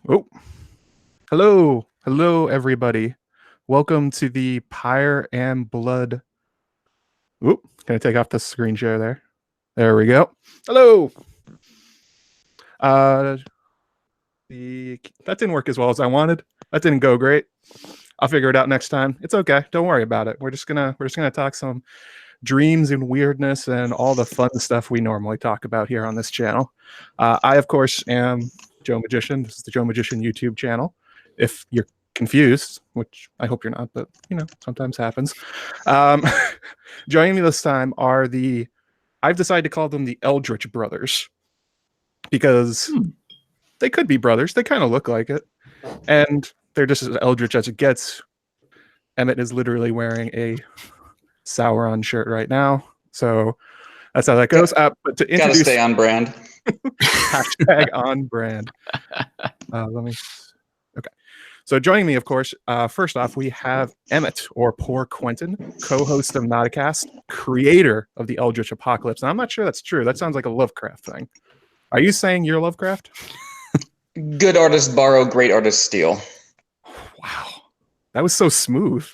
Oh, hello, everybody. Welcome to the Pyre and Blood. Oop, can I take off the screen share there? There we go. Hello. That didn't work as well as I wanted. That didn't go great. I'll figure it out next time. It's okay. Don't worry about it. We're just gonna talk some dreams and weirdness and all the fun stuff we normally talk about here on this channel. I, of course, am Joe Magician. This is the Joe Magician YouTube channel. If you're confused, which I hope you're not, but sometimes happens. Joining me this time are I've decided to call them the Eldritch Brothers because they could be brothers. They kind of look like it, and they're just as eldritch as it gets. Emmett is literally wearing a Sauron shirt right now, so that's how that goes. But to introduce, gotta stay on brand. Hashtag on brand. Okay. So joining me, of course, first off, we have Emmett, or PoorQuentyn, co-host of NotaCast, creator of the Eldritch Apocalypse. And I'm not sure that's true. That sounds like a Lovecraft thing. Are you saying you're Lovecraft? Good artists borrow, great artists steal. Wow. That was so smooth.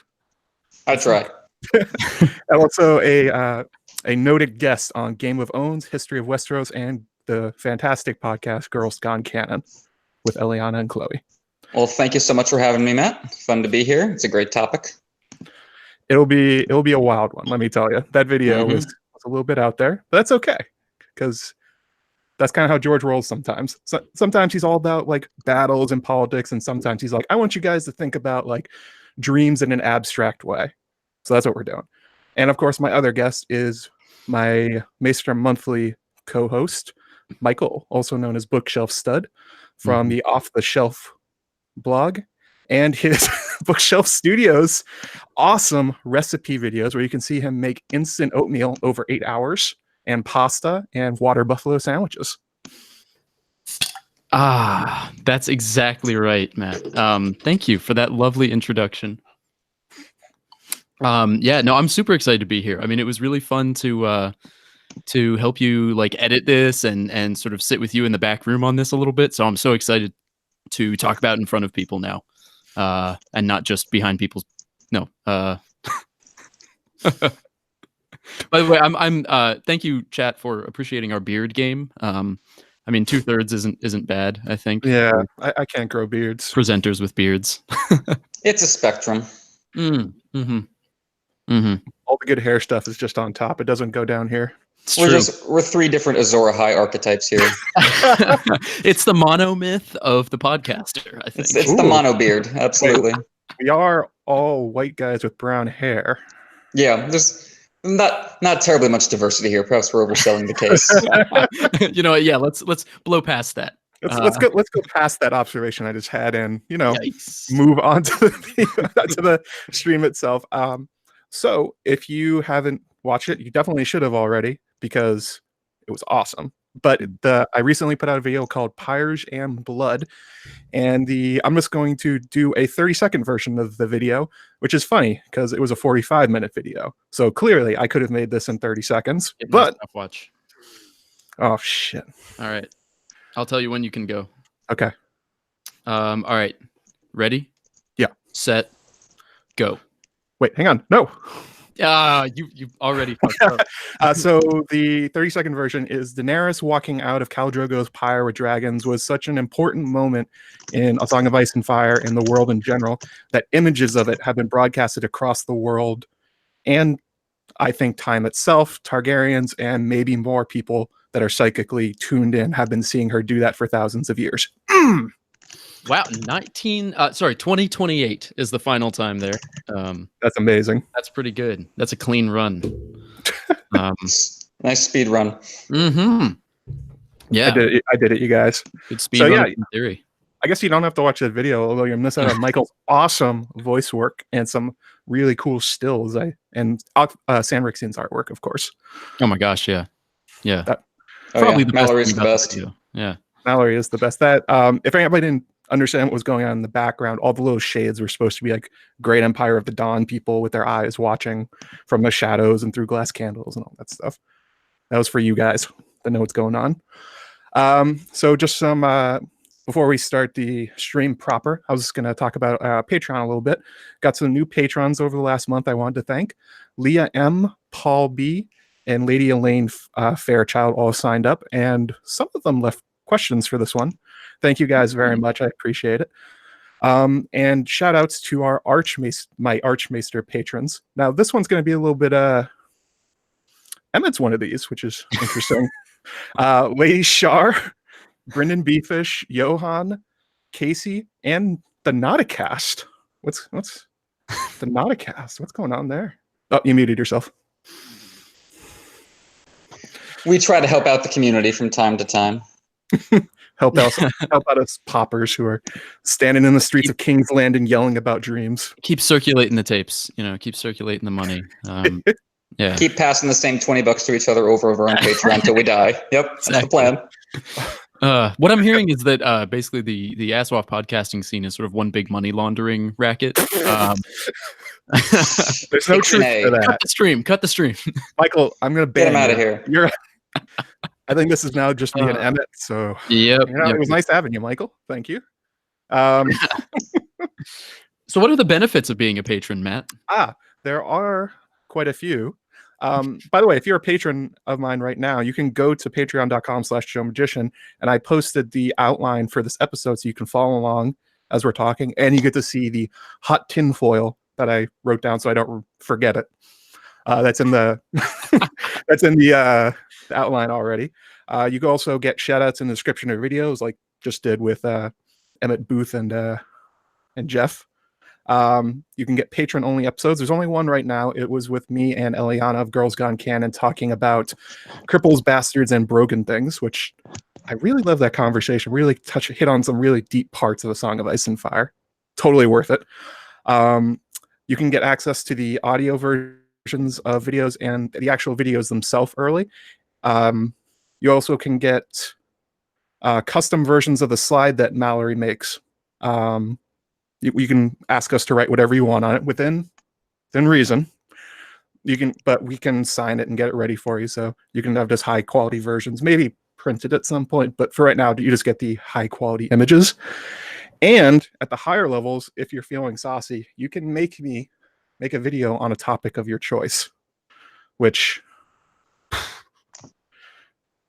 I try. And also a noted guest on Game of Owns, History of Westeros, and the fantastic podcast Girls Gone Canon with Eliana and Chloe. Well, thank you so much for having me, Matt. Fun to be here. It's a great topic. It'll be a wild one, let me tell you. That video was a little bit out there, but that's okay, because that's kind of how George rolls sometimes. Sometimes he's all about like battles and politics, and sometimes he's like, I want you guys to think about like dreams in an abstract way. So that's what we're doing. And of course, my other guest is my Maester Monthly co-host, Michael, also known as Bookshelfstud, from the Off the Shelf blog, and his Bookshelf Studios awesome recipe videos where you can see him make instant oatmeal over 8 hours and pasta and water buffalo sandwiches. That's exactly right, Matt. Thank you for that lovely introduction. Yeah, no, I'm super excited to be here. I mean, it was really fun to help you like edit this and sort of sit with you in the back room on this a little bit. So I'm so excited to talk about in front of people now, and not just behind people's. No. By the way, I'm thank you, chat, for appreciating our beard game. I mean, 2/3 isn't bad, I think. Yeah, I can't grow beards. Presenters with beards. It's a spectrum. All the good hair stuff is just on top. It doesn't go down here. We're three different Azor Ahai archetypes here. It's the mono myth of the podcaster, I think. It's the mono beard, absolutely. We are all white guys with brown hair. Yeah, there's not terribly much diversity here. Perhaps we're overselling the case. You know what? Yeah, let's blow past that. Let's go past that observation I just had, and Yikes. move on to the stream itself. So if you haven't watched it, you definitely should have already, because it was awesome. But I recently put out a video called Pyres and Blood, and I'm just going to do a 30-second version of the video, which is funny because it was a 45-minute video. So clearly I could have made this in 30 seconds. But watch. Oh shit. All right. I'll tell you when you can go. Okay. All right. Ready? Yeah. Set. Go. Wait, hang on. No. You already fucked up. So the 30-second version is Daenerys walking out of Khal Drogo's pyre with dragons was such an important moment in A Song of Ice and Fire and the world in general that images of it have been broadcasted across the world, and I think time itself, Targaryens, and maybe more people that are psychically tuned in have been seeing her do that for thousands of years. Wow, 2028 is the final time there. That's amazing. That's pretty good. That's a clean run. Nice speed run. Yeah, I did it, you guys. Good speed run in theory. I guess you don't have to watch that video, although you're missing out on Michael's awesome voice work and some really cool stills. And Sanrixian's artwork, of course. Oh my gosh, yeah. Probably the Mallory's the best. Yeah, Mallory is the best. That if anybody didn't understand what was going on in the background, all the little shades were supposed to be like Great Empire of the Dawn people with their eyes watching from the shadows and through glass candles and all that stuff. That was for you guys that know what's going on. So just some before we start the stream proper, I was just going to talk about Patreon a little bit. Got some new patrons over the last month I wanted to thank. Leah M, Paul B, and Lady Elaine Fairchild all signed up, and some of them left questions for this one. Thank you guys very much. I appreciate it. And shout outs to our my Archmaester patrons. Now, this one's going to be a little bit, Emmett's one of these, which is interesting. Lady Shar, BryndenBFish, Yohan, Kasey, and the NotaCast. What's the NotaCast? What's going on there? Oh, you muted yourself. We try to help out the community from time to time. help out us poppers who are standing in the streets of King's Landing yelling about dreams. Keep circulating the tapes, keep circulating the money. Yeah. Keep passing the same $20 to each other over on Patreon until we die. Yep, exactly. That's the plan. What I'm hearing is that basically the Aswaf podcasting scene is sort of one big money laundering racket. There's no truth to that. Cut the stream. Michael, I'm going to ban Get him out of here. I think this is now just me and Emmett. So it was nice having you, Michael. Thank you. So what are the benefits of being a patron, Matt? There are quite a few. By the way, if you're a patron of mine right now, you can go to patreon.com/JoeMagician, and I posted the outline for this episode so you can follow along as we're talking, and you get to see the hot tinfoil that I wrote down so I don't forget it. That's in the the outline already. You can also get shout outs in the description of videos, like just did with Emmett Booth and Jeff. You can get patron only episodes. There's only one right now. It was with me and Eliana of Girls Gone Canon talking about cripples, bastards, and broken things, which I really love that conversation. Really hit on some really deep parts of A Song of Ice and Fire. Totally worth it. You can get access to the audio versions of videos and the actual videos themselves early. You also can get custom versions of the slide that Mallory makes. You can ask us to write whatever you want on it within reason. But we can sign it and get it ready for you, so you can have just high quality versions, maybe printed at some point. But for right now, you just get the high quality images. And at the higher levels, if you're feeling saucy, you can make a video on a topic of your choice. Which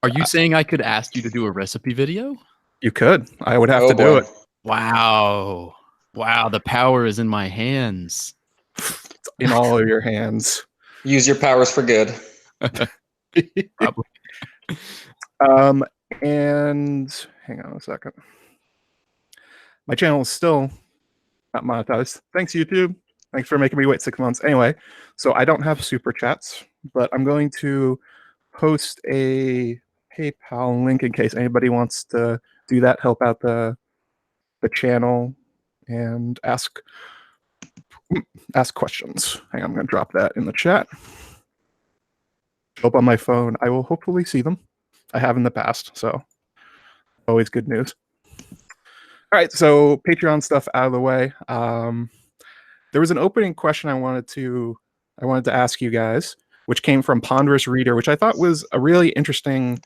are you saying I could ask you to do a recipe video? You could. I would have to do it. Wow. Wow, the power is in my hands. In all of your hands. Use your powers for good. Probably. And hang on a second. My channel is still not monetized. Thanks, YouTube. Thanks for making me wait 6 months. Anyway, so I don't have super chats, but I'm going to post a PayPal link in case anybody wants to do that, help out the channel, and ask questions. Hang on, I'm going to drop that in the chat. Show up on my phone. I will hopefully see them. I have in the past, so always good news. All right, so Patreon stuff out of the way. There was an opening question I wanted to ask you guys, which came from Ponderous Reader, which I thought was a really interesting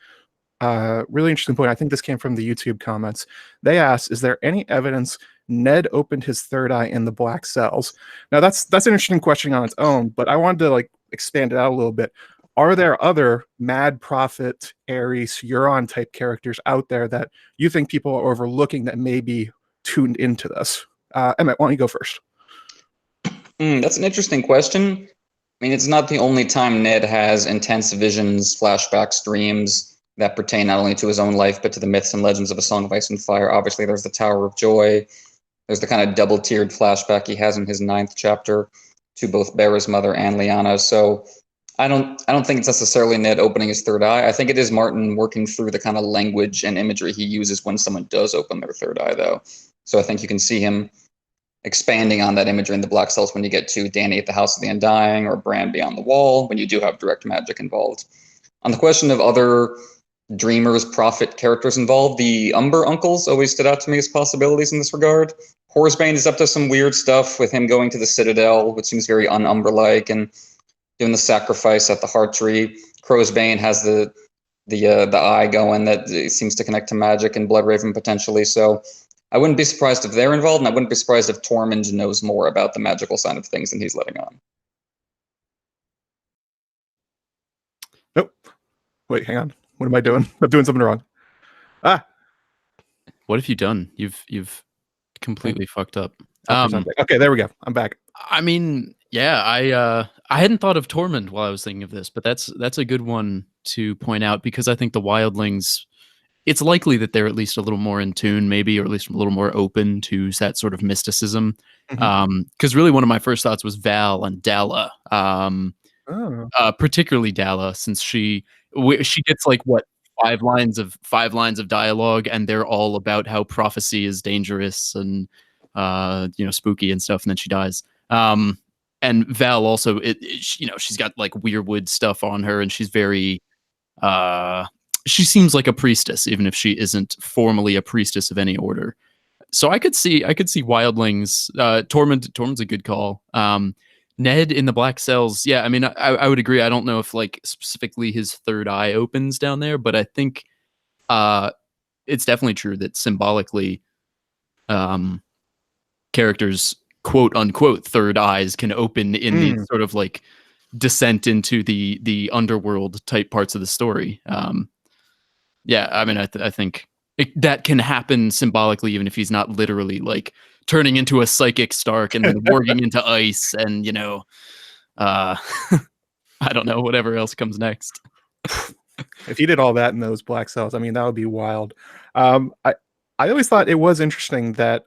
point. I think this came from the YouTube comments. They asked, "Is there any evidence Ned opened his third eye in the black cells?" Now that's an interesting question on its own, but I wanted to expand it out a little bit. Are there other Mad Prophet, Ares, Euron type characters out there that you think people are overlooking that may be tuned into this? Emmett, why don't you go first? That's an interesting question. I mean, it's not the only time Ned has intense visions, flashbacks, dreams that pertain not only to his own life, but to the myths and legends of A Song of Ice and Fire. Obviously, there's the Tower of Joy. There's the kind of double-tiered flashback he has in his 9th chapter to both Bera's mother and Lyanna. So I don't think it's necessarily Ned opening his third eye. I think it is Martin working through the kind of language and imagery he uses when someone does open their third eye, though. So I think you can see him expanding on that imagery in the Black Cells when you get to Dany at the House of the Undying or Bran Beyond the Wall, when you do have direct magic involved. On the question of other dreamers, prophet characters involved, the Umber uncles always stood out to me as possibilities in this regard. Horsebane is up to some weird stuff with him going to the Citadel, which seems very un-Umber-like, and doing the sacrifice at the Heart Tree. Crowsbane has the the eye going that seems to connect to magic and Bloodraven potentially. So I wouldn't be surprised if they're involved, and I wouldn't be surprised if Tormund knows more about the magical side of things than he's letting on. Nope. Wait, hang on. What am I doing? I'm doing something wrong. Ah. What have you done? You've completely fucked up. Okay, there we go. I'm back. I mean, yeah, I hadn't thought of Tormund while I was thinking of this, but that's a good one to point out, because I think the wildlings, it's likely that they're at least a little more in tune, maybe, or at least a little more open to that sort of mysticism. Because really one of my first thoughts was Val and Dalla. Particularly Dalla, since she gets like what, five lines of dialogue, and they're all about how prophecy is dangerous and spooky and stuff, and then she dies. And Val also, she's got like weirwood stuff on her, and she's very she seems like a priestess, even if she isn't formally a priestess of any order. So I could see wildlings. Tormund's a good call. Ned in the Black Cells, yeah, I mean, I would agree. I don't know if like specifically his third eye opens down there, but I think it's definitely true that symbolically characters' quote unquote third eyes can open in these sort of like descent into the underworld type parts of the story. Yeah, I mean, I think that can happen symbolically, even if he's not literally like turning into a psychic Stark and then warging into ice, and I don't know, whatever else comes next. If he did all that in those Black Cells, I mean, that would be wild. I always thought it was interesting that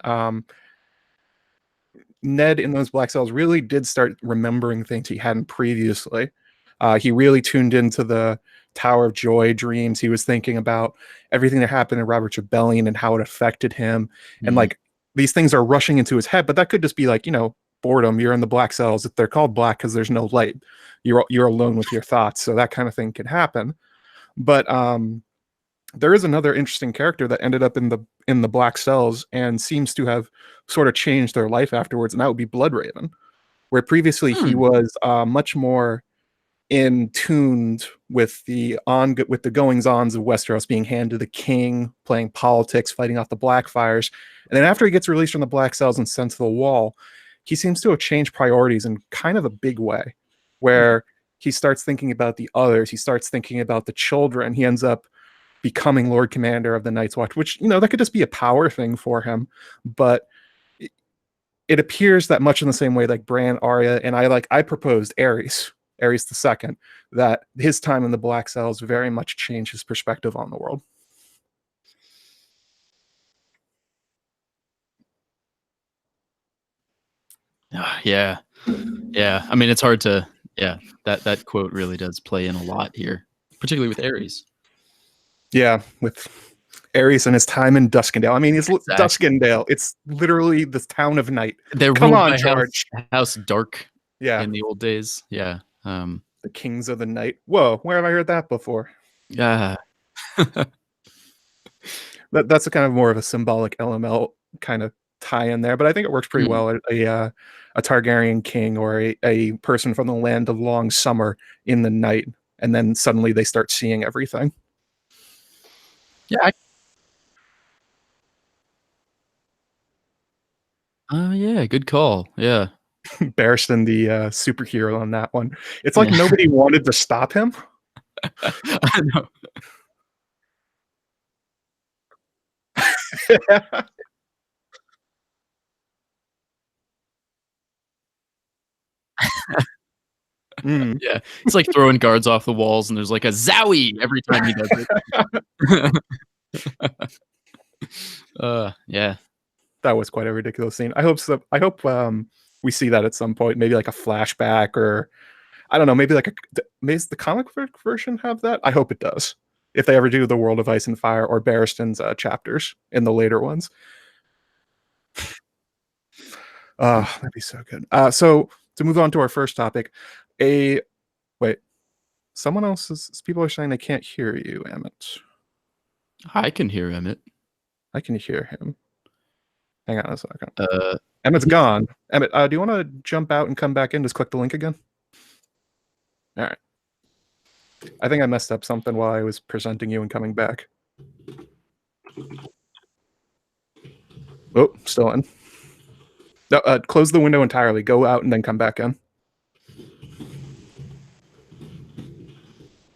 Ned in those Black Cells really did start remembering things he hadn't previously. He really tuned into the Tower of Joy dreams. He was thinking about everything that happened in Robert's Rebellion and how it affected him. And like, these things are rushing into his head, but that could just be like, boredom. You're in the Black Cells. They're called black because there's no light. You're alone with your thoughts. So that kind of thing can happen. But there is another interesting character that ended up in the Black Cells and seems to have sort of changed their life afterwards, and that would be Bloodraven, where previously he was much more in tuned with the goings-ons of Westeros, being hand to the king, playing politics, fighting off the Blackfires. And then after he gets released from the Black Cells and sent to the Wall, he seems to have changed priorities in kind of a big way, where he starts thinking about the others. He starts thinking about the children. He ends up becoming Lord Commander of the Night's Watch, which, that could just be a power thing for him. But it appears that much in the same way like Bran, Arya, and I proposed Aerys II, that his time in the Black Cells very much changed his perspective on the world. Yeah. I mean, it's hard to. Yeah, that quote really does play in a lot here, particularly with Aerys. Yeah, with Aerys and his time in Duskendale. I mean, it's Duskendale. It's literally the town of night. Come on, George. House Dark. Yeah, in the old days. Yeah. The Kings of the Night. Whoa, where have I heard that before? Yeah. That's a kind of more of a symbolic LML kind of tie in there, but I think it works pretty well. A Targaryen king or a person from the land of long summer in the night, and then suddenly they start seeing everything. Yeah. Yeah, good call. Yeah. Barristan, the superhero on that one. It's like nobody wanted to stop him. I know. Yeah, it's like throwing guards off the walls, and there's like a zowie every time he does it. Yeah, that was quite a ridiculous scene. I hope we see that at some point, maybe like a flashback, or I don't know, maybe like maybe the comic version have that. I hope it does, if they ever do the World of Ice and Fire or Barristan's chapters in the later ones. That'd be so good. So to move on to our first topic, someone else's people are saying they can't hear you, Emmett. I can hear Emmett. I can hear him. Hang on a second. Emmett's gone. Emmett, do you want to jump out and come back in? Just click the link again. All right. I think I messed up something while I was presenting you and coming back. Oh, still in. No, close the window entirely. Go out and then come back in.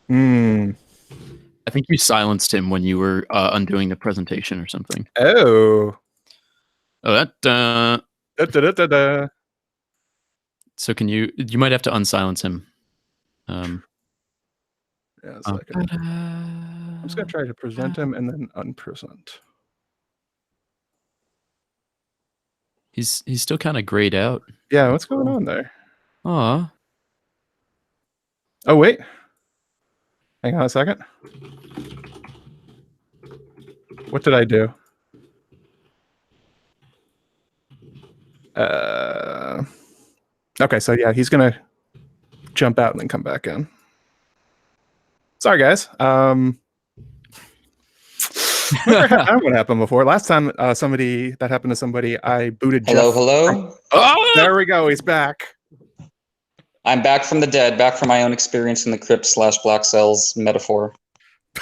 I think you silenced him when you were undoing the presentation or something. Oh. Oh, that. Da, da, da, da, da. So can you might have to unsilence him. Yeah, a second. I'm just going to try to present him and then unpresent. He's still kind of grayed out. Yeah, what's going on there? Aw. Oh, wait. Hang on a second. What did I do? Okay, so yeah, he's going to jump out and then come back in. Sorry, guys. Never had what happened before. Last time that happened to somebody, I booted Jeff. Hello? Oh, there we go. He's back. I'm back from the dead, back from my own experience in the crypt / Black Cells metaphor.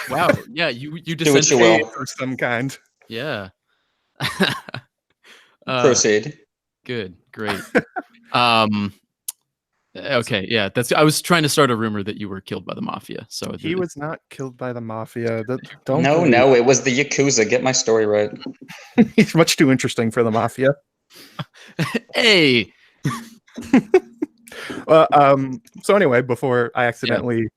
Wow. Yeah, you Do what you will. Or some kind. Yeah. Proceed. Good. Great. Okay, yeah, I was trying to start a rumor that you were killed by the mafia. So He was not killed by the mafia. No, it was the Yakuza. Get my story right. He's much too interesting for the mafia. Hey. So anyway, before I accidentally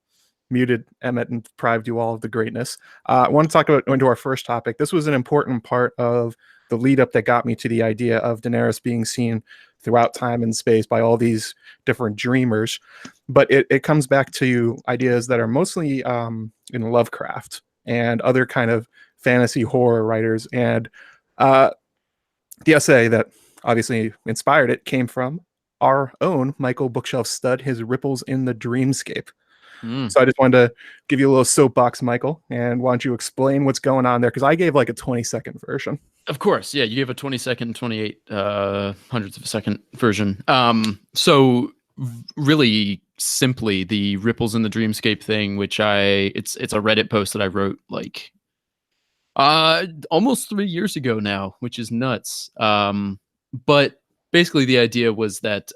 muted Emmett and deprived you all of the greatness, I want to talk about into our first topic. This was an important part of the lead up that got me to the idea of Daenerys being seen throughout time and space by all these different dreamers. But it comes back to ideas that are mostly in Lovecraft and other kind of fantasy horror writers. And the essay that obviously inspired it came from our own Michael Bookshelfstud, his Ripples in the Dreamscape. So I just wanted to give you a little soapbox, Michael, and why don't you explain what's going on there? Because I gave like a 20-second version. Of course, yeah, you gave a 20-second, 28 hundredths of a second version. So really simply, the Ripples in the Dreamscape thing, which it's a Reddit post that I wrote like almost 3 years ago now, which is nuts. But basically, the idea was that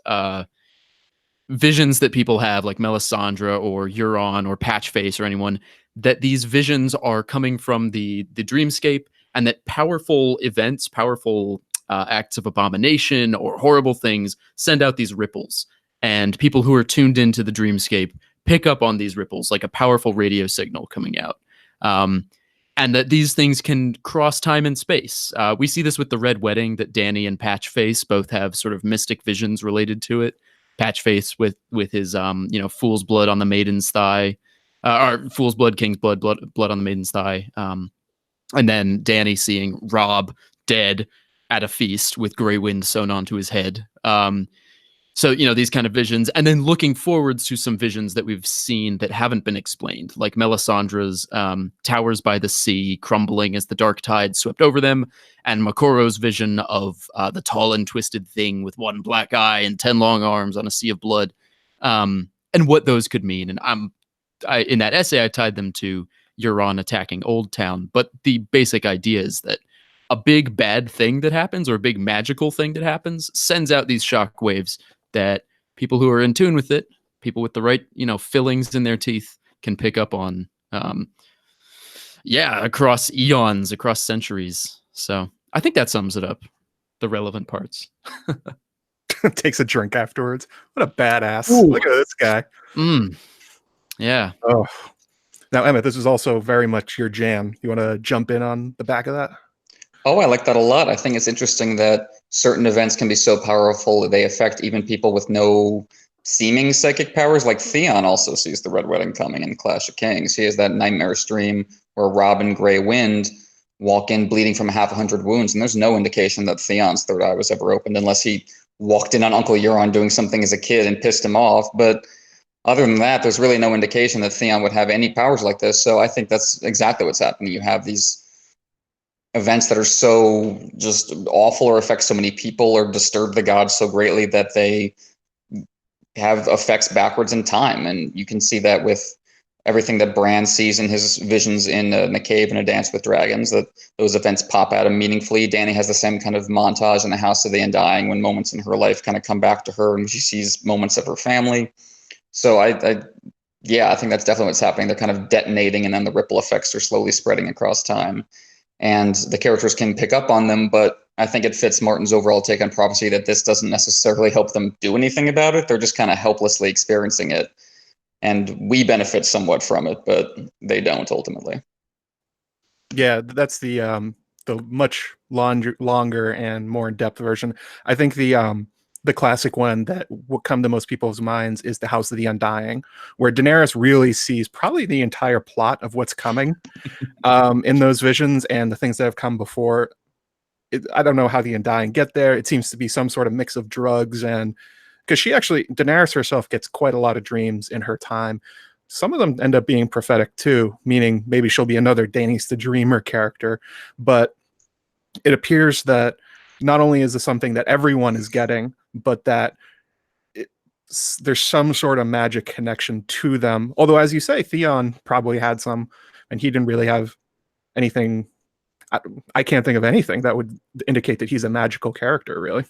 visions that people have, like Melisandre or Euron or Patchface or anyone, that these visions are coming from the dreamscape, and that powerful events, powerful acts of abomination or horrible things send out these ripples, and people who are tuned into the dreamscape pick up on these ripples like a powerful radio signal coming out. And that these things can cross time and space. We see this with the Red Wedding, that Dany and Patchface both have sort of mystic visions related to it. Patchface with his fool's blood on the maiden's thigh, or fool's blood, king's blood on the maiden's thigh, and then Dany seeing Robb dead at a feast with Grey Wind sewn onto his head. So these kind of visions, and then looking forwards to some visions that we've seen that haven't been explained, like Melisandre's towers by the sea crumbling as the dark tide swept over them, and Makoro's vision of the tall and twisted thing with one black eye and 10 long arms on a sea of blood, and what those could mean. And in that essay, I tied them to Euron attacking Old Town, but the basic idea is that a big bad thing that happens, or a big magical thing that happens, sends out these shock waves that people who are in tune with it, people with the right, fillings in their teeth, can pick up on, across eons, across centuries. So I think that sums it up, the relevant parts. Takes a drink afterwards. What a badass. Ooh. Look at this guy. Yeah. Oh. Now, Emmett, this is also very much your jam. You want to jump in on the back of that? Oh, I like that a lot. I think it's interesting that certain events can be so powerful that they affect even people with no seeming psychic powers. Like Theon also sees the Red Wedding coming in Clash of Kings. He has that nightmarish dream where Robb and Grey Wind walk in bleeding from 100 wounds, and there's no indication that Theon's third eye was ever opened unless he walked in on Uncle Euron doing something as a kid and pissed him off. But other than that, there's really no indication that Theon would have any powers like this. So I think that's exactly what's happening. You have these events that are so just awful or affect so many people or disturb the gods so greatly that they have effects backwards in time. And you can see that with everything that Bran sees in his visions in the cave and A Dance with Dragons, that those events pop at him meaningfully. Dany has the same kind of montage in the House of the Undying when moments in her life kind of come back to her and she sees moments of her family. So I think that's definitely what's happening. They're kind of detonating and then the ripple effects are slowly spreading across time. And the characters can pick up on them, but I think it fits Martin's overall take on prophecy that this doesn't necessarily help them do anything about it. They're just kind of helplessly experiencing it. And we benefit somewhat from it, but they don't ultimately. Yeah, that's the much longer and more in-depth version. I think the classic one that will come to most people's minds is the House of the Undying, where Daenerys really sees probably the entire plot of what's coming in those visions and the things that have come before. I don't know how the Undying get there. It seems to be some sort of mix of drugs, and because Daenerys herself gets quite a lot of dreams in her time. Some of them end up being prophetic too, meaning maybe she'll be another Daenerys the Dreamer character. But it appears that not only is this something that everyone is getting, but that there's some sort of magic connection to them. Although, as you say, Theon probably had some, and he didn't really have anything. I can't think of anything that would indicate that he's a magical character, really.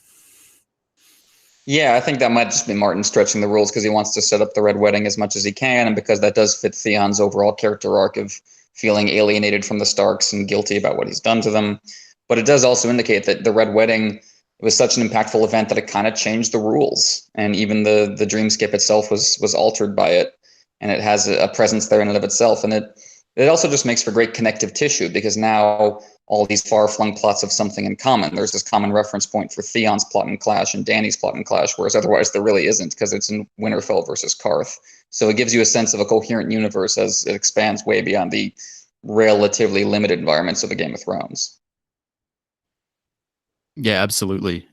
Yeah, I think that might just be Martin stretching the rules because he wants to set up the Red Wedding as much as he can, and because that does fit Theon's overall character arc of feeling alienated from the Starks and guilty about what he's done to them. But it does also indicate that the Red Wedding was such an impactful event that it kind of changed the rules, and even the dreamscape itself was altered by it, and it has a presence there in and of itself, and it also just makes for great connective tissue because now all these far-flung plots have something in common. There's this common reference point for Theon's plot and clash and Dany's plot and clash, whereas otherwise there really isn't because it's in Winterfell versus Karth. So it gives you a sense of a coherent universe as it expands way beyond the relatively limited environments of the Game of Thrones. Yeah, absolutely.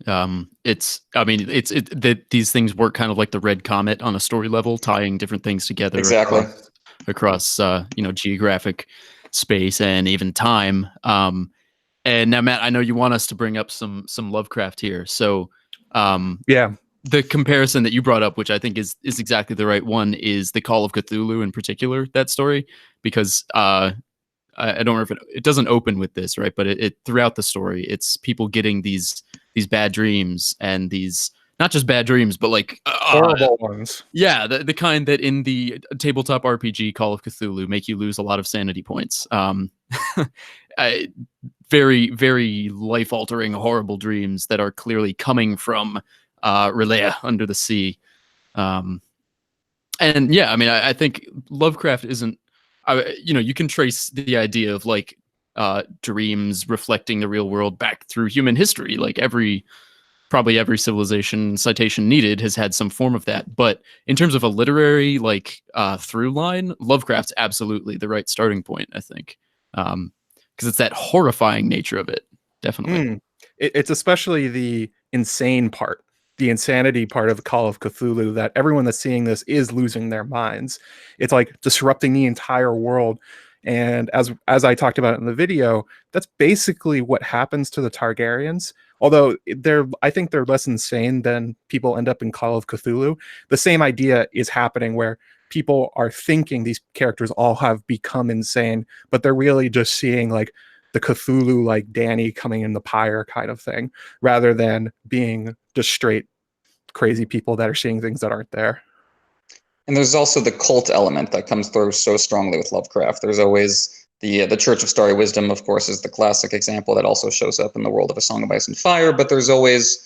These things work kind of like the Red Comet on a story level, tying different things together Exactly. across geographic space and even time. And now, Matt, I know you want us to bring up some Lovecraft here. So yeah, the comparison that you brought up, which I think is exactly the right one, is the Call of Cthulhu in particular, that story, because I don't know if it doesn't open with this, right? But it throughout the story, it's people getting these bad dreams, and these not just bad dreams, but like horrible ones. Yeah, the kind that in the tabletop RPG Call of Cthulhu make you lose a lot of sanity points. Very, very life-altering, horrible dreams that are clearly coming from R'lyeh under the sea. And yeah, I mean, I think Lovecraft isn't. You can trace the idea of like dreams reflecting the real world back through human history. Like probably every civilization citation needed has had some form of that. But in terms of a literary through line, Lovecraft's absolutely the right starting point, I think, because it's that horrifying nature of it. Definitely. It's especially the insane part, the insanity part of the Call of Cthulhu, that everyone that's seeing this is losing their minds. It's like disrupting the entire world. And as I talked about in the video, that's basically what happens to the Targaryens. Although I think they're less insane than people end up in Call of Cthulhu. The same idea is happening where people are thinking these characters all have become insane, but they're really just seeing like the Cthulhu, like Dany coming in the Pyre kind of thing, rather than being just straight crazy people that are seeing things that aren't there. And there's also the cult element that comes through so strongly with Lovecraft. There's always the Church of Starry Wisdom, of course, is the classic example that also shows up in the world of A Song of Ice and Fire. But there's always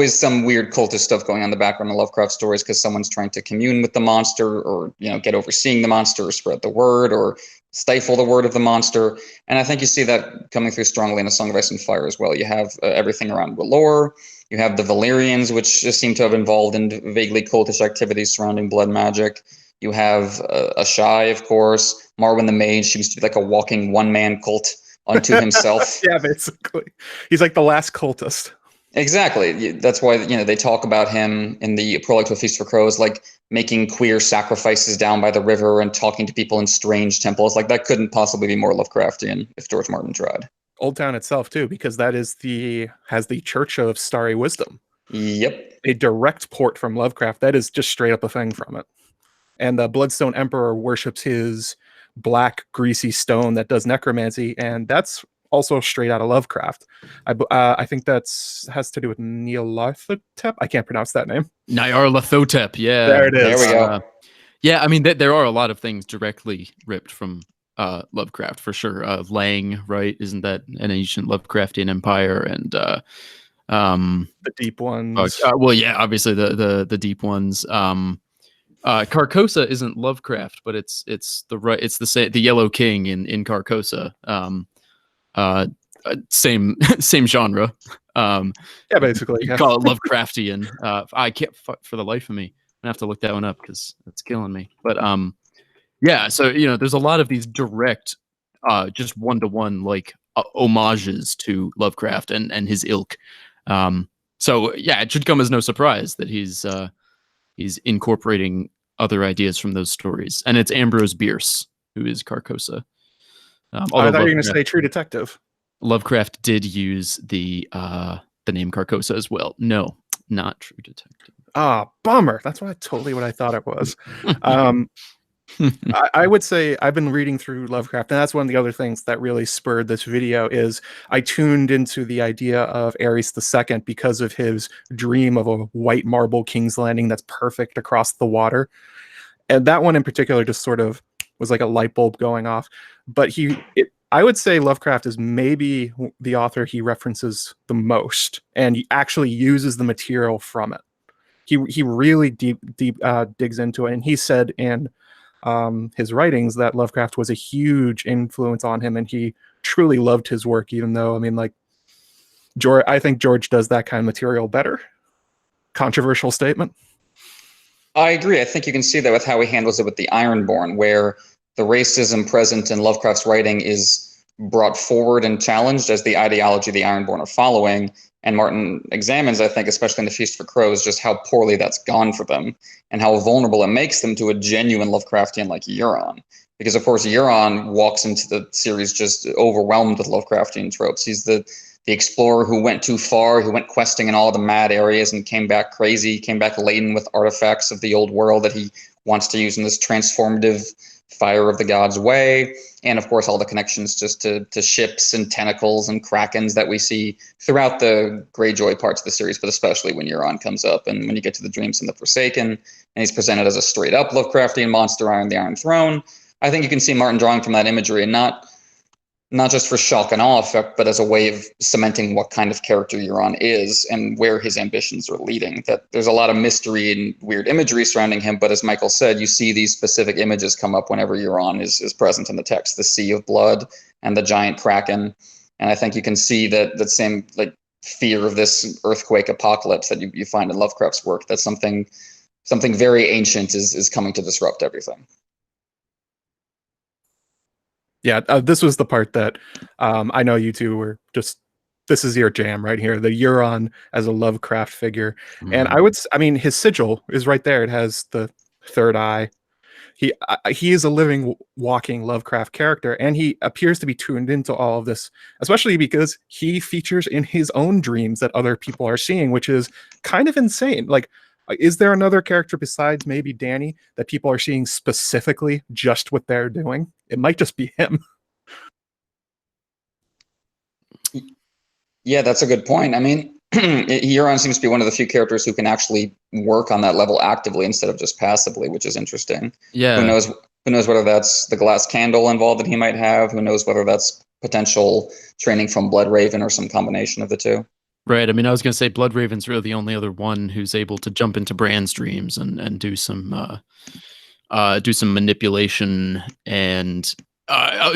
some weird cultish stuff going on in the background of Lovecraft stories because someone's trying to commune with the monster, or get over seeing the monster, or spread the word, or stifle the word of the monster. And I think you see that coming through strongly in A Song of Ice and Fire as well. You have everything around R'hllor. You have the Valyrians, which just seem to have involved in vaguely cultish activities surrounding blood magic. You have Ashai, of course. Marwyn the Mage seems to be like a walking one-man cult unto himself. Yeah, basically. He's like the last cultist. Exactly. That's why they talk about him in the Prologue to A Feast for Crows, like making queer sacrifices down by the river and talking to people in strange temples. Like that couldn't possibly be more Lovecraftian if George Martin tried. Old Town itself too, because that has the Church of Starry Wisdom. Yep. A direct port from Lovecraft. That is just straight up a thing from it. and the Bloodstone Emperor worships his black greasy stone that does necromancy, and that's also straight out of Lovecraft. I think has to do with Nyarlathotep. I can't pronounce that name. Nyarlathotep, yeah. There it is. There we go. Yeah, I mean, there are a lot of things directly ripped from Lovecraft, for sure. Lang, right? Isn't that an ancient Lovecraftian empire? And the deep ones. well, yeah, obviously the deep ones. Carcosa isn't Lovecraft, but it's the Yellow King in Carcosa. Same genre. Yeah, basically. You call it Lovecraftian. I can't for the life of me. I'm gonna have to look that one up because it's killing me. But yeah. So there's a lot of these direct, just one-to-one like homages to Lovecraft and his ilk. So yeah, it should come as no surprise that he's incorporating other ideas from those stories, and it's Ambrose Bierce who is Carcosa. I thought you were going to say True Detective. Lovecraft did use the name Carcosa as well. No, not True Detective. Ah, bummer. That's totally what I thought it was. I would say I've been reading through Lovecraft, and that's one of the other things that really spurred this video is I tuned into the idea of Ares II because of his dream of a white marble King's Landing that's perfect across the water. And that one in particular just sort of was like a light bulb going off. But I would say Lovecraft is maybe the author he references the most, and he actually uses the material from it. He really deep digs into it, and he said in his writings that Lovecraft was a huge influence on him, and he truly loved his work, even though, I mean, like, I think George does that kind of material better. Controversial statement. I agree. I think you can see that with how he handles it with the Ironborn, where the racism present in Lovecraft's writing is brought forward and challenged as the ideology the Ironborn are following. And Martin examines, I think, especially in The Feast for Crows, just how poorly that's gone for them and how vulnerable it makes them to a genuine Lovecraftian like Euron. Because, of course, Euron walks into the series just overwhelmed with Lovecraftian tropes. He's the explorer who went too far, who went questing in all the mad areas and came back crazy, came back laden with artifacts of the old world that he wants to use in this transformative Fire of the Gods way. And of course, all the connections just to ships and tentacles and krakens that we see throughout the Greyjoy parts of the series, but especially when Euron comes up and when you get to the Dreams and the Forsaken, and he's presented as a straight up Lovecraftian monster on the Iron Throne. I think you can see Martin drawing from that imagery, and not just for shock and awe effect, but as a way of cementing what kind of character Euron is and where his ambitions are leading. That there's a lot of mystery and weird imagery surrounding him, but as Michael said, you see these specific images come up whenever Euron is present in the text, the Sea of Blood and the giant Kraken. And I think you can see that same like fear of this earthquake apocalypse that you find in Lovecraft's work, that something very ancient is coming to disrupt everything. Yeah, this was the part that I know you two were just, this is your jam right here, the Euron as a Lovecraft figure. And I mean, his sigil is right there. It has the third eye. He is a living, walking Lovecraft character, and he appears to be tuned into all of this, especially because he features in his own dreams that other people are seeing, which is kind of insane. Like, is there another character besides maybe Danny that people are seeing specifically just what they're doing? It might just be him. Yeah, that's a good point. I mean, Euron seems to be one of the few characters who can actually work on that level actively instead of just passively, which is interesting. Yeah. Who knows whether that's the glass candle involved that he might have? Who knows whether that's potential training from Bloodraven or some combination of the two? Right. I mean, I was going to say Bloodraven's really the only other one who's able to jump into Bran's dreams and do some manipulation and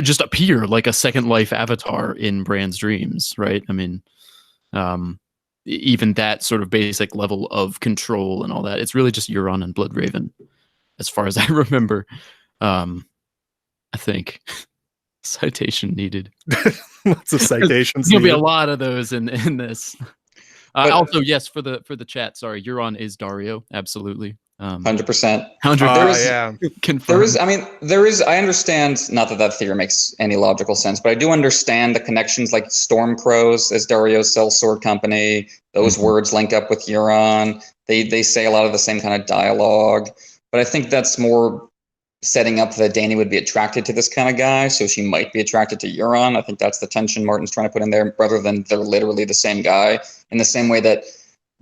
just appear like a Second Life avatar in Bran's dreams. Right. I mean, even that sort of basic level of control and all that, it's really just Euron and Bloodraven, as far as I remember. I think. Citation needed. Lots of citations. There's gonna be a lot of those in this. Also, yes, for the chat. Sorry, Euron is Dario. Absolutely. 100%. 100%. Yeah. Confirmed. There is. I understand. Not that theory makes any logical sense, but I do understand the connections, like Storm Crows as Dario's sellsword company. Those words link up with Euron. They say a lot of the same kind of dialogue. but I think that's more setting up that Dany would be attracted to this kind of guy, so she might be attracted to Euron. I think that's the tension Martin's trying to put in there, rather than they're literally the same guy. In the same way that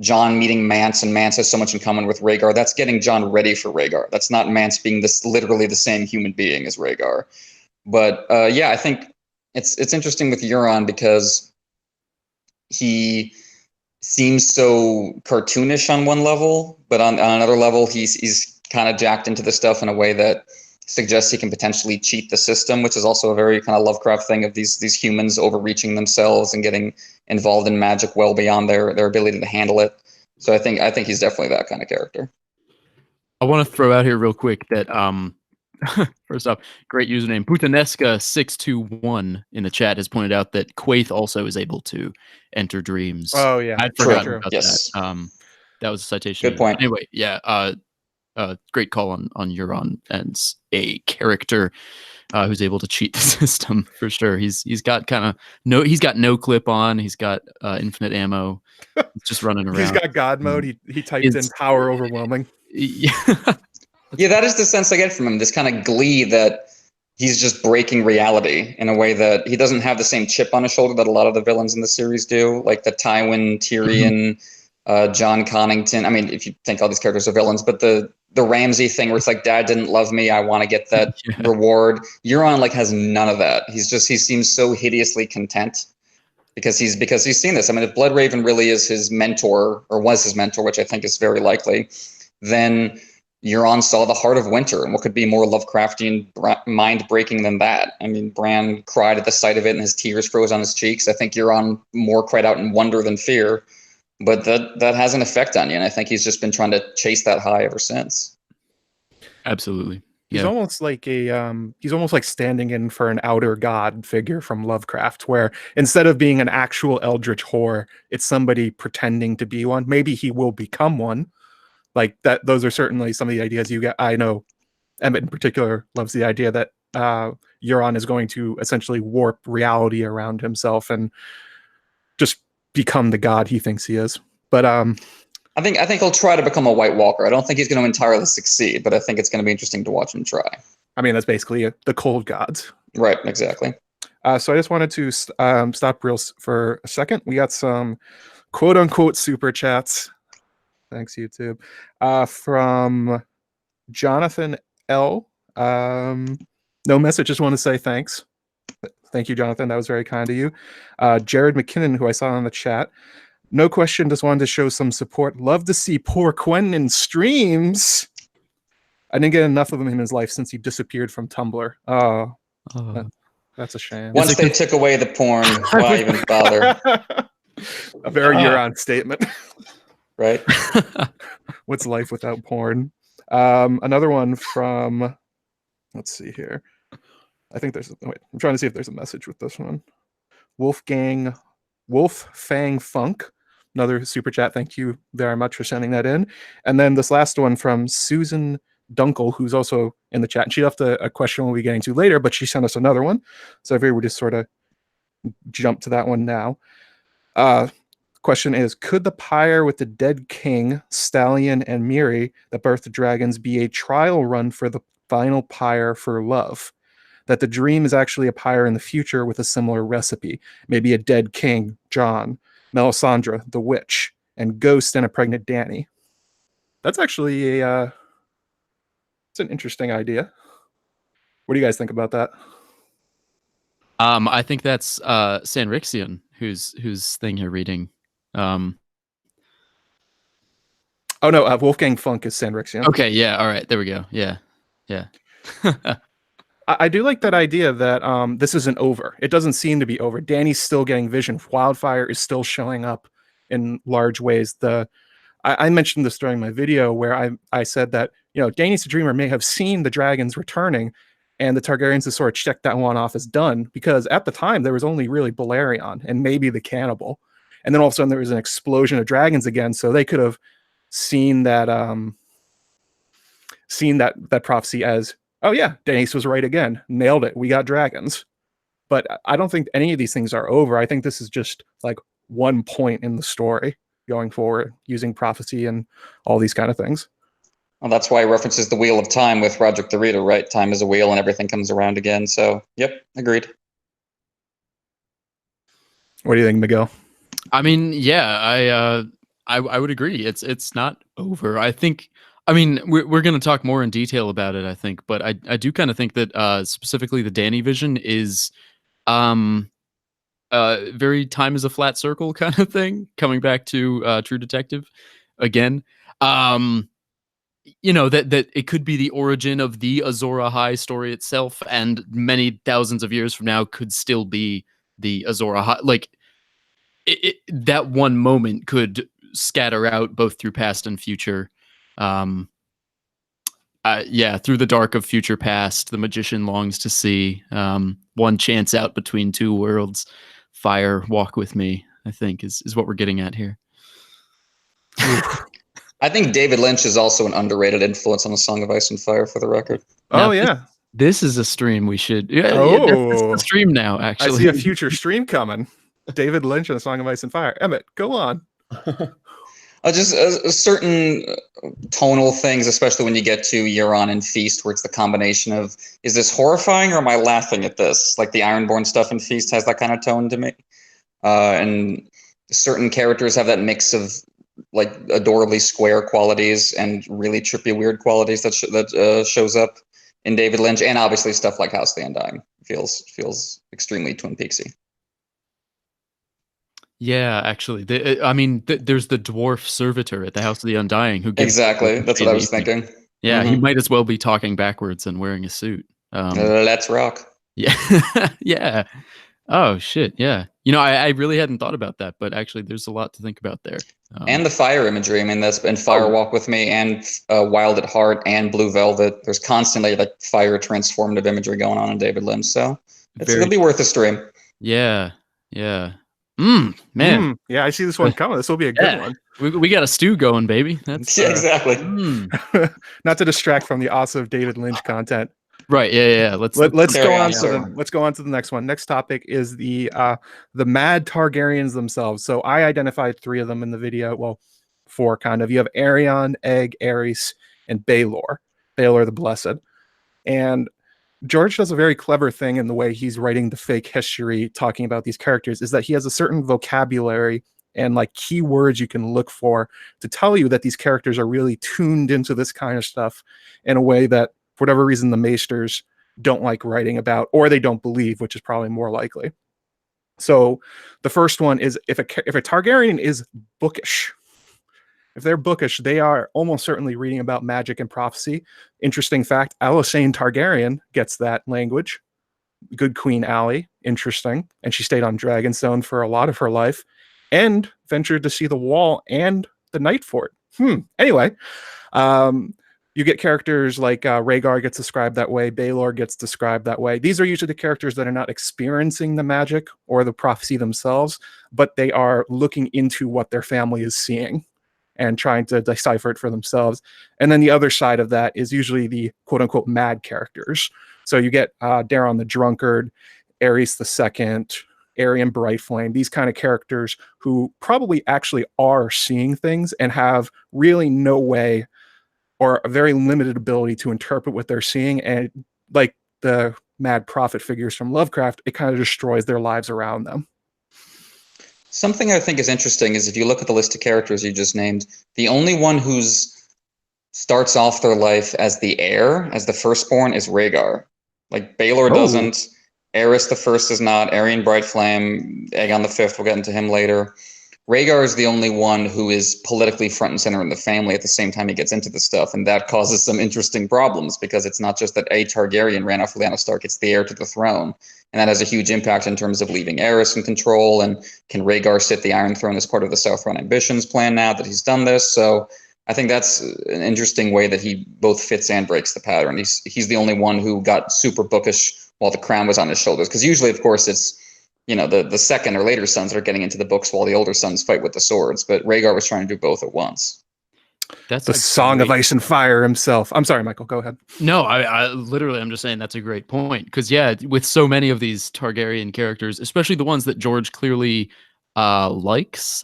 Jon meeting Mance, and Mance has so much in common with Rhaegar, that's getting Jon ready for Rhaegar. That's not Mance being this literally the same human being as Rhaegar. But yeah, I think it's interesting with Euron because he seems so cartoonish on one level, but on another level, he's kind of jacked into the stuff in a way that suggests he can potentially cheat the system, which is also a very kind of Lovecraft thing of these humans overreaching themselves and getting involved in magic well beyond their ability to handle it. So I think he's definitely that kind of character. I want to throw out here real quick that first off, great username Putanesca621 in the chat has pointed out that Quaithe also is able to enter dreams. Oh yeah, I'd forgotten about yes. that. That was a citation. Good point. Anyway, yeah, great call on Euron and a character who's able to cheat the system for sure. He's got no clip on. He's got infinite ammo. He's just running around. He's got God mode. He typed in power overwhelming. Yeah. Yeah, that is the sense I get from him. This kind of glee that he's just breaking reality in a way that he doesn't have the same chip on his shoulder that a lot of the villains in the series do, like the Tywin, Tyrion, John Connington. I mean, if you think all these characters are villains, but the Ramsay thing where it's like, Dad didn't love me, I want to get that reward. Euron has none of that. He seems so hideously content because he's seen this. I mean, if Bloodraven really is his mentor, or was his mentor, which I think is very likely, then Euron saw the heart of winter, and what could be more Lovecraftian, mind-breaking than that? I mean, Bran cried at the sight of it, and his tears froze on his cheeks. I think Euron more cried out in wonder than fear, but that has an effect on you, and I think he's just been trying to chase that high ever since. Absolutely. He's almost like he's almost like standing in for an outer god figure from Lovecraft, where instead of being an actual eldritch whore, it's somebody pretending to be one. Maybe he will become one. Like that, those are certainly some of the ideas you get. I know Emmett in particular loves the idea that Euron is going to essentially warp reality around himself and just become the god he thinks he is. But I think he'll try to become a White Walker. I don't think he's going to entirely succeed, but I think it's going to be interesting to watch him try. I mean, that's basically the cold gods. Right, exactly. So I just wanted to stop real for a second. We got some quote-unquote super chats. Thanks, YouTube. From Jonathan L. No message, just want to say thanks. Thank you, Jonathan. That was very kind of you. Jared McKinnon, who I saw in the chat. No question, just wanted to show some support. Love to see PoorQuentyn streams. I didn't get enough of him in his life since he disappeared from Tumblr. That's a shame. Once they took away the porn, why even bother? A very Euron statement. Right? What's life without porn? Another one from, let's see here. I think there's, wait, I'm trying to see if there's a message with this one. Wolfgang Fang Funk, another super chat. Thank you very much for sending that in. And then this last one from Susan Dunkel, who's also in the chat. And she left a question we'll be getting to later, but she sent us another one. So I figured we'll just sort of jump to that one now. Question is, could the pyre with the dead king, Stallion, and Miri that birthed the dragons be a trial run for the final pyre for love? That the dream is actually a pyre in the future with a similar recipe. Maybe a dead king, John, Melisandre, the witch, and Ghost and a pregnant Dany. That's actually it's an interesting idea. What do you guys think about that? I think that's Sanrixian, whose thing you're reading. Oh no, Wolfgang Funk is Sanrixian. Okay, yeah, all right, there we go. Yeah. I do like that idea that this isn't over. It doesn't seem to be over. Dany's still getting vision. Wildfire is still showing up in large ways. I mentioned this during my video where I said that, you know, Dany's the Dreamer may have seen the dragons returning, and the Targaryens have sort of checked that one off as done, because at the time there was only really Balerion and maybe the cannibal. And then all of a sudden there was an explosion of dragons again, so they could have seen that that prophecy as, oh yeah, Daenerys was right again. Nailed it. We got dragons. But I don't think any of these things are over. I think this is just like one point in the story going forward, using prophecy and all these kind of things. Well, that's why he references the Wheel of Time with Roderick the Reader, right? Time is a wheel and everything comes around again. So, yep, agreed. What do you think, Miguel? I mean, yeah, I would agree. It's not over. I think. I mean, we're going to talk more in detail about it, I think, but I do kind of think that specifically the Dany vision is very time is a flat circle kind of thing, coming back to True Detective again. You know, that it could be the origin of the Azor Ahai story itself, and many thousands of years from now could still be the Azor Ahai. Like that one moment could scatter out both through past and future. Yeah, through the dark of future past, the magician longs to see one chance out between two worlds. Fire, walk with me, I think is what we're getting at here. I think David Lynch is also an underrated influence on the Song of Ice and Fire, for the record. Now, Oh yeah. This is a stream we should. Yeah, Oh. that's the stream now. I Actually, see a future stream coming. David Lynch and A Song of Ice and Fire. Emmett, go on. Just certain tonal things, especially when you get to Euron and Feast, where it's the combination of, is this horrifying or am I laughing at this? Like the Ironborn stuff in Feast has that kind of tone to me. And certain characters have that mix of like adorably square qualities and really trippy weird qualities that shows up in David Lynch, and obviously stuff like House of the Undying feels extremely Twin Peaksy. yeah, actually, I mean, there's the dwarf servitor at the House of the Undying who gets Exactly, that's what I was thinking. Yeah, he might as well be talking backwards and wearing a suit. Let's rock. Yeah, yeah. Oh shit, yeah. You know, I really hadn't thought about that, but actually, there's a lot to think about there. And the fire imagery. I mean, that's been Fire Walk with Me and Wild at Heart and Blue Velvet. There's constantly like fire transformative imagery going on in David Lynch, so it'll be worth a stream. Yeah, yeah. Man. Yeah, I see this one coming. This will be a good one. We got a stew going, baby. That's yeah, exactly. Not to distract from the awesome David Lynch content. Right. Yeah. Let's go on. Sir. Let's go on to the next one. Next topic is the mad Targaryens themselves. So I identified 3 of them in the video. Well, 4 kind of. You have Aerion, Egg, Aerys, and Baelor. Baelor the Blessed. And George does a very clever thing in the way he's writing the fake history, talking about these characters, is that he has a certain vocabulary and like keywords you can look for to tell you that these characters are really tuned into this kind of stuff in a way that, for whatever reason, the Maesters don't like writing about, or they don't believe, which is probably more likely. So the first one is if a Targaryen is bookish, if they're bookish, they are almost certainly reading about magic and prophecy. Interesting fact, Alysanne Targaryen gets that language. Good Queen Aly, interesting. And she stayed on Dragonstone for a lot of her life and ventured to see the Wall and the Night Fort. Anyway, you get characters like Rhaegar gets described that way. Baelor gets described that way. These are usually the characters that are not experiencing the magic or the prophecy themselves, but they are looking into what their family is seeing and trying to decipher it for themselves. And then the other side of that is usually the quote-unquote mad characters. So you get Daeron the Drunkard, Aerys the Second, Aerion Brightflame, these kind of characters who probably actually are seeing things and have really no way or a very limited ability to interpret what they're seeing. And like the mad prophet figures from Lovecraft, it kind of destroys their lives around them. Something I think is interesting is if you look at the list of characters you just named, the only one who's starts off their life as the heir, as the firstborn, is Rhaegar. Like Baelor doesn't, Aerys the First is not, Aerion Brightflame, Aegon the Fifth, we'll get into him later. Rhaegar is the only one who is politically front and center in the family at the same time he gets into this stuff, and that causes some interesting problems because it's not just that a Targaryen ran off Lyanna Stark, it's the heir to the throne. And that has a huge impact in terms of leaving Aerys in control, and can Rhaegar sit the Iron Throne as part of the Southron Ambitions plan now that he's done this? So I think that's an interesting way that he both fits and breaks the pattern. He's the only one who got super bookish while the crown was on his shoulders, because usually, of course, it's the second or later sons are getting into the books while the older sons fight with the swords, but Rhaegar was trying to do both at once. That's the Song of Ice and Fire himself. I'm sorry, Michael, go ahead. No, I literally, I'm just saying that's a great point. Because, yeah, with so many of these Targaryen characters, especially the ones that George clearly likes,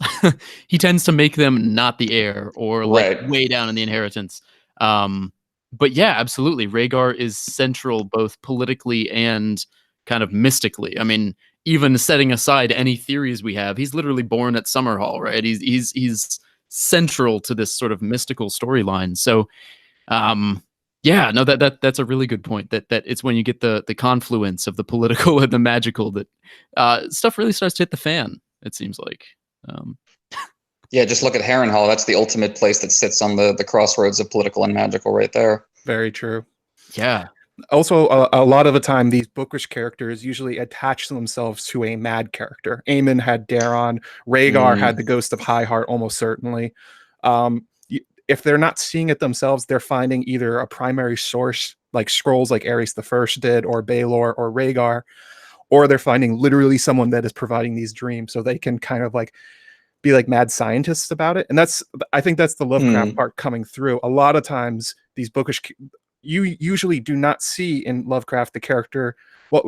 he tends to make them not the heir or like way down in the inheritance. But yeah, absolutely. Rhaegar is central both politically and kind of mystically. I mean, even setting aside any theories we have, he's literally born at Summerhall, right? He's central to this sort of mystical storyline. So yeah, no, that's a really good point. That it's when you get the confluence of the political and the magical that stuff really starts to hit the fan, it seems like. Yeah, just look at Harrenhal. That's the ultimate place that sits on the crossroads of political and magical right there. Very true. Yeah. Also, a lot of the time, these bookish characters usually attach themselves to a mad character. Aemon had Daron. Rhaegar had the Ghost of Highheart, almost certainly. If they're not seeing it themselves, they're finding either a primary source, like scrolls like Aerys the First did, or Baelor, or Rhaegar, or they're finding literally someone that is providing these dreams so they can kind of like be like mad scientists about it. And I think that's the Lovecraft part coming through. A lot of times these bookish, you usually do not see in Lovecraft the character,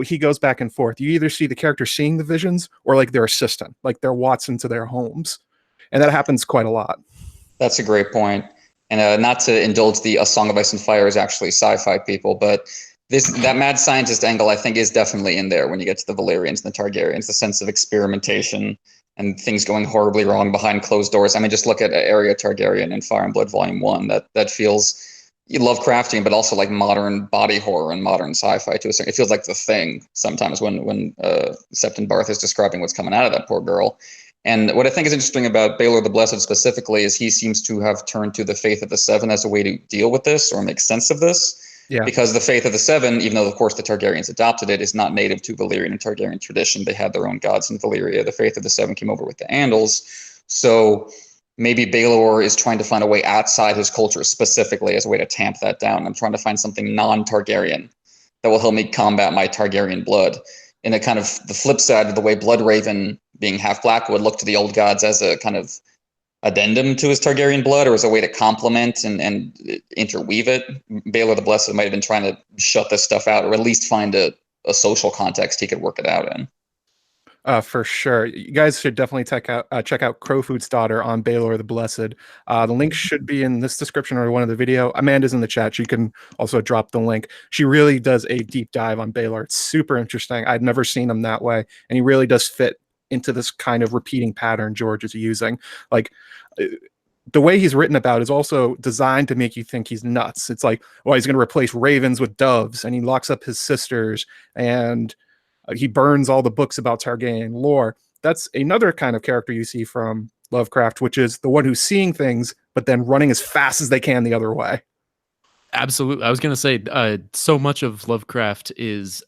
he goes back and forth. You either see the character seeing the visions or like their assistant, like their Watson to their Holmes. And that happens quite a lot. That's a great point. And not to indulge A Song of Ice and Fire is actually sci-fi, people, but that mad scientist angle I think is definitely in there when you get to the Valyrians and the Targaryens, the sense of experimentation and things going horribly wrong behind closed doors. I mean, just look at Arya Targaryen in Fire and Blood Volume 1. That feels Lovecraftian, but also like modern body horror and modern sci-fi to a certain. It feels like The Thing sometimes when Septon Barth is describing what's coming out of that poor girl. And what I think is interesting about Baelor the Blessed specifically is he seems to have turned to the Faith of the Seven as a way to deal with this or make sense of this. Yeah. Because the Faith of the Seven, even though, of course, the Targaryens adopted it, is not native to Valyrian and Targaryen tradition. They had their own gods in Valyria. The Faith of the Seven came over with the Andals. So maybe Baelor is trying to find a way outside his culture specifically as a way to tamp that down. I'm trying to find something non-Targaryen that will help me combat my Targaryen blood. In a kind of the flip side of the way Bloodraven, being half black, would look to the old gods as a kind of addendum to his Targaryen blood, or as a way to complement and interweave it. Baelor the Blessed might have been trying to shut this stuff out, or at least find a social context he could work it out in. For sure. You guys should definitely check out Crowfood's daughter on Baelor the Blessed. The link should be in this description or one of the video. Amanda's in the chat. She can also drop the link. She really does a deep dive on Baelor. It's super interesting. I'd never seen him that way. And he really does fit into this kind of repeating pattern George is using. Like, the way he's written about is also designed to make you think he's nuts. It's like, well, he's going to replace ravens with doves, and he locks up his sisters, and he burns all the books about Targaryen lore. That's another kind of character you see from Lovecraft, which is the one who's seeing things, but then running as fast as they can the other way. Absolutely. I was going to say, so much of Lovecraft is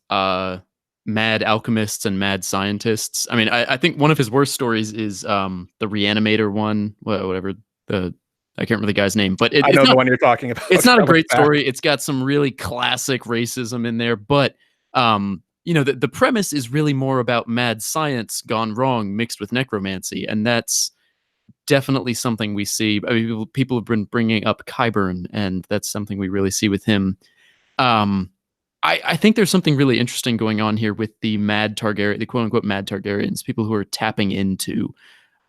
mad alchemists and mad scientists. I mean, I think one of his worst stories is the Reanimator one, whatever I can't remember the guy's name, but I know the one you're talking about. It's not a great story. It's got some really classic racism in there, but you know, the premise is really more about mad science gone wrong mixed with necromancy, and that's definitely something we see. I mean, people have been bringing up Qyburn, and that's something we really see with him. I think there's something really interesting going on here with the mad Targaryen, the quote unquote mad Targaryens, people who are tapping into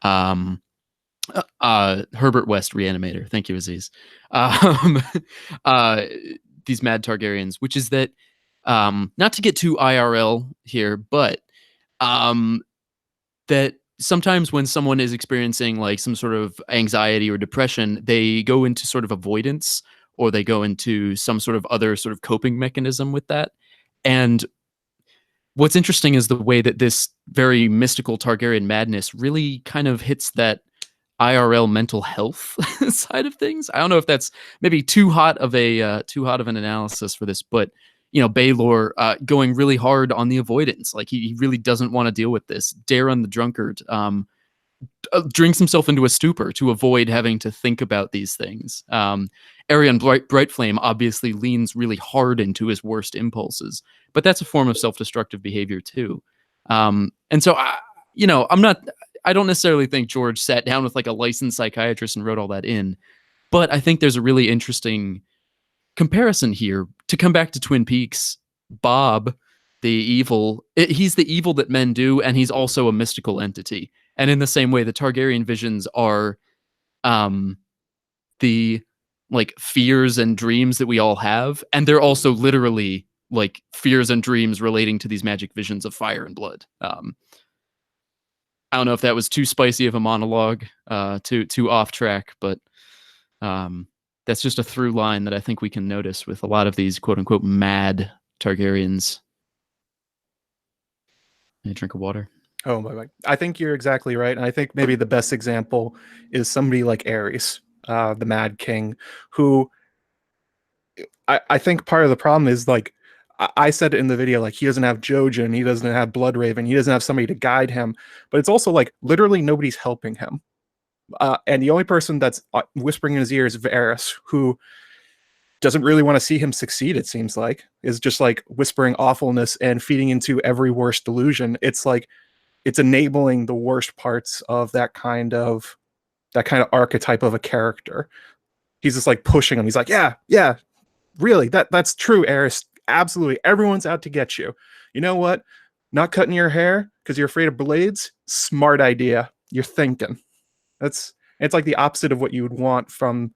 Herbert West Reanimator. Thank you, Aziz. These mad Targaryens, which is that, not to get too IRL here, but that sometimes when someone is experiencing like some sort of anxiety or depression, they go into sort of avoidance, or they go into some sort of other sort of coping mechanism with that. And what's interesting is the way that this very mystical Targaryen madness really kind of hits that IRL mental health side of things. I don't know if that's maybe too hot of an analysis for this, but you know, Baelor going really hard on the avoidance. Like he really doesn't want to deal with this. Daron the drunkard drinks himself into a stupor to avoid having to think about these things. Arion Brightflame obviously leans really hard into his worst impulses, but that's a form of self-destructive behavior too. And so, I don't necessarily think George sat down with like a licensed psychiatrist and wrote all that in, but I think there's a really interesting comparison here. To come back to Twin Peaks, Bob, the evil, he's the evil that men do, and he's also a mystical entity. And in the same way, the Targaryen visions are the like fears and dreams that we all have, and they're also literally like fears and dreams relating to these magic visions of fire and blood. I don't know if that was too spicy of a monologue, too off track, but that's just a through line that I think we can notice with a lot of these quote unquote mad Targaryens. Need a drink of water? Oh my! I think you're exactly right, and I think maybe the best example is somebody like Aerys, the Mad King, who I think part of the problem is, like I said it in the video, like he doesn't have Jojen, he doesn't have Bloodraven, he doesn't have somebody to guide him, but it's also like literally nobody's helping him. And the only person that's whispering in his ear is Varys, who doesn't really want to see him succeed, it seems like, is just like whispering awfulness and feeding into every worst delusion. It's like it's enabling the worst parts of that kind of archetype of a character. He's just like pushing him. He's like, yeah, really, that's true, Aerys. Absolutely. Everyone's out to get you. You know what? Not cutting your hair because you're afraid of blades? Smart idea. You're thinking. It's like the opposite of what you would want from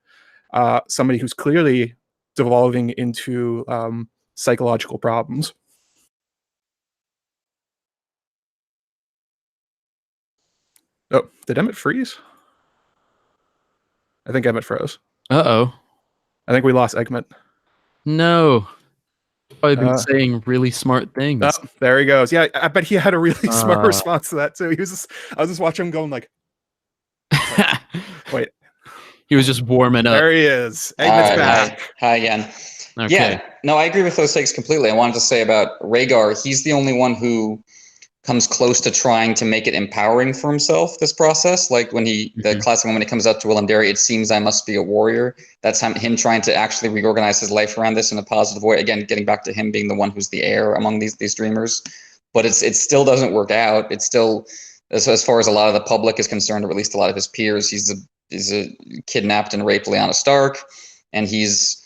somebody who's clearly devolving into psychological problems. Oh, did Emmett freeze? I think Emmett froze. Uh-oh. I think we lost Eggman. No. I've been saying really smart things. Oh, there he goes. Yeah, I bet he had a really smart response to that too. I was just watching him going like, wait. He was just warming up. There he is. Eggman's back. Hi again. Okay. Yeah, no, I agree with those takes completely. I wanted to say about Rhaegar, he's the only one who comes close to trying to make it empowering for himself, this process. Like when the classic one, when he comes out to Willandari, it seems I must be a warrior. That's him trying to actually reorganize his life around this in a positive way. Again, getting back to him being the one who's the heir among these dreamers. But it still doesn't work out. It's still, as far as a lot of the public is concerned, or at least a lot of his peers, he's a kidnapped and raped Lyanna Stark, and he's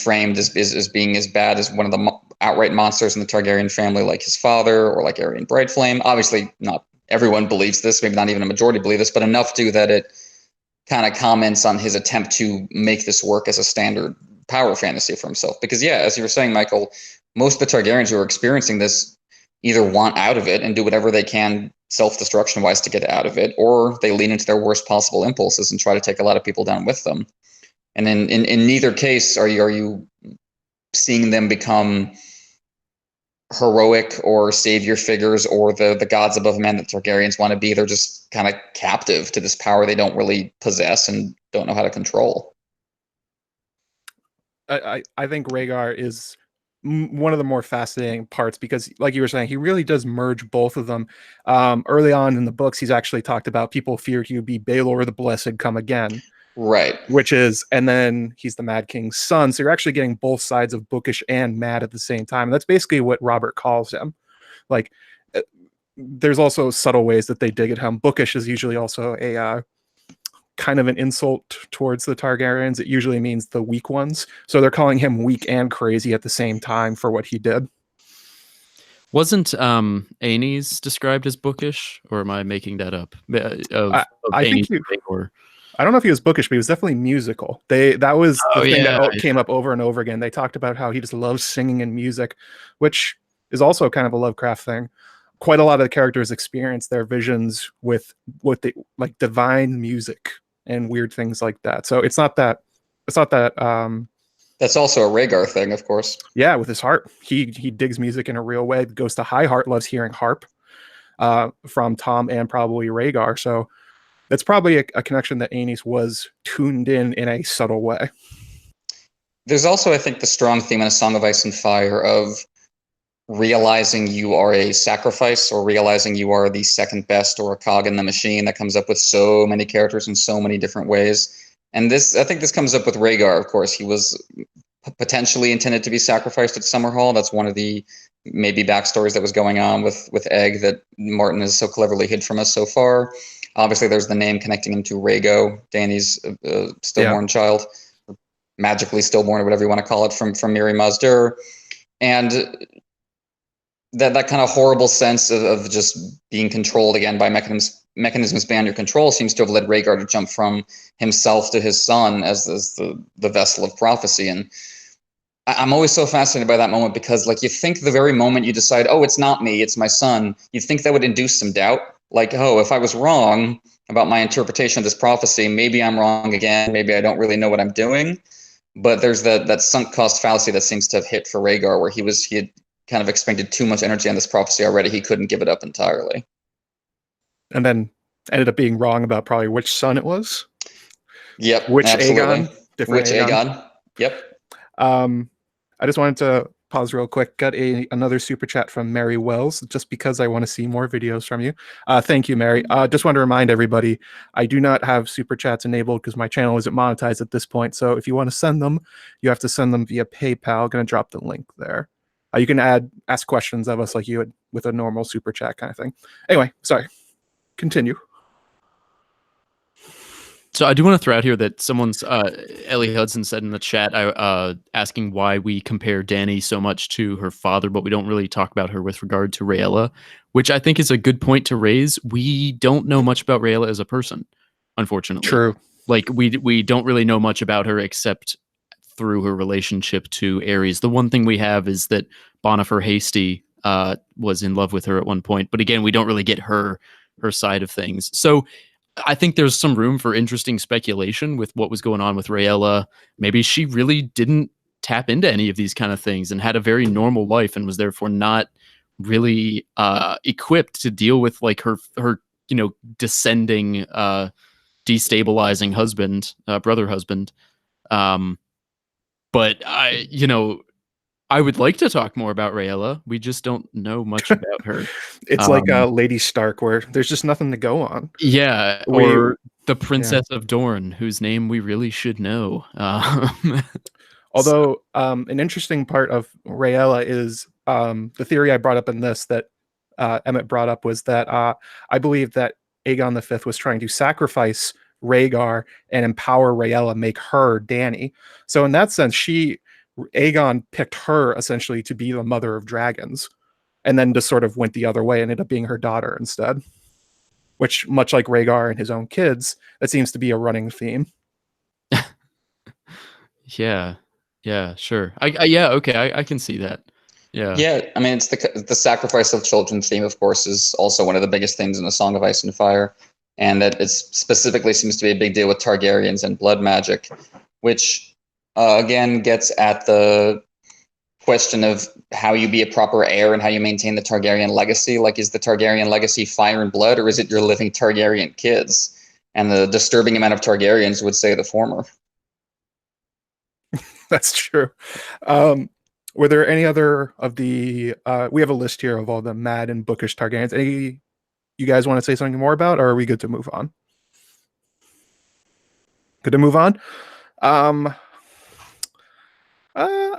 framed as being as bad as one of the outright monsters in the Targaryen family, like his father or like Aerion Brightflame. Obviously, not everyone believes this, maybe not even a majority believe this, but enough to that it kind of comments on his attempt to make this work as a standard power fantasy for himself. Because yeah, as you were saying, Michael, most of the Targaryens who are experiencing this either want out of it and do whatever they can self-destruction wise to get out of it, or they lean into their worst possible impulses and try to take a lot of people down with them. And in neither case are you seeing them become heroic or savior figures or the gods above men that Targaryens want to be. They're just kind of captive to this power they don't really possess and don't know how to control. I think Rhaegar is one of the more fascinating parts because, like you were saying, he really does merge both of them. Early on in the books, he's actually talked about people fear he would be Baelor the Blessed come again. Right. And then he's the Mad King's son. So you're actually getting both sides of bookish and mad at the same time. And that's basically what Robert calls him. Like, there's also subtle ways that they dig at him. Bookish is usually also a kind of an insult towards the Targaryens. It usually means the weak ones. So they're calling him weak and crazy at the same time for what he did. Wasn't Aenys described as bookish, or am I making that up? I think I don't know if he was bookish, but he was definitely musical. That was the thing that came up over and over again. They talked about how he just loves singing and music, which is also kind of a Lovecraft thing. Quite a lot of the characters experience their visions with what they like, divine music and weird things like that. So it's not that. That's also a Rhaegar thing, of course. Yeah, with his harp, he digs music in a real way. Goes to High Heart, loves hearing harp from Tom and probably Rhaegar. So that's probably a connection that Aenys was tuned in a subtle way. There's also, I think, the strong theme in A Song of Ice and Fire of realizing you are a sacrifice, or realizing you are the second best, or a cog in the machine that comes up with so many characters in so many different ways. And I think this comes up with Rhaegar, of course. He was potentially intended to be sacrificed at Summerhall. That's one of the maybe backstories that was going on with Egg that Martin has so cleverly hid from us so far. Obviously, there's the name connecting him to Rhaego, Dany's stillborn child, magically stillborn, or whatever you want to call it, from Mirri Maz Duur. And that kind of horrible sense of just being controlled again by mechanisms beyond your control seems to have led Rhaegar to jump from himself to his son as the vessel of prophecy. And I'm always so fascinated by that moment because, like, you think the very moment you decide, oh, it's not me, it's my son, you think that would induce some doubt. Like, oh, if I was wrong about my interpretation of this prophecy, maybe I'm wrong again, maybe I don't really know what I'm doing. But there's that sunk cost fallacy that seems to have hit for Rhaegar, where he had kind of expended too much energy on this prophecy already. He couldn't give it up entirely. And then ended up being wrong about probably which son it was. Yep. Which absolutely. Aegon? Different which Aegon. Yep. I just wanted to pause real quick. Got another super chat from Mary Wells, just because I want to see more videos from you. Thank you, Mary. Just want to remind everybody, I do not have super chats enabled because my channel isn't monetized at this point. So if you want to send them, you have to send them via PayPal. Going to drop the link there. You can ask questions of us like you would with a normal super chat kind of thing. Anyway, sorry. Continue. So I do want to throw out here that someone's Ellie Hudson said in the chat, asking why we compare Dany so much to her father, but we don't really talk about her with regard to Rhaella, which I think is a good point to raise. We don't know much about Rhaella as a person, unfortunately. True. Like we don't really know much about her except through her relationship to Aerys. The one thing we have is that Bonifer Hasty was in love with her at one point, but again, we don't really get her side of things. So I think there's some room for interesting speculation with what was going on with Rhaella. Maybe she really didn't tap into any of these kind of things and had a very normal life and was therefore not really equipped to deal with like her descending, destabilizing husband, brother husband. But I would like to talk more about Rhaella. We just don't know much about her. It's like Lady Stark, where there's just nothing to go on. Yeah, or the Princess of Dorne, whose name we really should know. Although an interesting part of Rhaella is the theory I brought up in this that Emmett brought up was that I believe that Aegon V was trying to sacrifice Rhaegar and empower Rhaella, make her Dany. So in that sense, Aegon picked her essentially to be the mother of dragons, and then just sort of went the other way and ended up being her daughter instead. Which, much like Rhaegar and his own kids, that seems to be a running theme. Yeah, sure. I can see that. Yeah. I mean, it's the sacrifice of children theme, of course, is also one of the biggest themes in A Song of Ice and Fire, and that it specifically seems to be a big deal with Targaryens and blood magic, which again gets at the question of how you be a proper heir and how you maintain the Targaryen legacy. Like, is the Targaryen legacy fire and blood, or is it your living Targaryen kids? And the disturbing amount of Targaryens would say the former. That's true. Were there any other of the we have a list here of all the mad and bookish Targaryens. Any you guys want to say something more about, or are we good to move on? Good to move on.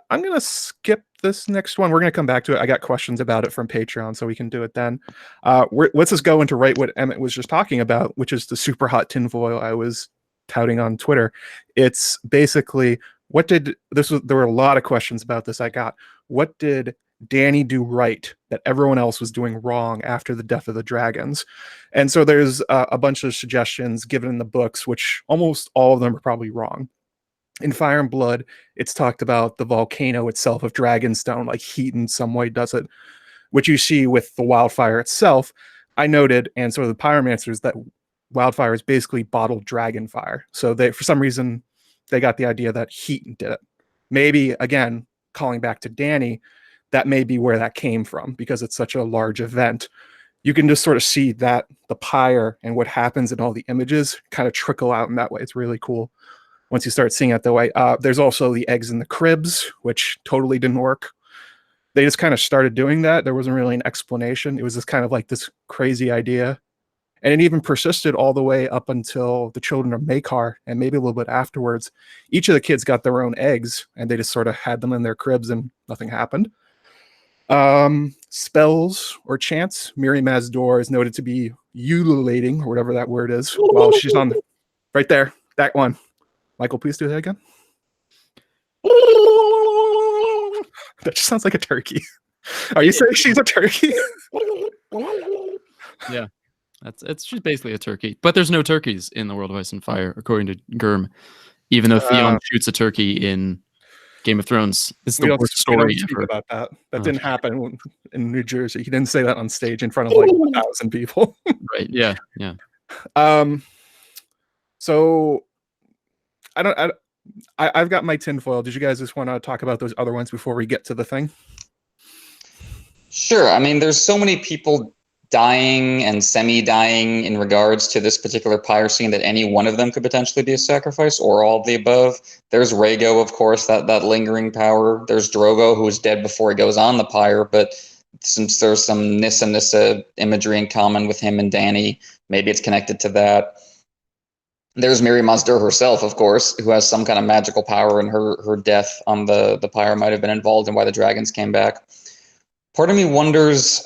I'm going to skip this next one. We're going to come back to it. I got questions about it from Patreon, so we can do it then. Let's just go into what Emmett was just talking about, which is the super hot tinfoil I was touting on Twitter. It's basically, there were a lot of questions about this I got. What did Dany do right that everyone else was doing wrong after the death of the dragons? And so there's a bunch of suggestions given in the books, which almost all of them are probably wrong. In Fire and Blood, it's talked about the volcano itself of Dragonstone, like heat in some way does it, which you see with the wildfire itself. I noted, and so the pyromancers, that wildfire is basically bottled dragon fire. So for some reason, they got the idea that heat did it. Maybe, again, calling back to Dany, that may be where that came from, because it's such a large event. You can just sort of see that the pyre and what happens in all the images kind of trickle out in that way. It's really cool once you start seeing it that way. There's also the eggs in the cribs, which totally didn't work. They just kind of started doing that. There wasn't really an explanation. It was just kind of like this crazy idea. And it even persisted all the way up until the children of Maekar, and maybe a little bit afterwards. Each of the kids got their own eggs, and they just sort of had them in their cribs, and nothing happened. Spells or chants. Miri Mazdor is noted to be ululating, or whatever that word is, while she's on right there. That one. Michael, please do that again. That just sounds like a turkey. Are you saying she's a turkey? Yeah, she's basically a turkey, but there's no turkeys in the world of Ice and Fire, according to Gurm. Even though Theon shoots a turkey in Game of Thrones, it's the worst story we don't speak ever. about that. That didn't happen in New Jersey. He didn't say that on stage in front of like 1,000 people. Right? Yeah. So I've got my tinfoil. Did you guys just want to talk about those other ones before we get to the thing? Sure. I mean, there's so many people dying and semi-dying in regards to this particular Pyre scene that any one of them could potentially be a sacrifice, or all of the above. There's Rhaego, of course, that lingering power. There's Drogo, who is dead before he goes on the Pyre, but since there's some Nissa imagery in common with him and Dany, maybe it's connected to that. There's Mirri Maz Duur herself, of course, who has some kind of magical power, and her death on the Pyre might have been involved in why the dragons came back. Part of me wonders,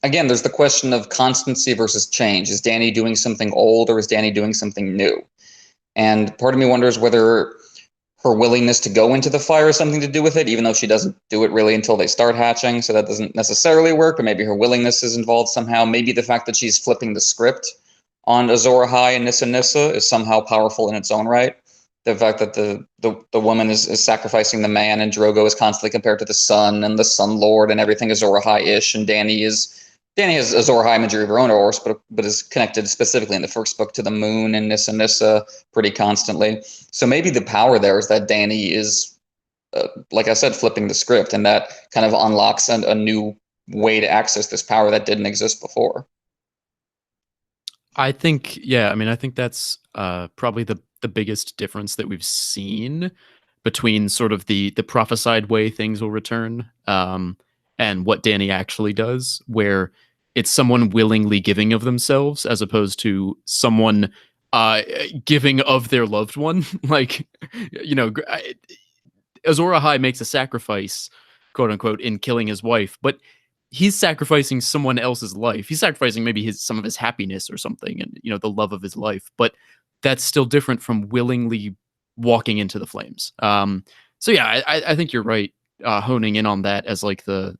again, there's the question of constancy versus change. Is Dany doing something old, or is Dany doing something new? And part of me wonders whether her willingness to go into the fire has something to do with it, even though she doesn't do it really until they start hatching, so that doesn't necessarily work, but maybe her willingness is involved somehow. Maybe the fact that she's flipping the script on Azor Ahai and Nissa is somehow powerful in its own right. The fact that the woman is sacrificing the man, and Drogo is constantly compared to the sun and the Sun Lord, and everything Azor Ahai-ish, and Dany has Azor Ahai imagery of her own, of course, but is connected specifically in the first book to the moon and Nissa pretty constantly. So maybe the power there is that Dany is, like I said, flipping the script, and that kind of unlocks a new way to access this power that didn't exist before. I think that's probably the biggest difference that we've seen between sort of the prophesied way things will return and what Dany actually does, where it's someone willingly giving of themselves as opposed to someone giving of their loved one. Like, Azor Ahai makes a sacrifice, quote unquote, in killing his wife, but he's sacrificing someone else's life. He's sacrificing maybe some of his happiness or something, and the love of his life. But that's still different from willingly walking into the flames. So yeah, I think you're right. Honing in on that as like the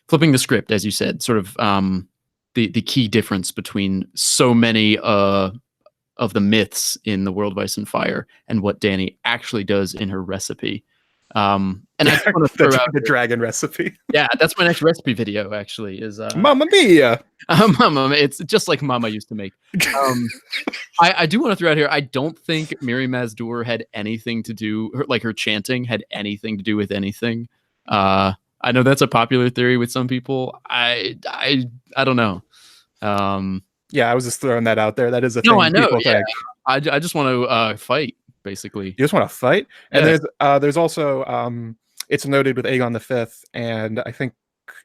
flipping the script, as you said, sort of the key difference between so many of the myths in the world of Ice and Fire and what Dany actually does in her recipe. And I just want to throw out the dragon recipe. Yeah, that's my next recipe video. Actually, is Mamma Mia. Mama, it's just like Mama used to make. I do want to throw out here. I don't think Mirri Maz Duur had anything to do, her chanting had anything to do with anything. I know that's a popular theory with some people. I don't know. Yeah, I was just throwing that out there. That is a thing. No, I know. People Yeah. think. I just want to fight. Basically, you just want to fight. And yeah. there's also it's noted with Aegon V and I think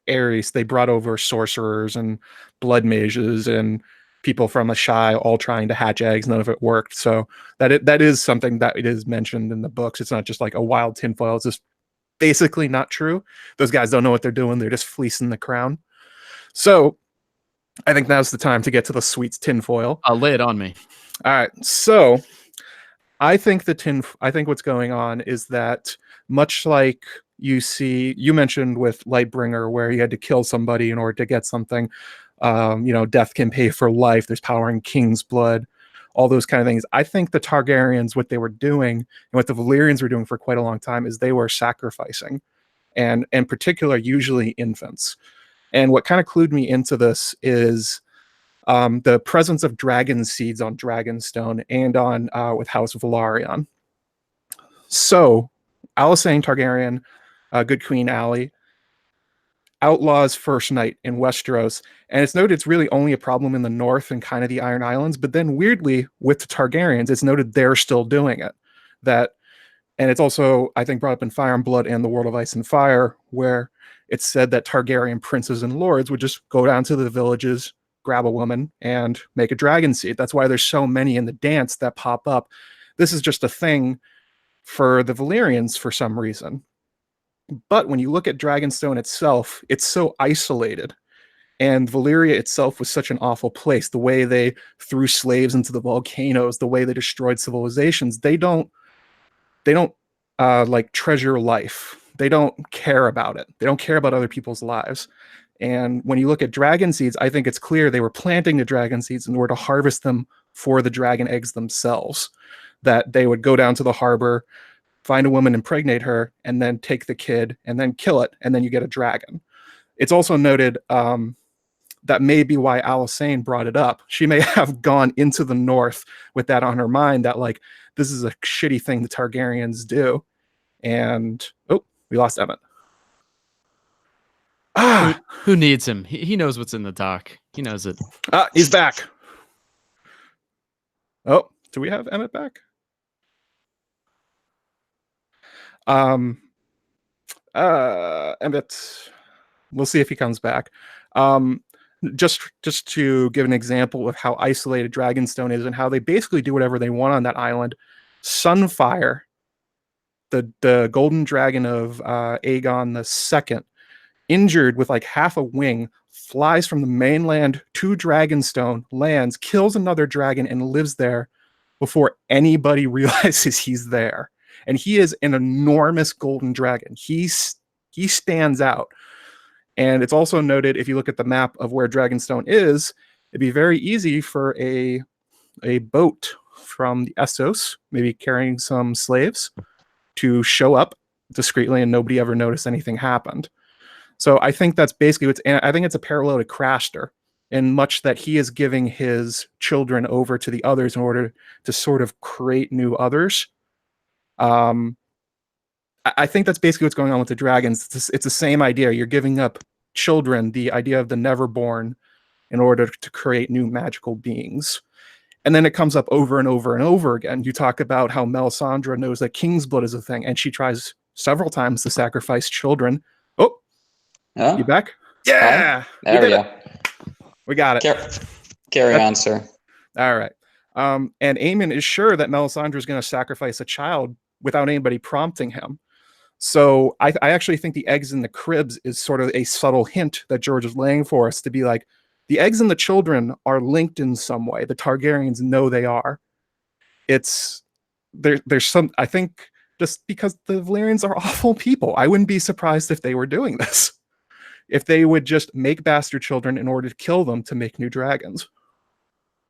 Aerys, they brought over sorcerers and blood mages and people from Asshai all trying to hatch eggs. None of it worked. So that is something that it is mentioned in the books. It's not just like a wild tinfoil. It's just basically not true. Those guys don't know what they're doing. They're just fleecing the crown. So I think now's the time to get to the sweet tinfoil. I'll lay it on me. All right. So I think what's going on is that, much like you mentioned with Lightbringer, where you had to kill somebody in order to get something, death can pay for life. There's power in king's blood, all those kind of things. I think the Targaryens, what they were doing and what the Valyrians were doing for quite a long time is they were sacrificing, and in particular, usually infants. And what kind of clued me into this is the presence of dragon seeds on Dragonstone and on with House Velaryon. So, Alysanne Targaryen, Good Queen Aly, outlaws First Night in Westeros, and it's noted it's really only a problem in the north and kind of the Iron Islands. But then, weirdly, with the Targaryens, it's noted they're still doing it. And it's also, I think, brought up in Fire and Blood and the World of Ice and Fire, where it's said that Targaryen princes and lords would just go down to the villages, grab a woman, and make a dragon seed. That's why there's so many in the dance that pop up. This is just a thing for the Valyrians for some reason. But when you look at Dragonstone itself, it's so isolated. And Valyria itself was such an awful place. The way they threw slaves into the volcanoes, the way they destroyed civilizations, they don't like treasure life. they don't care about it. They don't care about other people's lives. And when you look at dragon seeds, I think it's clear they were planting the dragon seeds in order to harvest them for the dragon eggs themselves. That they would go down to the harbor, find a woman, impregnate her, and then take the kid and then kill it, and then you get a dragon. It's also noted that may be why Elaine brought it up. She may have gone into the north with that on her mind, that like, this is a shitty thing the Targaryens do. And, oh, we lost Emmett. Who needs him? He knows what's in the dock. He knows it. He's back. Oh, do we have Emmett back? Emmett, we'll see if he comes back. Just to give an example of how isolated Dragonstone is and how they basically do whatever they want on that island. Sunfire, the golden dragon of Aegon II, injured with like half a wing, flies from the mainland to Dragonstone, lands, kills another dragon, and lives there before anybody realizes he's there. And he is an enormous golden dragon. He stands out. And it's also noted, if you look at the map of where Dragonstone is, it'd be very easy for a boat from the Essos, maybe carrying some slaves, to show up discreetly and nobody ever noticed anything happened. So I think that's basically I think it's a parallel to Craster, in much that he is giving his children over to the others in order to sort of create new others. I think that's basically what's going on with the dragons. It's the same idea. You're giving up children, the idea of the Neverborn, in order to create new magical beings. And then it comes up over and over and over again. You talk about how Melisandre knows that king's blood is a thing, and she tries several times to sacrifice children. Oh, you back? Yeah! There we go. We got it. Carry on, sir. All right. And Aemon is sure that Melisandre is going to sacrifice a child without anybody prompting him. So I actually think the eggs in the cribs is sort of a subtle hint that George is laying for us to be like, the eggs and the children are linked in some way. The Targaryens know they are. There's some, I think, just because the Valyrians are awful people. I wouldn't be surprised if they were doing this. If they would just make bastard children in order to kill them to make new dragons.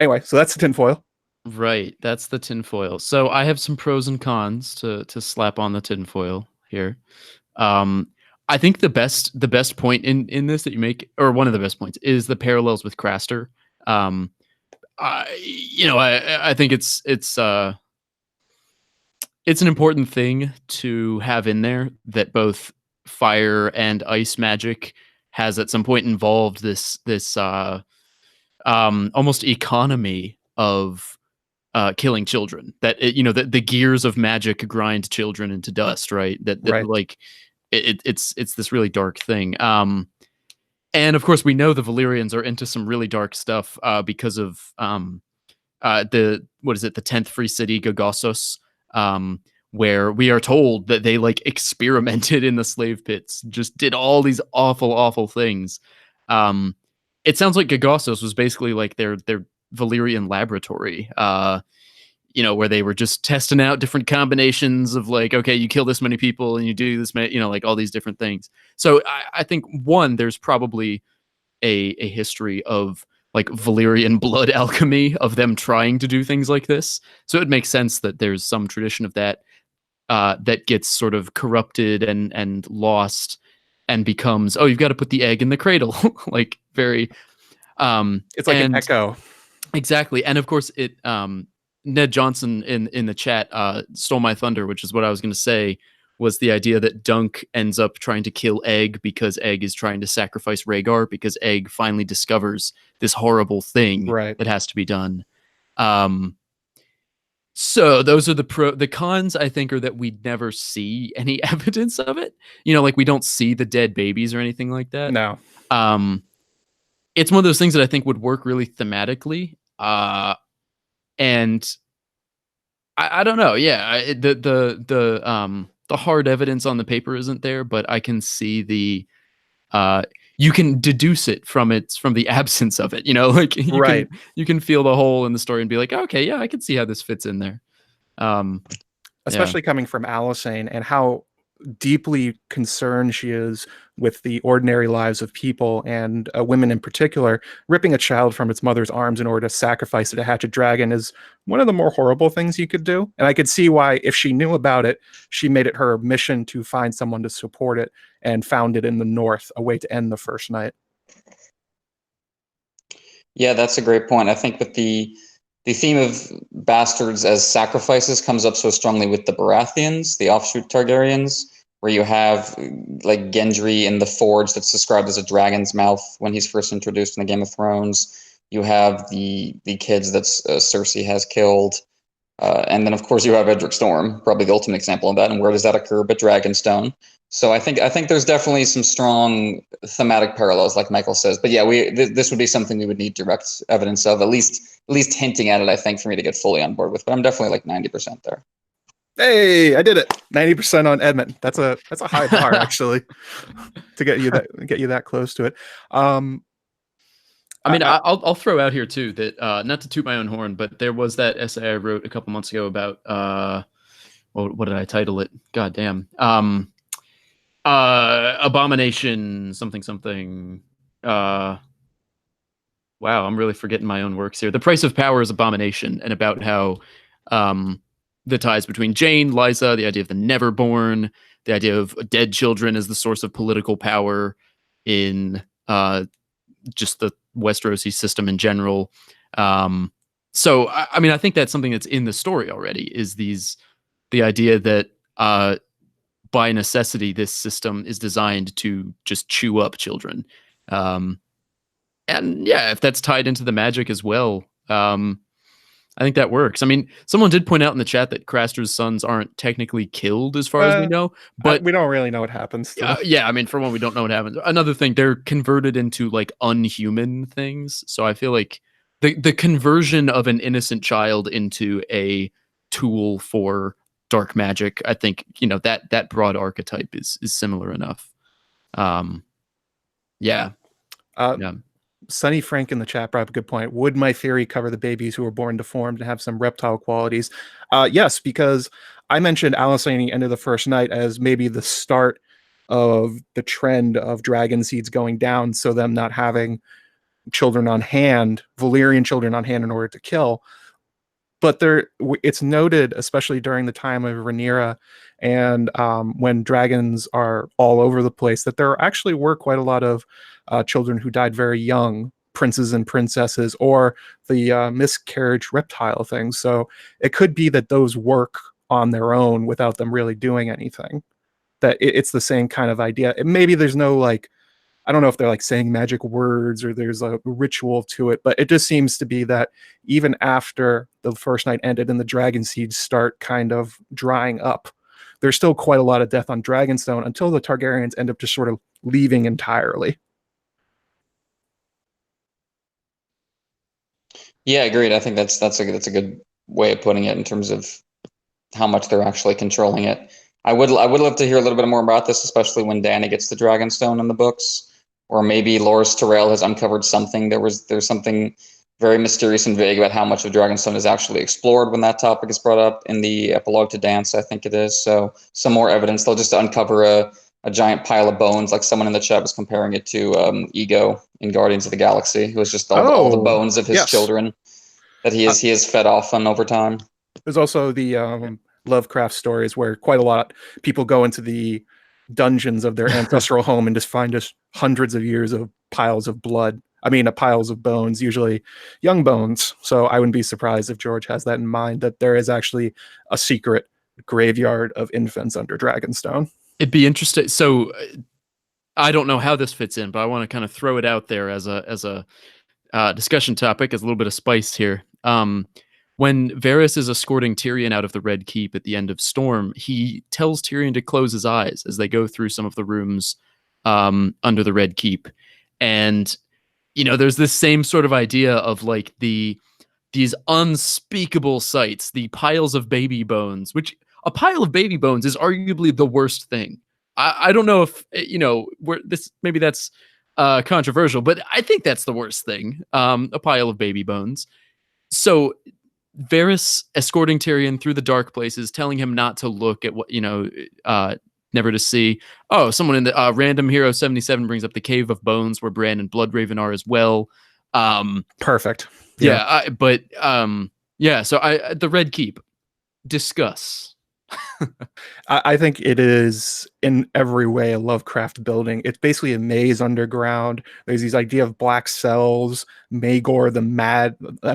Anyway, so that's the tinfoil. Right, that's the tinfoil. So I have some pros and cons to slap on the tinfoil here. I think the best point in this that you make, or one of the best points, is the parallels with Craster. I think it's an important thing to have in there that both fire and ice magic has at some point involved this almost economy of killing children. That the gears of magic grind children into dust, right? Right. Like it's this really dark thing. And of course we know the Valyrians are into some really dark stuff because of the 10th free city, Gogossos, where we are told that they like experimented in the slave pits, just did all these awful things. It sounds like Gogossos was basically like their Valyrian laboratory, where they were just testing out different combinations of like, okay, you kill this many people and you do this, like all these different things. So I think there's probably a history of like Valyrian blood alchemy, of them trying to do things like this. So it makes sense that there's some tradition of that that gets sort of corrupted and lost and becomes, oh, you've got to put the egg in the cradle. Like very it's like an echo. Exactly. And of course it Ned Johnson in the chat stole my thunder, which is what I was going to say, was the idea that Dunk ends up trying to kill Egg because Egg is trying to sacrifice Rhaegar, because Egg finally discovers this horrible thing that has to be done. So those are the cons, I think, are that we never see any evidence of it. Like we don't see the dead babies or anything like that. No. It's one of those things that I think would work really thematically. And I don't know. Yeah, the hard evidence on the paper isn't there, but I can see the you can deduce it from the absence of it. Like you can feel the hole in the story and be like, okay, yeah, I can see how this fits in there. Especially coming from Alicent, and how deeply concerned she is with the ordinary lives of people, and women in particular. Ripping a child from its mother's arms in order to sacrifice it to hatch a dragon is one of the more horrible things you could do. And I could see why, if she knew about it, she made it her mission to find someone to support it, and found it in the north, a way to end the first night. Yeah, that's a great point. I think that the theme of bastards as sacrifices comes up so strongly with the Baratheons, the offshoot Targaryens, where you have like Gendry in the Forge that's described as a dragon's mouth when he's first introduced in the Game of Thrones. You have the kids that Cersei has killed. And then, of course, you have Edric Storm, probably the ultimate example of that. And where does that occur but Dragonstone? So I think there's definitely some strong thematic parallels, like Michael says. But yeah, this would be something we would need direct evidence of, at least hinting at it, I think, for me to get fully on board with. But I'm definitely like 90% there. Hey, I did it. 90% on Edmund. That's a high bar, actually, to get you that close to it. I mean, I'll throw out here too that not to toot my own horn, but there was that essay I wrote a couple months ago about what did I title it? God damn. Abomination something. Wow, I'm really forgetting my own works here. The Price of Power is Abomination, and about how the ties between Jane, Lysa, the idea of the Neverborn, the idea of dead children as the source of political power in just the Westerosi system in general. So, I mean, I think that's something that's in the story already, is the idea that by necessity, this system is designed to just chew up children. And yeah, if that's tied into the magic as well, I think that works. I mean, someone did point out in the chat that Craster's sons aren't technically killed as far as we know, but we don't really know what happens. Yeah, I mean, for one, we don't know what happens. Another thing, they're converted into like unhuman things. So I feel like the conversion of an innocent child into a tool for dark magic, I think, that broad archetype is similar enough. Yeah. Sunny Frank in the chat brought up a good point. Would my theory cover the babies who were born deformed and have some reptile qualities? Yes, because I mentioned Alicent End of the First Night as maybe the start of the trend of dragon seeds going down, so them not having children on hand, Valyrian children on hand in order to kill. But it's noted, especially during the time of Rhaenyra and when dragons are all over the place, that there actually were quite a lot of children who died very young, princes and princesses, or the miscarriage reptile thing. So it could be that those work on their own without them really doing anything. That it's the same kind of idea. Maybe there's no I don't know if they're like saying magic words or there's a ritual to it, but it just seems to be that even after the first night ended and the dragon seeds start kind of drying up, there's still quite a lot of death on Dragonstone until the Targaryens end up just sort of leaving entirely. Yeah, agreed. I think that's a good way of putting it in terms of how much they're actually controlling it. I would love to hear a little bit more about this, especially when Dany gets the Dragonstone in the books, or maybe Loras Tyrell has uncovered something. There's something very mysterious and vague about how much of Dragonstone is actually explored when that topic is brought up in the epilogue to Dance, I think it is. So some more evidence. They'll just uncover a giant pile of bones, like someone in the chat was comparing it to Ego in Guardians of the Galaxy, who was just all the bones of his children that he has fed off on over time. There's also the Lovecraft stories where quite a lot of people go into the dungeons of their ancestral home and just find just hundreds of years of piles of blood. I mean, piles of bones, usually young bones. So I wouldn't be surprised if George has that in mind, that there is actually a secret graveyard of infants under Dragonstone. It'd be interesting. So I don't know how this fits in, but I want to kind of throw it out there as a discussion topic, as a little bit of spice here. When Varys is escorting Tyrion out of the Red Keep at the end of Storm, he tells Tyrion to close his eyes as they go through some of the rooms under the Red Keep. And, there's this same sort of idea of like these unspeakable sights, the piles of baby bones, which a pile of baby bones is arguably the worst thing. I don't know if, maybe that's controversial, but I think that's the worst thing, a pile of baby bones. So Varys escorting Tyrion through the dark places, telling him not to look at what, never to see. Oh, someone in the Random Hero 77 brings up the Cave of Bones where Bran and Bloodraven are as well. Perfect. Yeah, so the Red Keep. Discuss. I think it is in every way a Lovecraft building. It's basically a maze underground. There's these idea of black cells. Maegor, the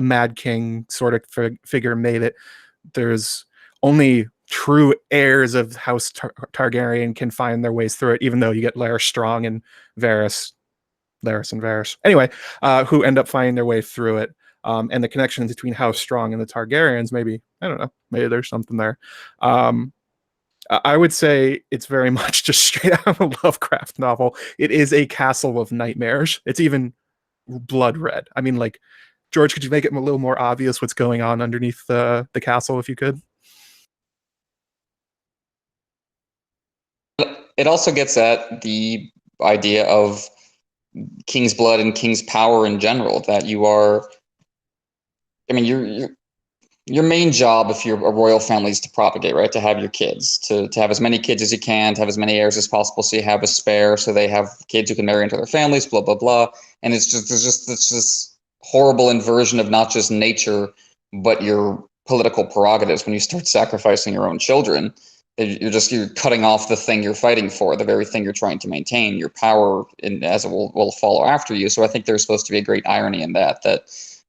mad king sort of figure made it. There's only true heirs of House Targaryen can find their ways through it, even though you get Larys Strong and Larys and Varys. Anyway, who end up finding their way through it. And the connection between House Strong and the Targaryens, maybe, I don't know, maybe there's something there. I would say it's very much just straight out of a Lovecraft novel. It is a castle of nightmares. It's even blood red. I mean, like, George, could you make it a little more obvious what's going on underneath the castle, if you could? It also gets at the idea of king's blood and king's power in general, that you are, I mean, your main job if you're a royal family is to propagate, right? To have your kids, to have as many kids as you can, to have as many heirs as possible, so you have a spare, so they have kids who can marry into their families, blah, blah, blah. And it's this horrible inversion of not just nature, but your political prerogatives when you start sacrificing your own children. You're cutting off the thing you're fighting for, the very thing you're trying to maintain, your power, as it will follow after you. So I think there's supposed to be a great irony in that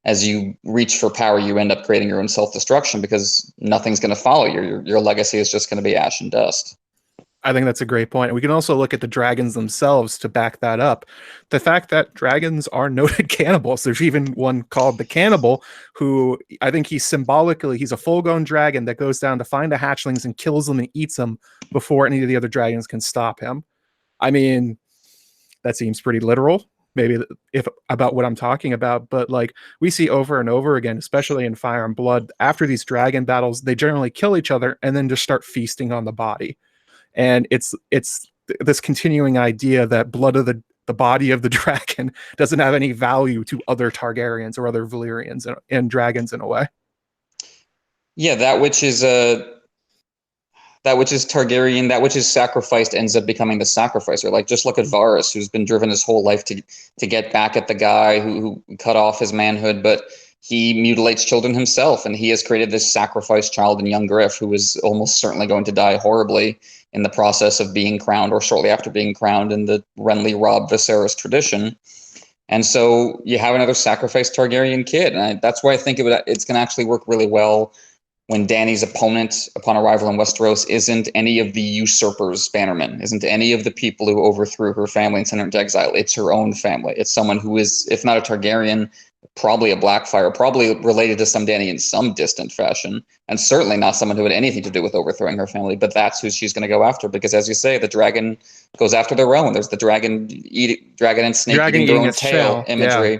as you reach for power, you end up creating your own self-destruction because nothing's going to follow you. Your legacy is just going to be ash and dust. I think that's a great point. We can also look at the dragons themselves to back that up. The fact that dragons are noted cannibals. There's even one called the Cannibal, who I think he's a full-grown dragon that goes down to find the hatchlings and kills them and eats them before any of the other dragons can stop him. I mean, that seems pretty literal, maybe if about what I'm talking about, but like we see over and over again, especially in Fire and Blood, after these dragon battles, they generally kill each other and then just start feasting on the body. And it's this continuing idea that blood of the body of the dragon doesn't have any value to other Targaryens or other Valyrians and dragons in a way. Yeah, that which is Targaryen, that which is sacrificed ends up becoming the sacrificer. Like, just look at Varys, who's been driven his whole life to get back at the guy who cut off his manhood, but he mutilates children himself, and he has created this sacrificed child in young Griff, who is almost certainly going to die horribly in the process of being crowned or shortly after being crowned in the Renly Robb Viserys tradition. And so you have another sacrificed Targaryen kid. And that's why I think it's going to actually work really well when Dany's opponent upon arrival in Westeros isn't any of the usurpers' bannermen, isn't any of the people who overthrew her family and sent her into exile. It's her own family. It's someone who is, if not a Targaryen, probably a Blackfire, probably related to some Dany in some distant fashion, and certainly not someone who had anything to do with overthrowing her family. But that's who she's going to go after, because, as you say, the dragon goes after their own. There's the dragon and snake eating their own tail imagery.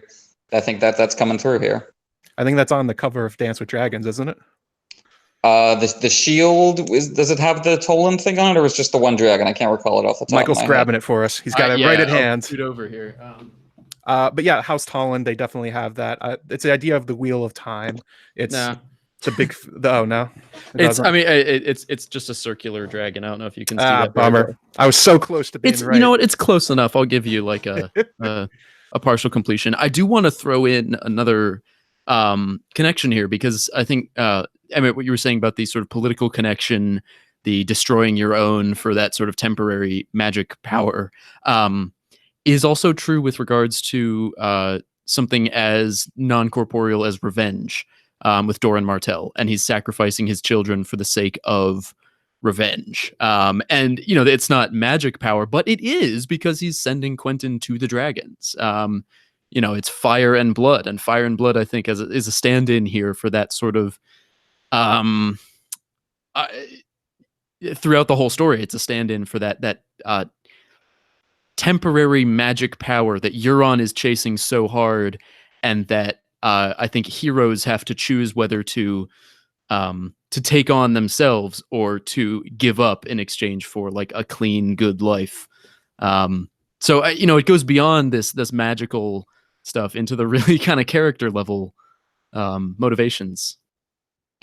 Yeah. I think that's coming through here. I think that's on the cover of Dance with Dragons, isn't it? The shield, does it have the Toland thing on it, or is it just the one dragon? I can't recall it off the top Michael's of my grabbing head. it for us. He's got it right at hand. Shoot over here. But yeah, House Toland, they definitely have that. It's the idea of the Wheel of Time. It's the big. Oh no, it's just a circular dragon. I don't know if you can see that. Bummer. I was so close to being right. You know what? It's close enough. I'll give you like a partial completion. I do want to throw in another connection here, because I think what you were saying about the sort of political connection, the destroying your own for that sort of temporary magic power, is also true with regards to something as non-corporeal as revenge, with Doran Martell, and he's sacrificing his children for the sake of revenge. And it's not magic power, but it is, because he's sending Quentyn to the dragons. It's Fire and Blood, and Fire and Blood, I think, is a stand-in here for that sort of throughout the whole story. It's a stand-in for that temporary magic power that Euron is chasing so hard, and that I think heroes have to choose whether to take on themselves or to give up in exchange for like a clean, good life. So it goes beyond this magical stuff into the really kind of character level motivations.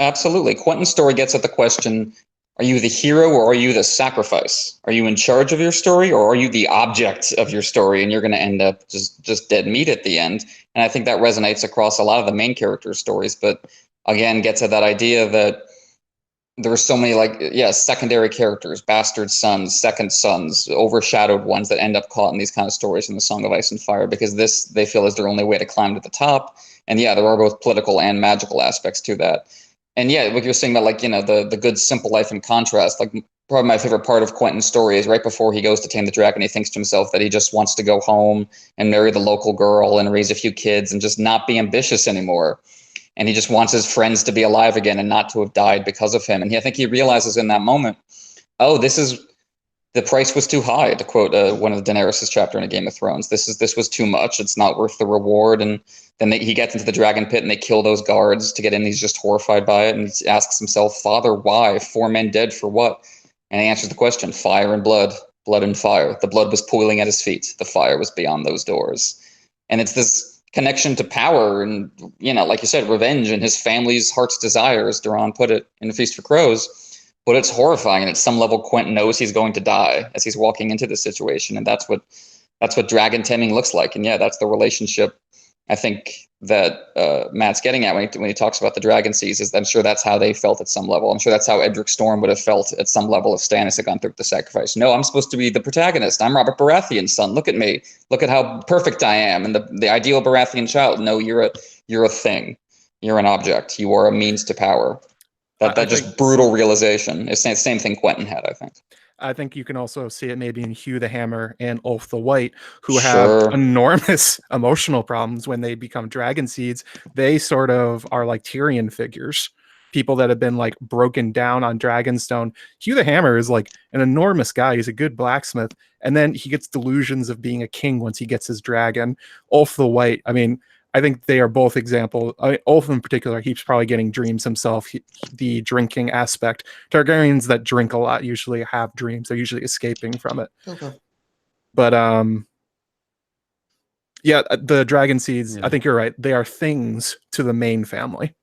Absolutely. Quentyn's story gets at the question, Are you the hero or are you the sacrifice? Are you in charge of your story or are you the object of your story? And you're going to end up just dead meat at the end. And I think that resonates across a lot of the main characters' stories. But again, gets at that idea that there are so many, secondary characters, bastard sons, second sons, overshadowed ones that end up caught in these kind of stories in the Song of Ice and Fire, because this, they feel, is their only way to climb to the top. And yeah, there are both political and magical aspects to that. And yeah, what you're saying about the good simple life in contrast, probably my favorite part of Quentyn's story is right before he goes to tame the dragon, he thinks to himself that he just wants to go home and marry the local girl and raise a few kids and just not be ambitious anymore. And he just wants his friends to be alive again and not to have died because of him. And I think he realizes in that moment, oh, the price was too high, to quote one of Daenerys' chapter in A Game of Thrones. This was too much. It's not worth the reward. And then he gets into the dragon pit and they kill those guards to get in. He's just horrified by it. And he asks himself, Father, why? 4 men dead for what? And he answers the question, fire and blood, blood and fire. The blood was pooling at his feet. The fire was beyond those doors. And it's this connection to power and, like you said, revenge and his family's heart's desire, as Duran put it in A Feast for Crows. But it's horrifying, and at some level Quentyn knows he's going to die as he's walking into this situation, and that's what dragon taming looks like. And yeah, that's the relationship I think that Matt's getting at when he talks about the dragon seas. Is I'm sure that's how they felt at some level. I'm sure that's how Edric Storm would have felt at some level if Stannis had gone through the sacrifice. No, I'm supposed to be the protagonist. I'm Robert Baratheon's son. Look at me. Look at how perfect I am. And the ideal Baratheon child. No, you're a thing. You're an object. You are a means to power. That just brutal realization. It's the same thing Quentyn had, I think. I think you can also see it maybe in Hugh the Hammer and Ulf the White, who have enormous emotional problems when they become dragon seeds. They sort of are like Tyrion figures, people that have been like broken down on Dragonstone. Hugh the Hammer is like an enormous guy. He's a good blacksmith. And then he gets delusions of being a king once he gets his dragon. Ulf the White, I think they are both examples. Ulf in particular, he's probably getting dreams himself. The drinking aspect. Targaryens that drink a lot usually have dreams. They're usually escaping from it. Okay. But the dragon seeds. Yeah. I think you're right. They are things to the main family.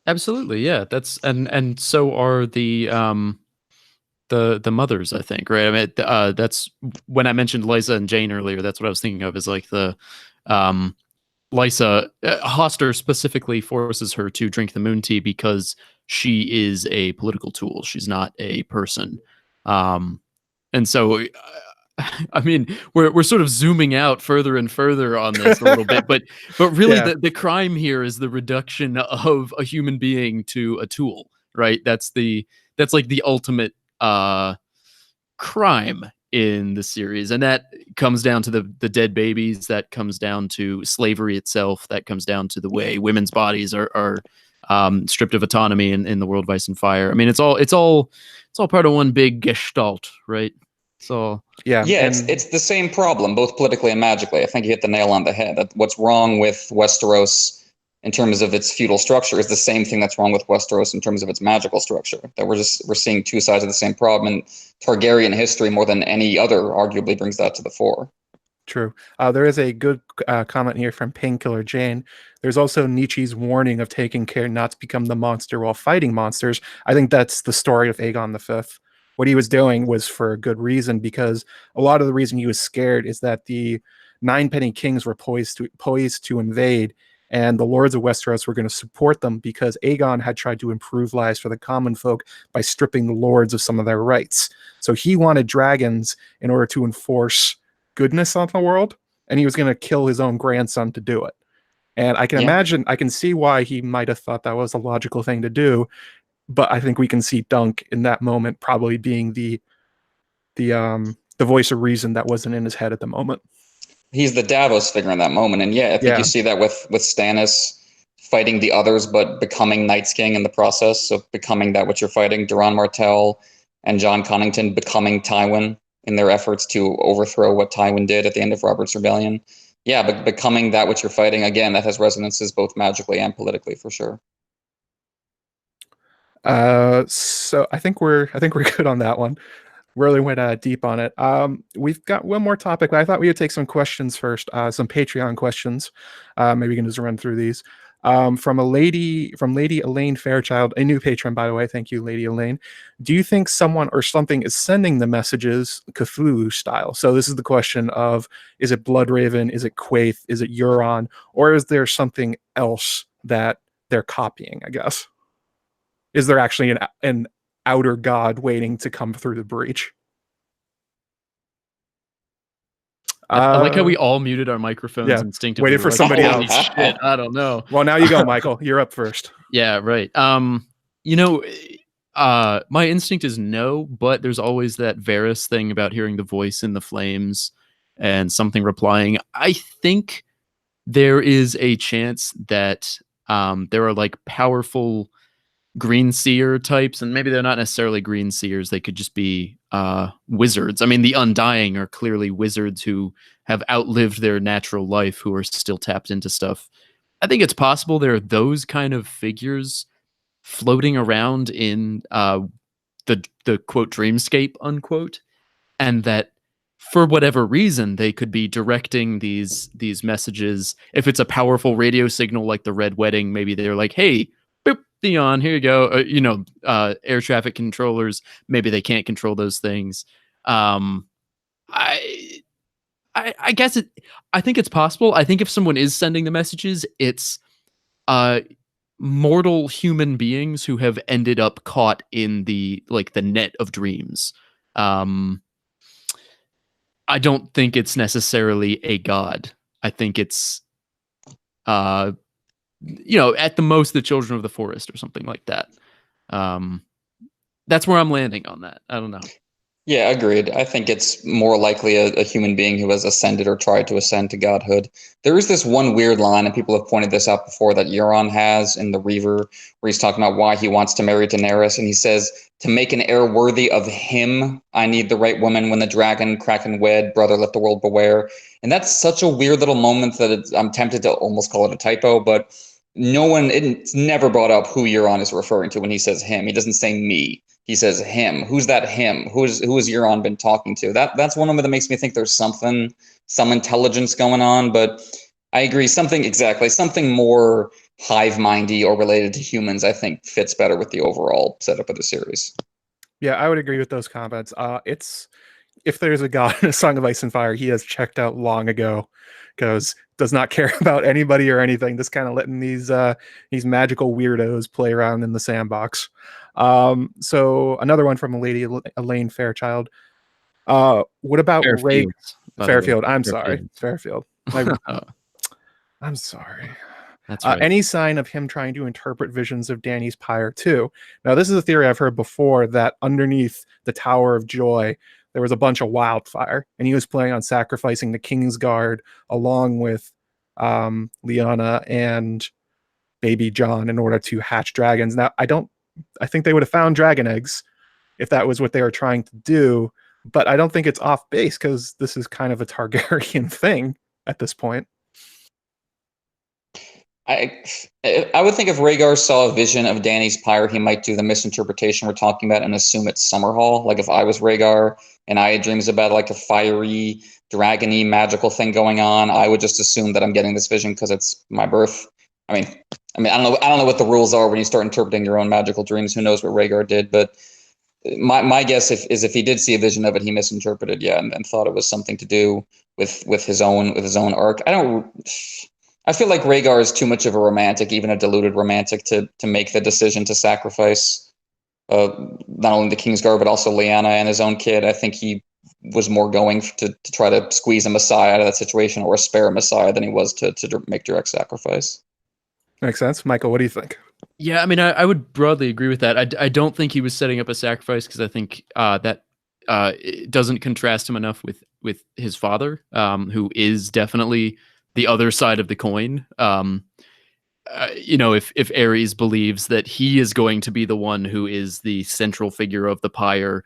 Absolutely, yeah. That's and so are the mothers, I think, right? That's when I mentioned Lysa and Jane earlier. That's what I was thinking of. Is like the Lysa, Hoster specifically forces her to drink the moon tea because she is a political tool. She's not a person. And so, we're sort of zooming out further and further on this a little bit, but really yeah. the crime here is the reduction of a human being to a tool, right? That's like the ultimate crime in the series, and that comes down to the dead babies, that comes down to slavery itself, that comes down to the way women's bodies are stripped of autonomy in the world of Ice and Fire. It's all part of one big gestalt, right? So it's the same problem, both politically and magically. I think you hit the nail on the head. That what's wrong with Westeros in terms of its feudal structure is the same thing that's wrong with Westeros in terms of its magical structure. That we're seeing two sides of the same problem, and Targaryen history more than any other arguably brings that to the fore. True. There is a good comment here from Painkiller Jane. There's also Nietzsche's warning of taking care not to become the monster while fighting monsters. I think that's the story of Aegon V. What he was doing was for a good reason, because a lot of the reason he was scared is that the Ninepenny Kings were poised to invade, and the Lords of Westeros were going to support them because Aegon had tried to improve lives for the common folk by stripping the lords of some of their rights. So he wanted dragons in order to enforce goodness on the world, and he was going to kill his own grandson to do it. And I can imagine, I can see why he might have thought that was a logical thing to do, but I think we can see Dunk in that moment probably being the voice of reason that wasn't in his head at the moment. He's the Davos figure in that moment. And I think you see that with Stannis fighting the others, but becoming Night's King in the process of becoming that which you're fighting. Duran Martell and John Connington becoming Tywin in their efforts to overthrow what Tywin did at the end of Robert's Rebellion. Yeah, but becoming that which you're fighting, again, that has resonances both magically and politically, for sure. So I think we're good on that one. Really went deep on it. We've got one more topic, but I thought we would take some questions first, some Patreon questions. Maybe we can just run through these. From Lady Elaine Fairchild, a new patron, by the way. Thank you, Lady Elaine. Do you think someone or something is sending the messages Cthulhu style? So this is the question of, is it Bloodraven? Is it Quaith? Is it Euron? Or is there something else that they're copying, I guess? Is there actually an outer god waiting to come through the breach? I like how we all muted our microphones yeah, instinctively. waited for We're like, somebody "Holy else." shit, I don't know. Well, now you go, Michael. You're up first. Yeah, right. You know, my instinct is no, but there's always that Varys thing about hearing the voice in the flames and something replying. I think there is a chance that there are like powerful green seer types, and maybe they're not necessarily green seers. They could just be wizards. I mean, the Undying are clearly wizards who have outlived their natural life, who are still tapped into stuff. I think it's possible there are those kind of figures floating around in the quote dreamscape unquote, and that for whatever reason they could be directing these messages. If it's a powerful radio signal like the Red Wedding, maybe they're like, hey, boop, Theon, here you go. Air traffic controllers, maybe they can't control those things. I guess I think it's possible. I think if someone is sending the messages, it's mortal human beings who have ended up caught in the net of dreams. I don't think it's necessarily a god. I think it's at the most the children of the forest or something like that. That's where I'm landing on that. I don't know. Yeah, agreed. I think it's more likely a human being who has ascended or tried to ascend to godhood. There is this one weird line, and people have pointed this out before, that Euron has in The Reaver, where he's talking about why he wants to marry Daenerys, and he says, to make an heir worthy of him, I need the right woman. When the dragon kraken wed, brother, let the world beware. And that's such a weird little moment that I'm tempted to almost call it a typo, but it's never brought up who Euron is referring to when he says him. He doesn't say me. He says him. Who's that him? Who has Euron been talking to? That's one of them that makes me think there's some intelligence going on. But I agree, something more hive-mindy or related to humans, I think, fits better with the overall setup of the series. Yeah, I would agree with those comments. If there's a god in A Song of Ice and Fire, he has checked out long ago, because does not care about anybody or anything. Just kind of letting these magical weirdos play around in the sandbox. So another one from a Lady Elaine Fairchild. What about Fairfield? I'm sorry, Fairfield. I'm sorry. That's right. Any sign of him trying to interpret visions of Dany's pyre too? Now, this is a theory I've heard before, that underneath the Tower of Joy, there was a bunch of wildfire, and he was planning on sacrificing the Kingsguard along with Lyanna and baby Jon in order to hatch dragons. Now, I think they would have found dragon eggs if that was what they were trying to do, but I don't think it's off base, because this is kind of a Targaryen thing at this point. I would think if Rhaegar saw a vision of Dany's pyre, he might do the misinterpretation we're talking about and assume it's Summerhall. Like if I was Rhaegar and I had dreams about like a fiery, dragony, magical thing going on, I would just assume that I'm getting this vision because it's my birth. I mean, I don't know what the rules are when you start interpreting your own magical dreams. Who knows what Rhaegar did? But my guess is if he did see a vision of it, he misinterpreted, and thought it was something to do with his own arc. I feel like Rhaegar is too much of a romantic, even a deluded romantic, to make the decision to sacrifice not only the Kingsguard, but also Lyanna and his own kid. I think he was more going to try to squeeze a Messiah out of that situation, or a spare Messiah, than he was to make direct sacrifice. Makes sense. Michael, what do you think? Yeah, I mean, I would broadly agree with that. I don't think he was setting up a sacrifice, because I think that it doesn't contrast him enough with his father, who is definitely the other side of the coin. If Ares believes that he is going to be the one who is the central figure of the pyre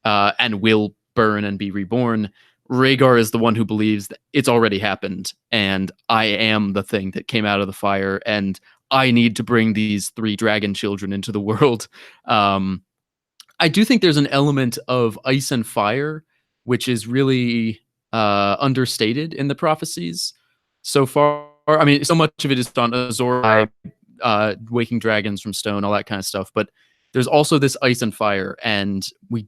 and will burn and be reborn, Rhaegar is the one who believes that it's already happened, and I am the thing that came out of the fire, and I need to bring these 3 dragon children into the world. I do think there's an element of ice and fire, which is really understated in the prophecies so far. I mean, so much of it is on Azor, waking dragons from stone, all that kind of stuff. But there's also this ice and fire, and we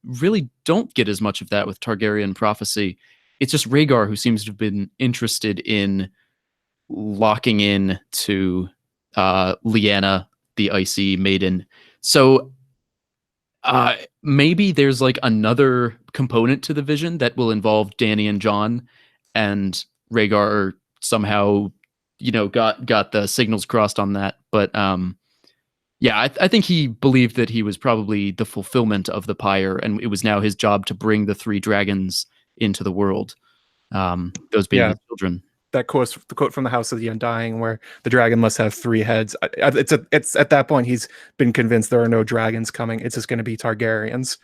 really don't get as much of that with Targaryen prophecy. It's just Rhaegar who seems to have been interested in locking in to Lyanna, the icy maiden. So maybe there's like another component to the vision that will involve Dany and Jon, and Rhaegar somehow, got the signals crossed on that. But yeah, I think he believed that he was probably the fulfillment of the Pyre, and it was now his job to bring the 3 dragons into the world. Those being his children. That quote, the quote from the House of the Undying, where the dragon must have 3 heads. It's at that point he's been convinced there are no dragons coming. It's just going to be Targaryens.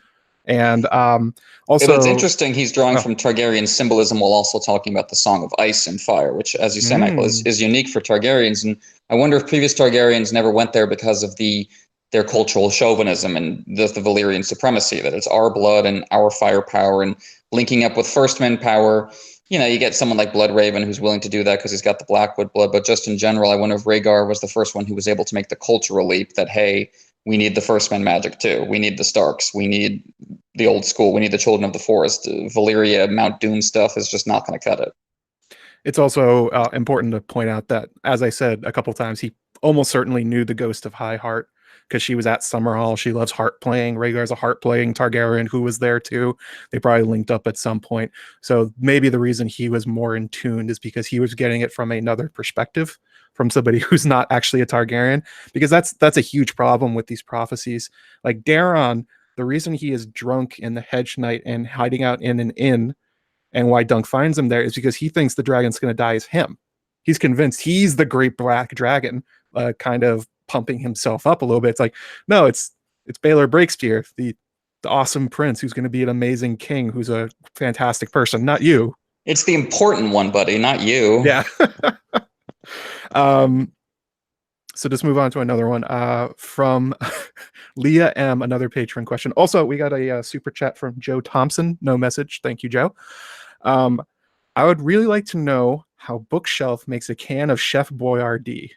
And also, it's interesting. He's drawing from Targaryen symbolism while also talking about the Song of Ice and Fire, which, as you say, Michael, is unique for Targaryens. And I wonder if previous Targaryens never went there because of their cultural chauvinism and the Valyrian supremacy, that it's our blood and our firepower, and linking up with First Men power. You get someone like Bloodraven who's willing to do that because he's got the Blackwood blood. But just in general, I wonder if Rhaegar was the first one who was able to make the cultural leap that, hey, we need the First Men magic too. We need the Starks. We need the old school. We need the Children of the Forest. Valyria, Mount Doom stuff is just not going to cut it. It's also important to point out that, as I said a couple times, he almost certainly knew the Ghost of High Heart because she was at Summerhall. She loves harp playing. Rhaegar's a harp playing Targaryen who was there too. They probably linked up at some point. So maybe the reason he was more in tune is because he was getting it from another perspective, from somebody who's not actually a Targaryen, because that's a huge problem with these prophecies. Like Daeron, the reason he is drunk in the Hedge Knight and hiding out in an inn, and why Dunk finds him there, is because he thinks the dragon's going to die as him. He's convinced he's the great black dragon, kind of pumping himself up a little bit. It's like, no, it's Baelor Breakspear, the awesome prince who's going to be an amazing king, who's a fantastic person, not you. It's the important one, buddy, not you. Yeah. So just move on to another one from Leah M, another patron question. Also, we got a super chat from Joe Thompson. No message. Thank you, Joe. I would really like to know how Bookshelf makes a can of Chef Boyardee.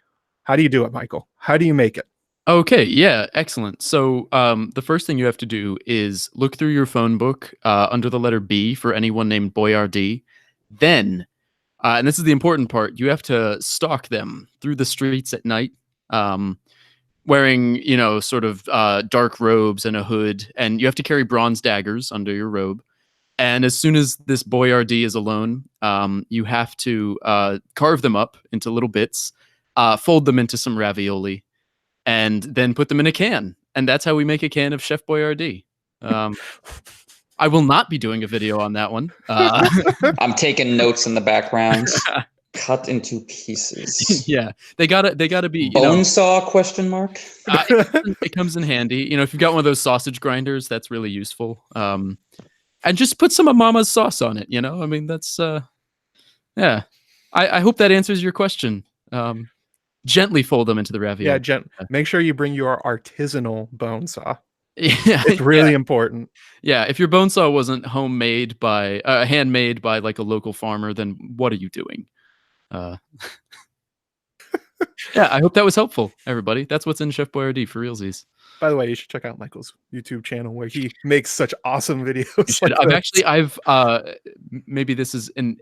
How do you do it, Michael? How do you make it? Okay, yeah, excellent. So the first thing you have to do is look through your phone book under the letter B for anyone named Boyardee. Then, and this is the important part, you have to stalk them through the streets at night, wearing, sort of dark robes and a hood, and you have to carry bronze daggers under your robe. And as soon as this Boyardee is alone, you have to carve them up into little bits, fold them into some ravioli, and then put them in a can. And that's how we make a can of Chef Boyardee. I will not be doing a video on that one. I'm taking notes in the background. Cut into pieces. Yeah, they gotta be bone saw ? It comes in handy. If you've got one of those sausage grinders, that's really useful. And just put some of Mama's sauce on it. I mean, that's yeah. I hope that answers your question. Gently fold them into the ravioli. Yeah, make sure you bring your artisanal bone saw. Yeah, it's really important. Yeah, if your bone saw wasn't handmade by like a local farmer, then what are you doing? Yeah, I hope that was helpful, everybody. That's what's in Chef Boyardee for realsies. By the way, you should check out Michael's YouTube channel where he makes such awesome videos. I've maybe this is an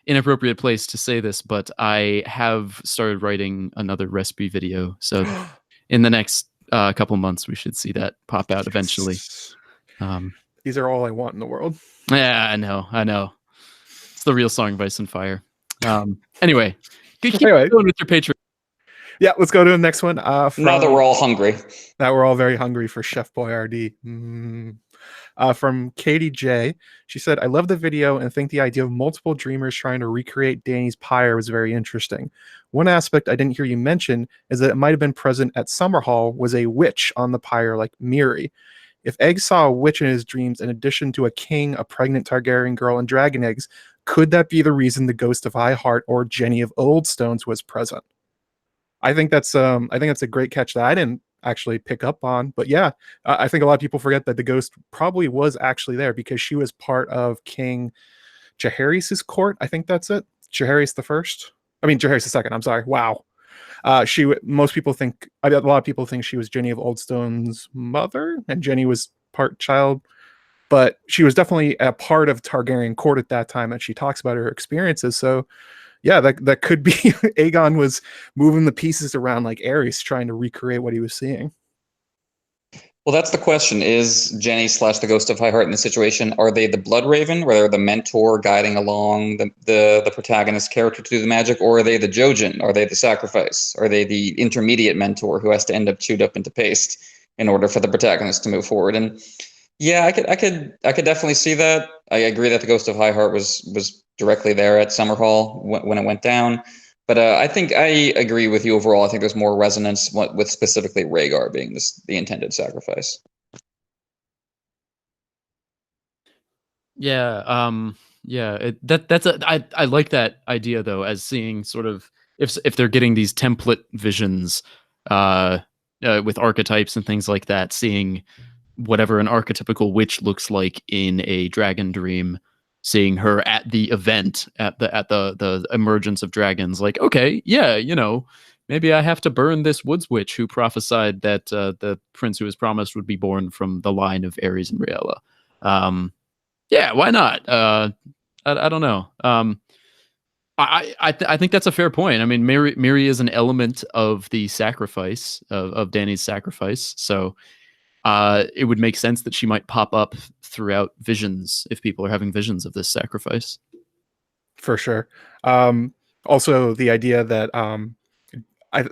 inappropriate place to say this, but I have started writing another recipe video. So in the next couple months, we should see that pop out eventually. These are all I want in the world. Yeah, I know. It's the real Song of Ice and Fire. Anyway, keep going with your Patreon. Yeah, let's go to the next one. Now that we're all hungry. Now we're all very hungry for Chef Boyardee. From Katie J. She said, I love the video and think the idea of multiple dreamers trying to recreate Dany's pyre was very interesting. One aspect I didn't hear you mention is that it might have been present at Summerhall was a witch on the pyre like Miri. If Egg saw a witch in his dreams in addition to a king, a pregnant Targaryen girl, and dragon eggs, could that be the reason the ghost of High Heart or Jenny of Oldstones was present? I think that's a great catch that I didn't actually pick up on. But yeah, I think a lot of people forget that the ghost probably was actually there because she was part of King Jaehaerys' court. I think that's it. Jaehaerys the first. I mean Jaehaerys the second. I'm sorry. Wow. Most people think, a lot of people think she was Jenny of Oldstone's mother, and Jenny was part child, but she was definitely a part of Targaryen court at that time, and she talks about her experiences. So yeah, that could be Aegon was moving the pieces around like Aerys, trying to recreate what he was seeing. Well, that's the question. Is Jenny / the Ghost of High Heart in this situation, are they the Blood Raven, where they're the mentor guiding along the protagonist character to do the magic, or are they the Jojen? Are they the sacrifice? Are they the intermediate mentor who has to end up chewed up into paste in order for the protagonist to move forward? And yeah, I could definitely see that. I agree that the Ghost of High Heart was directly there at Summerhall when it went down. But I think I agree with you overall. I think there's more resonance with specifically Rhaegar being the intended sacrifice. Yeah, I like that idea though, as seeing sort of if they're getting these template visions with archetypes and things like that, seeing whatever an archetypical witch looks like in a dragon dream, seeing her at the event at the emergence of dragons, like, okay, yeah, maybe I have to burn this woods witch who prophesied that the prince who was promised would be born from the line of Ares and Rhaella. Yeah, why not? I don't know. I think that's a fair point. I mean, Miri is an element of the sacrifice of Dany's sacrifice, so it would make sense that she might pop up throughout visions if people are having visions of this sacrifice. For sure. Also, the idea that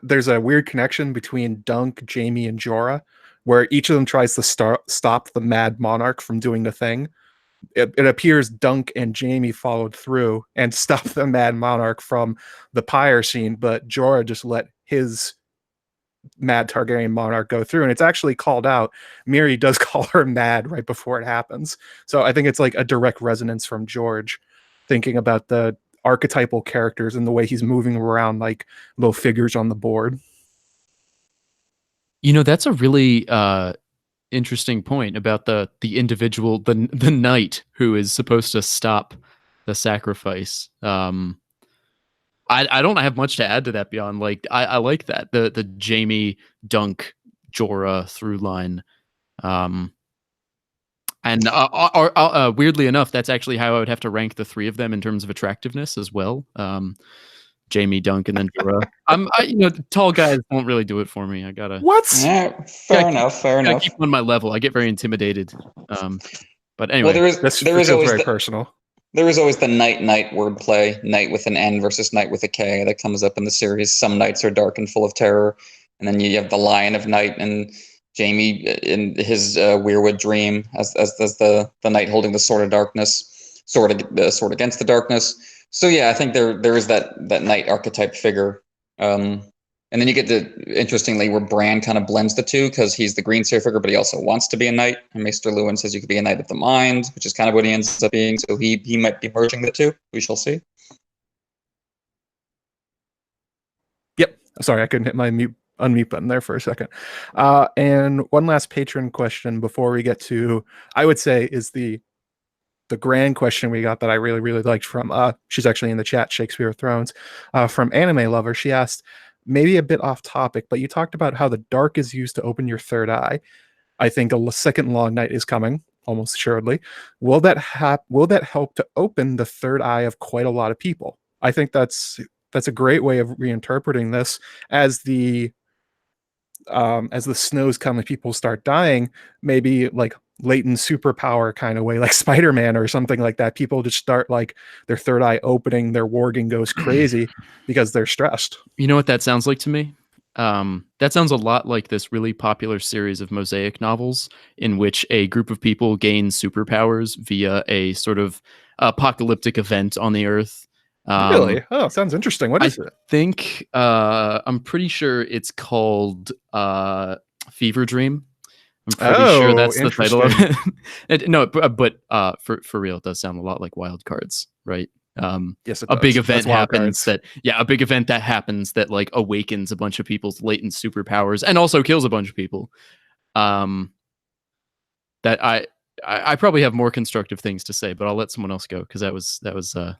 there's a weird connection between Dunk, Jaime, and Jorah, where each of them tries to stop the Mad Monarch from doing the thing. It appears Dunk and Jaime followed through and stopped the Mad Monarch from the Pyre scene, but Jorah just let his Mad Targaryen monarch go through, and it's actually called out. Miri does call her mad right before it happens. So I think it's like a direct resonance from George, thinking about the archetypal characters and the way he's moving around like little figures on the board. That's a really interesting point about the individual, the knight who is supposed to stop the sacrifice. I don't have much to add to that beyond, like, I like that the Jaime, Dunk, Jorah through line. And weirdly enough, that's actually how I would have to rank the three of them in terms of attractiveness as well. Jaime, Dunk, and then Jorah. Tall guys won't really do it for me. I gotta Yeah, fair enough. keep on my level. I get very intimidated. But anyway, well, there is always very personal. There is always the knight wordplay, knight with an N versus knight with a K, that comes up in the series. Some knights are dark and full of terror, and then you have the Lion of Night and Jaime in his Weirwood dream as the knight holding the sword of darkness, sword against the darkness. So yeah, I think there is that knight archetype figure. And then you get interestingly, where Bran kind of blends the two, because he's the green sphere figure, but he also wants to be a knight. And Maester Lewin says you could be a knight of the mind, which is kind of what he ends up being. So he might be merging the two. We shall see. Yep. Sorry, I couldn't hit my unmute button there for a second. And one last patron question before we get to, I would say, is the grand question we got that I really, really liked from, she's actually in the chat, Shakespeare of Thrones, from Anime Lover. She asked, maybe a bit off topic, but you talked about how the dark is used to open your third eye. I think a second long night is coming, almost assuredly. Will that help to open the third eye of quite a lot of people? I think that's a great way of reinterpreting this. As the snows come and people start dying, maybe like latent superpower kind of way, like Spider-Man or something like that. People just start like their third eye opening, their warging goes crazy because they're stressed. You know what that sounds like to me? That sounds a lot like this really popular series of Mosaic novels in which a group of people gain superpowers via a sort of apocalyptic event on the Earth. Really? Oh, sounds interesting. What is it? I think I'm pretty sure it's called Fever Dream. I'm pretty sure that's the title of it. No, but for real, it does sound a lot like Wild Cards, right? Yes, it a does. big event happens a big event that happens that like awakens a bunch of people's latent superpowers and also kills a bunch of people. That I probably have more constructive things to say, but I'll let someone else go, because that was I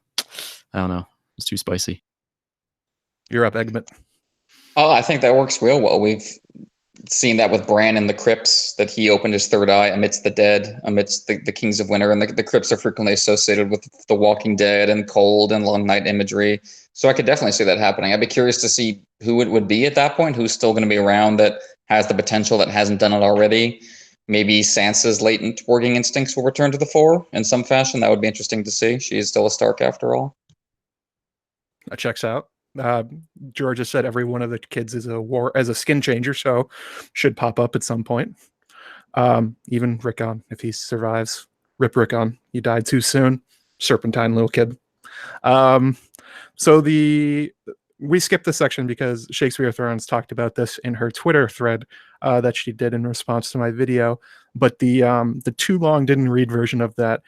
don't know. It's too spicy. You're up, Egmont. Oh, I think that works real well. We've seen that with Bran in the crypts, that he opened his third eye amidst the dead, amidst the Kings of Winter, and the crypts are frequently associated with the Walking Dead and cold and long night imagery. So I could definitely see that happening. I'd be curious to see who it would be at that point, who's still going to be around that has the potential, that hasn't done it already. Maybe Sansa's latent warging instincts will return to the fore in some fashion. That would be interesting to see. She is still a Stark after all. That checks out. Georgia said every one of the kids is a skin changer, so should pop up at some point. Even Rickon, if he survives. Rip Rickon. He died too soon. Serpentine little kid. So we skipped this section because Shakespeare of Thrones talked about this in her Twitter thread that she did in response to my video. But the too long didn't read version of that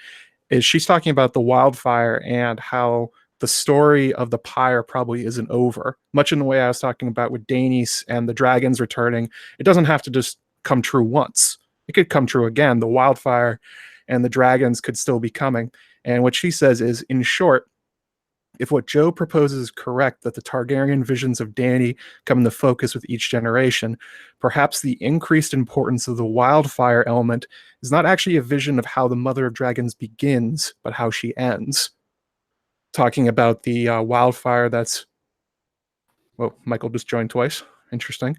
is she's talking about the wildfire and how the story of the Pyre probably isn't over. Much in the way I was talking about with Daenerys and the dragons returning. It doesn't have to just come true once. It could come true again. The wildfire and the dragons could still be coming. And what she says is, in short, if what Joe proposes is correct, that the Targaryen visions of Dany come into focus with each generation, perhaps the increased importance of the wildfire element is not actually a vision of how the Mother of Dragons begins, but how she ends. Talking about the wildfire that's... Well, Michael just joined twice. Interesting.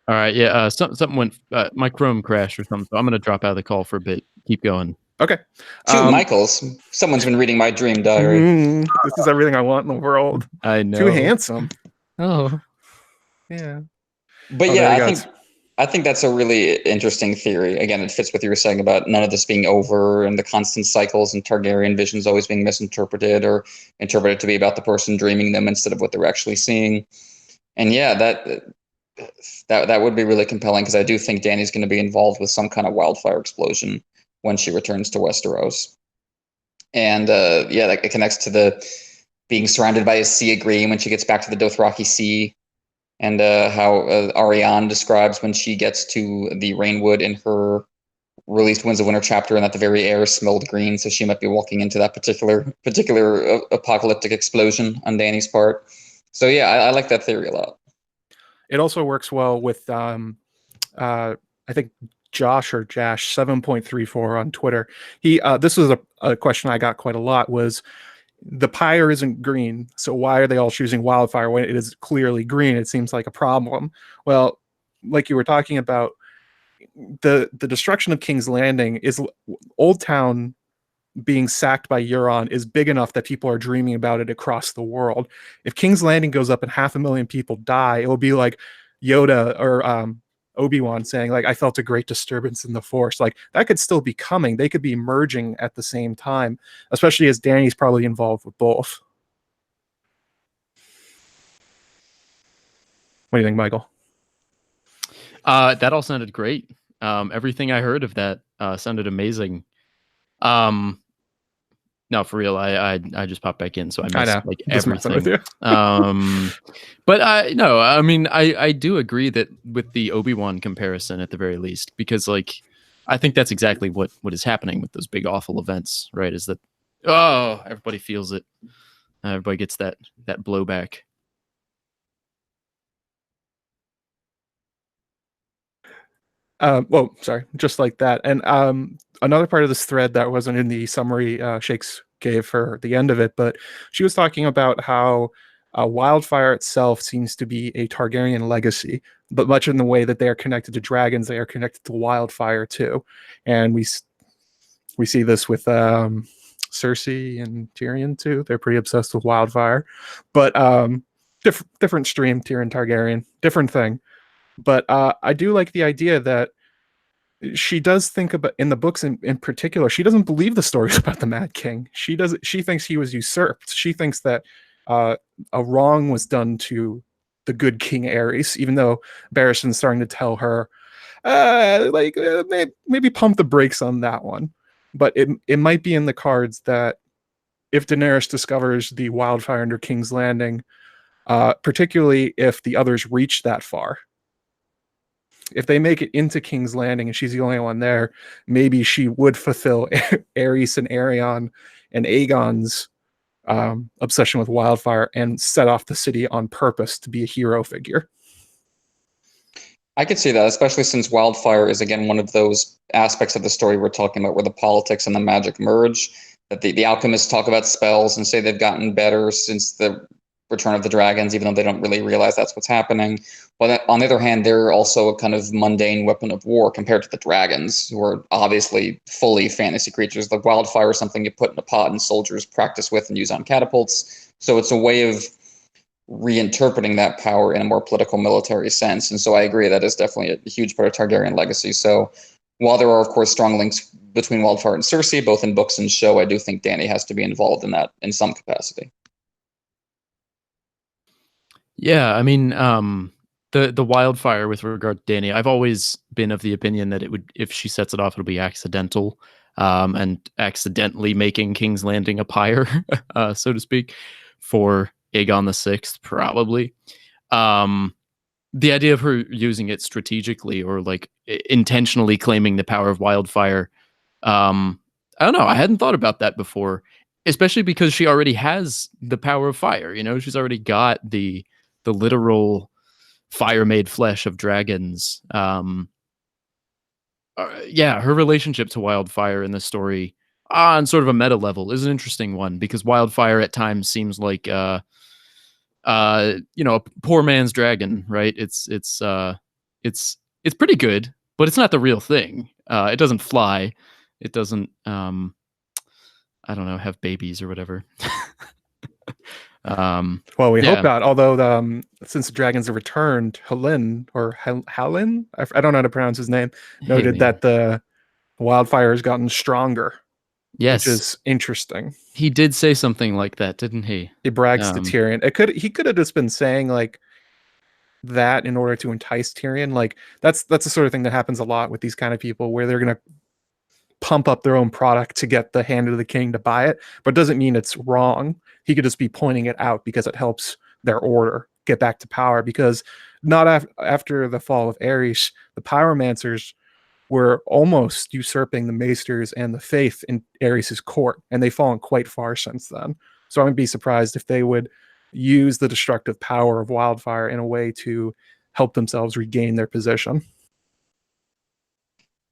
All right, yeah, something went... my Chrome crashed or something, so I'm going to drop out of the call for a bit. Keep going. Okay. Two Michaels. Someone's been reading my dream diary. This is everything I want in the world. I know. Too handsome. Oh. Yeah. But yeah, I think that's a really interesting theory. Again, it fits what you were saying about none of this being over and the constant cycles and Targaryen visions always being misinterpreted or interpreted to be about the person dreaming them instead of what they're actually seeing. And yeah, that would be really compelling, because I do think Dany's going to be involved with some kind of wildfire explosion when she returns to Westeros. And yeah, it connects to the being surrounded by a sea of green when she gets back to the Dothraki Sea. And how Arianne describes when she gets to the Rainwood in her released Winds of Winter chapter, and that the very air smelled green, so she might be walking into that particular apocalyptic explosion on Dany's part. So yeah, I like that theory a lot. It also works well with I think Josh or Jash 7.34 on Twitter. He this was a question I got quite a lot, was the Pyre isn't green, so why are they all choosing wildfire when it is clearly green? It seems like a problem. Well, like you were talking about, the destruction of King's Landing is Old Town being sacked by Euron is big enough that people are dreaming about it across the world. If King's Landing goes up and 500,000 people die, it will be like Yoda or Obi-Wan saying, like, I felt a great disturbance in the Force. Like, that could still be coming. They could be merging at the same time, especially as Dany's probably involved with both. What do you think, Michael? That all sounded great. Everything I heard of that sounded amazing. No, for real, I just popped back in, so I missed like everything. But no, I mean, I do agree that with the Obi-Wan comparison at the very least, because like I think that's exactly what is happening with those big awful events, right? Is that everybody feels it, everybody gets that blowback. Well, sorry, just like that. And another part of this thread that wasn't in the summary Shakes gave for the end of it, but she was talking about how wildfire itself seems to be a Targaryen legacy, but much in the way that they are connected to dragons, they are connected to wildfire too. And we see this with Cersei and Tyrion too. They're pretty obsessed with wildfire, but different stream. Tyrion Targaryen, different thing. But I do like the idea that she does think about, in the books in particular, she doesn't believe the stories about the Mad King. She thinks he was usurped. She thinks that a wrong was done to the good King Aerys, even though Barristan's starting to tell her, maybe pump the brakes on that one. But it might be in the cards that if Daenerys discovers the wildfire under King's Landing, particularly if the others reach that far, if they make it into King's Landing and she's the only one there, maybe she would fulfill Aerys and Aerion and Aegon's obsession with wildfire and set off the city on purpose to be a hero figure. I could see that, especially since wildfire is, again, one of those aspects of the story we're talking about where the politics and the magic merge. That the alchemists talk about spells and say they've gotten better since the Return of the Dragons, even though they don't really realize that's what's happening. But on the other hand, they're also a kind of mundane weapon of war compared to the dragons, who are obviously fully fantasy creatures. The wildfire is something you put in a pot and soldiers practice with and use on catapults. So it's a way of reinterpreting that power in a more political military sense. And so I agree that is definitely a huge part of Targaryen legacy. So while there are, of course, strong links between Wildfire and Cersei, both in books and show, I do think Dany has to be involved in that in some capacity. Yeah, I mean, the wildfire with regard to Dany, I've always been of the opinion that it would, if she sets it off, it'll be accidental, and accidentally making King's Landing a pyre, so to speak, for Aegon the Sixth, probably. The idea of her using it strategically or like intentionally claiming the power of wildfire, I don't know. I hadn't thought about that before, especially because she already has the power of fire. You know, she's already got the literal fire made flesh of dragons. Yeah, her relationship to wildfire in this story, on sort of a meta level, is an interesting one because wildfire at times seems like a poor man's dragon, right? It's pretty good, but it's not the real thing. It doesn't fly. It doesn't I don't know, have babies or whatever. Well, we hope not. Although since the dragons have returned, Halin I don't know how to pronounce his name, noted that the wildfire has gotten stronger. Yes, which is interesting. He did say something like that, didn't he? He brags to Tyrion. He could have just been saying like that in order to entice Tyrion. Like that's the sort of thing that happens a lot with these kind of people, where they're gonna pump up their own product to get the hand of the king to buy it, but doesn't mean it's wrong. He could just be pointing it out because it helps their order get back to power. Because not after the fall of Aerys, the pyromancers were almost usurping the maesters and the faith in Aerys' court, and they've fallen quite far since then. So I wouldn't be surprised if they would use the destructive power of wildfire in a way to help themselves regain their position.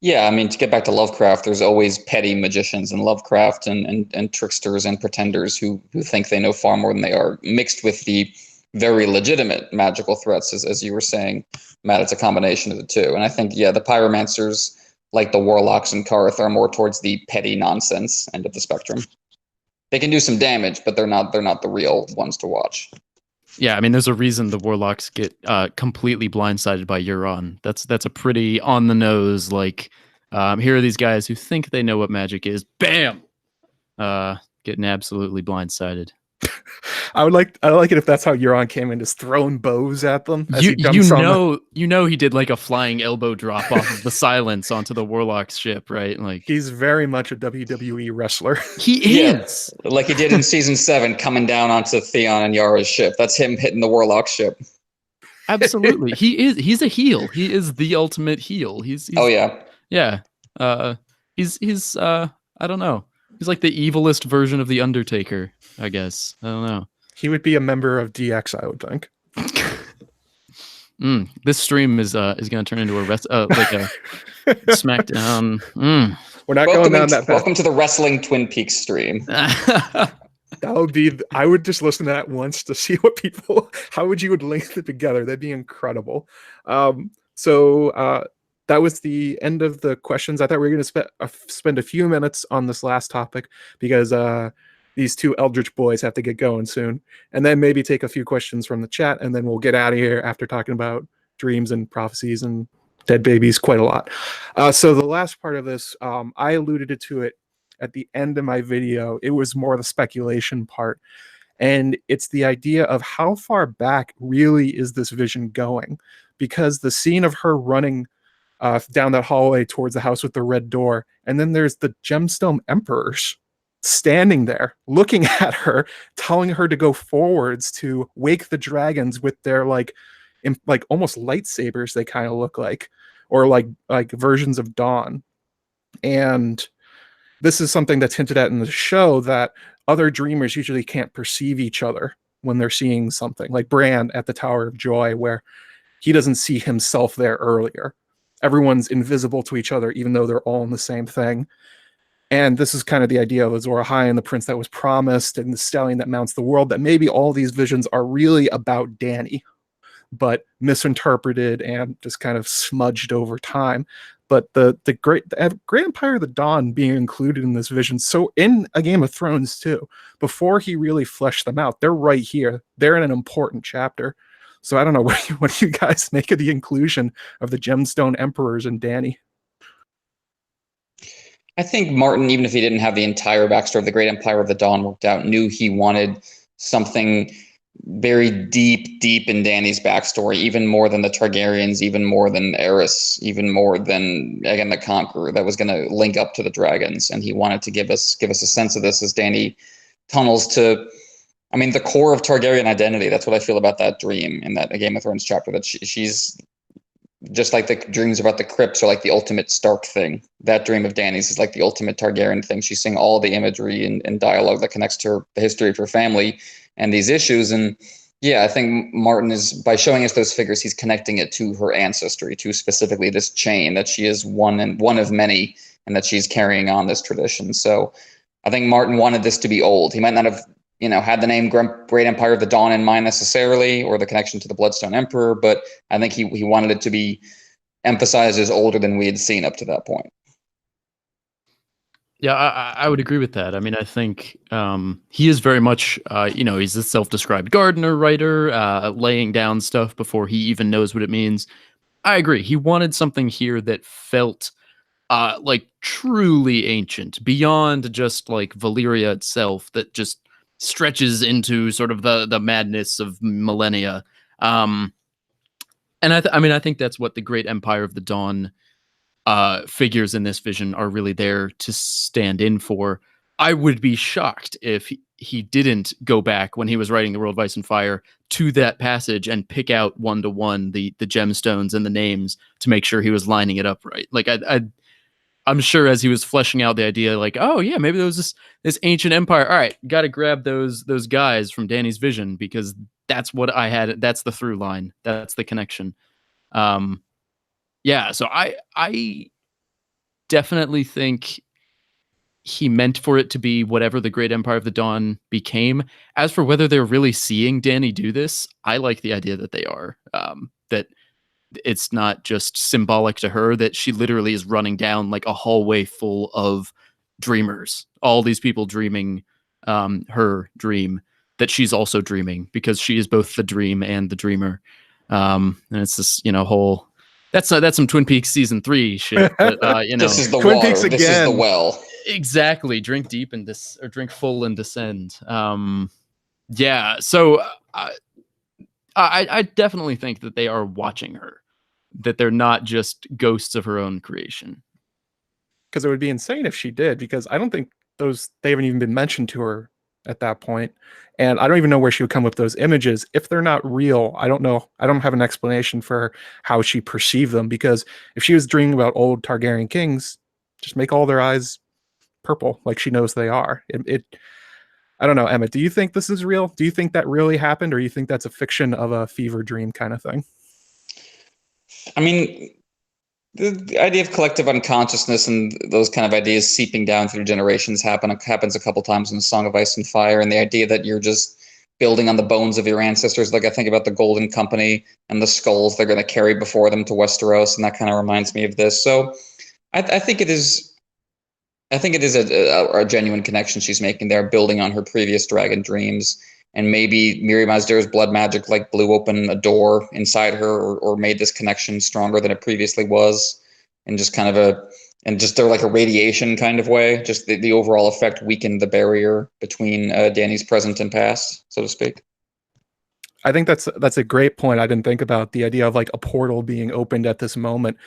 Yeah, I mean, to get back to Lovecraft, there's always petty magicians in Lovecraft and tricksters and pretenders who think they know far more than they are, mixed with the very legitimate magical threats, as you were saying, Matt. It's a combination of the two. And I think, yeah, the pyromancers, like the warlocks in Karth, are more towards the petty nonsense end of the spectrum. They can do some damage, but they're not the real ones to watch. Yeah, I mean, there's a reason the warlocks get completely blindsided by Euron. That's a pretty on the nose, like, here are these guys who think they know what magic is. Bam! Getting absolutely blindsided. I like it if that's how Euron came in, just throwing bows at them. As you know he did like a flying elbow drop off of the silence onto the warlock's ship, right? Like, he's very much a WWE wrestler. He is, like he did in season 7, coming down onto Theon and Yara's ship. That's him hitting the warlock's ship. Absolutely, he's a heel. He is the ultimate heel. He's oh yeah. He's I don't know. He's like the evilest version of the Undertaker, I guess. I don't know. He would be a member of DX, I would think. This stream is going to turn into like a SmackDown. We're not going down that path. Welcome to the Wrestling Twin Peaks stream. That would be. I would just listen to that once to see how would you link it together. That'd be incredible. That was the end of the questions. I thought we were going to spend a few minutes on this last topic because these two Eldritch boys have to get going soon, and then maybe take a few questions from the chat, and then we'll get out of here after talking about dreams and prophecies and dead babies quite a lot. So the last part of this, I alluded to it at the end of my video. It was more the speculation part, and it's the idea of how far back really is this vision going, because the scene of her running down that hallway towards the house with the red door, and then there's the Gemstone Emperors standing there looking at her, telling her to go forwards to wake the dragons with their like almost lightsabers, they kind of look like, or like versions of Dawn. And this is something that's hinted at in the show, that other dreamers usually can't perceive each other when they're seeing something, like Bran at the Tower of Joy, where he doesn't see himself there earlier. Everyone's invisible to each other, even though they're all in the same thing. And this is kind of the idea of Azor Ahai and the prince that was promised and the stallion that mounts the world, that maybe all these visions are really about Dany, but misinterpreted and just kind of smudged over time. But the Great Empire of the Dawn being included in this vision, so in A Game of Thrones too, before he really fleshed them out, they're right here. They're in an important chapter. So I don't know, what do you guys make of the inclusion of the Gemstone Emperors and Dany? I think Martin, even if he didn't have the entire backstory of the Great Empire of the Dawn worked out, knew he wanted something very deep in Dany's backstory, even more than the Targaryens, even more than Aerys, even more than, again, the Conqueror, that was going to link up to the dragons. And he wanted to give us a sense of this as Dany tunnels to, I mean, the core of Targaryen identity. That's what I feel about that dream in that A Game of Thrones chapter, that she's just like the dreams about the crypts are like the ultimate Stark thing. That dream of Dany's is like the ultimate Targaryen thing. She's seeing all the imagery and dialogue that connects to the history of her family and these issues. And yeah, I think Martin is, by showing us those figures, he's connecting it to her ancestry, to specifically this chain, that she is one of many, and that she's carrying on this tradition. So I think Martin wanted this to be old. He might not have, had the name Great Empire of the Dawn in mind necessarily, or the connection to the Bloodstone Emperor, but I think he wanted it to be emphasized as older than we had seen up to that point. Yeah, I would agree with that. I mean, I think he is very much, he's a self-described gardener writer, laying down stuff before he even knows what it means. I agree. He wanted something here that felt like truly ancient, beyond just like Valyria itself, that just stretches into sort of the madness of millennia. And I think that's what the Great Empire of the Dawn figures in this vision are really there to stand in for. I would be shocked if he didn't go back when he was writing The World of Ice and Fire to that passage and pick out one-to-one the gemstones and the names to make sure he was lining it up right. Like I'm sure as he was fleshing out the idea, like, oh yeah, maybe there was this ancient empire. All right, got to grab those guys from Dany's vision, because that's what I had. That's the through line. That's the connection. Yeah, so I definitely think he meant for it to be whatever the Great Empire of the Dawn became. As for whether they're really seeing Dany do this, I like the idea that they are. That it's not just symbolic to her, that she literally is running down like a hallway full of dreamers, all these people dreaming her dream, that she's also dreaming, because she is both the dream and the dreamer. And it's this, whole, that's some Twin Peaks season 3 shit. But, this is the Twin water. Peaks This is the well. Exactly. Drink deep and drink full and descend. Yeah. So I definitely think that they are watching her, that they're not just ghosts of her own creation. Because it would be insane if she did, because I don't think they haven't even been mentioned to her at that point. And I don't even know where she would come with those images. If they're not real, I don't know. I don't have an explanation for how she perceived them, because if she was dreaming about old Targaryen kings, just make all their eyes purple like she knows they are. I don't know, Emma, do you think this is real? Do you think that really happened, or you think that's a fiction of a fever dream kind of thing? I mean, the idea of collective unconsciousness and those kind of ideas seeping down through generations happens a couple times in the Song of Ice and Fire, and the idea that you're just building on the bones of your ancestors. Like, I think about the Golden Company and the skulls they're going to carry before them to Westeros, and that kind of reminds me of this. So I think it is a genuine connection she's making there, building on her previous dragon dreams. And maybe Mirri Maz Duur's blood magic like blew open a door inside her, or made this connection stronger than it previously was, and just kind of they're like a radiation kind of way. Just the overall effect weakened the barrier between Dany's present and past, so to speak. I think that's a great point. I didn't think about the idea of like a portal being opened at this moment.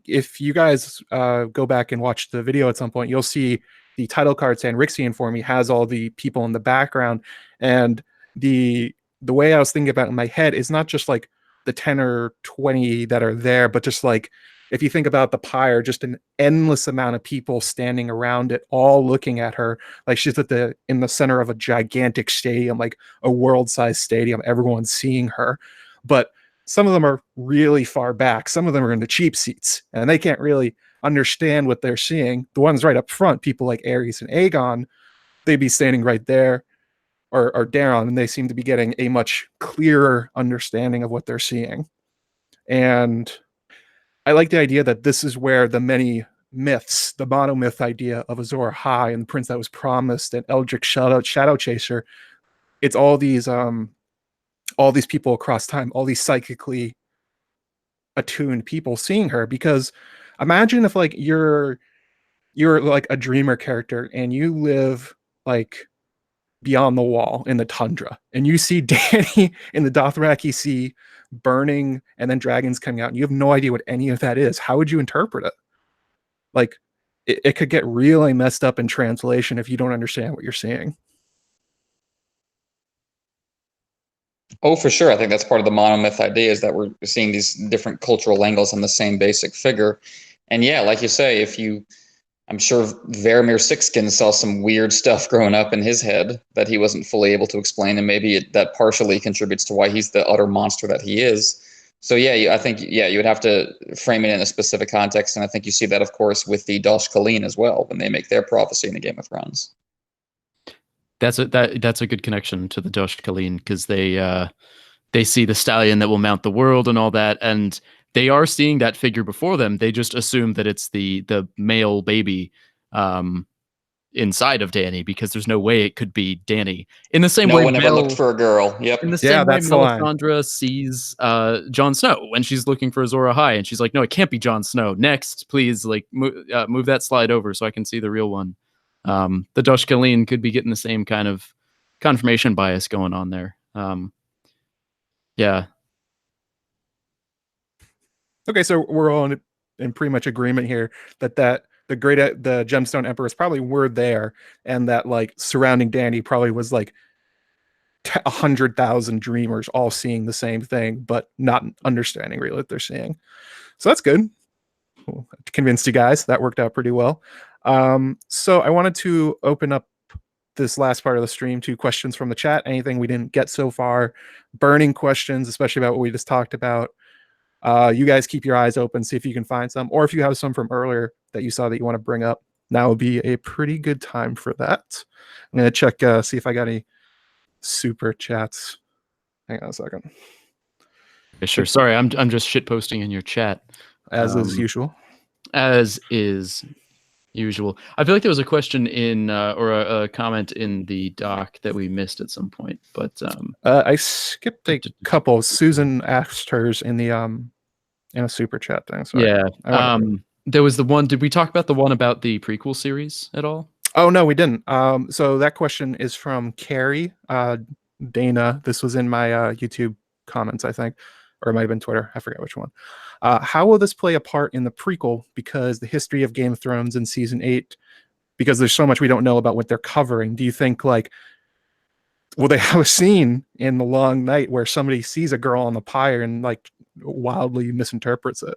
If you guys go back and watch the video at some point, you'll see the title card Sanrixian for me has all the people in the background, and the way I was thinking about it in my head is not just like the 10 or 20 that are there, but just like if you think about the pyre, just an endless amount of people standing around it, all looking at her. Like she's in the center of a gigantic stadium, like a world-sized stadium. Everyone's seeing her, but some of them are really far back. Some of them are in the cheap seats, and they can't really understand what they're seeing. The ones right up front, people like Aerys and Aegon, they'd be standing right there, or Daron, and they seem to be getting a much clearer understanding of what they're seeing. And I like the idea that this is where the many myths, the monomyth idea of Azor Ahai and the prince that was promised and Eldritch Shadow Chaser, it's all these people across time, all these psychically attuned people seeing her. Because imagine if like you're like a dreamer character and you live like beyond the wall in the tundra, and you see Dany in the Dothraki Sea burning and then dragons coming out, and you have no idea what any of that is. How would you interpret it? Like it could get really messed up in translation if you don't understand what you're seeing. Oh, for sure. I think that's part of the monomyth idea, is that we're seeing these different cultural angles on the same basic figure. And yeah, like you say, I'm sure Varamir Sixskin saw some weird stuff growing up in his head that he wasn't fully able to explain, and maybe that partially contributes to why he's the utter monster that he is. So yeah, I think you would have to frame it in a specific context, and I think you see that, of course, with the Dosh Khaleen as well when they make their prophecy in the Game of Thrones. That's a good connection to the Dosh Khaleen, because they see the stallion that will mount the world and all that, and they are seeing that figure before them. They just assume that it's the male baby inside of Dany, because there's no way it could be Dany. In the same way, no one ever looked for a girl. Yep. In the same way, Melisandre sees Jon Snow when she's looking for Azor Ahai, and she's like, "No, it can't be Jon Snow. Next, please, like move that slide over so I can see the real one." The Dosh Khaleen could be getting the same kind of confirmation bias going on there. Yeah. Okay, so we're all in pretty much agreement here that the Gemstone Emperors probably were there, and that like surrounding Dany probably was like 100,000 dreamers all seeing the same thing, but not understanding really what they're seeing. So that's good. Cool. Convinced you guys. That worked out pretty well. So I wanted to open up this last part of the stream to questions from the chat. Anything we didn't get so far, burning questions, especially about what we just talked about. You guys keep your eyes open, see if you can find some, or if you have some from earlier that you saw that you want to bring up, now would be a pretty good time for that. I'm gonna check, see if I got any super chats. Hang on a second. Yeah, sure. Sorry, I'm just shit posting in your chat as is usual. As is usual. I feel like there was a question in or a comment in the doc that we missed at some point, but I skipped a couple. Susan asked hers in the in a super chat thing. Sorry. Yeah. There was the one. Did we talk about the one about the prequel series at all? Oh no, we didn't. So that question is from Carrie Dana. This was in my YouTube comments, I think, or it might have been Twitter. I forget which one. How will this play a part in the prequel? Because the history of Game of Thrones in season 8, because there's so much we don't know about what they're covering. Do you think like, will they have a scene in The Long Night where somebody sees a girl on the pyre and like wildly misinterprets it?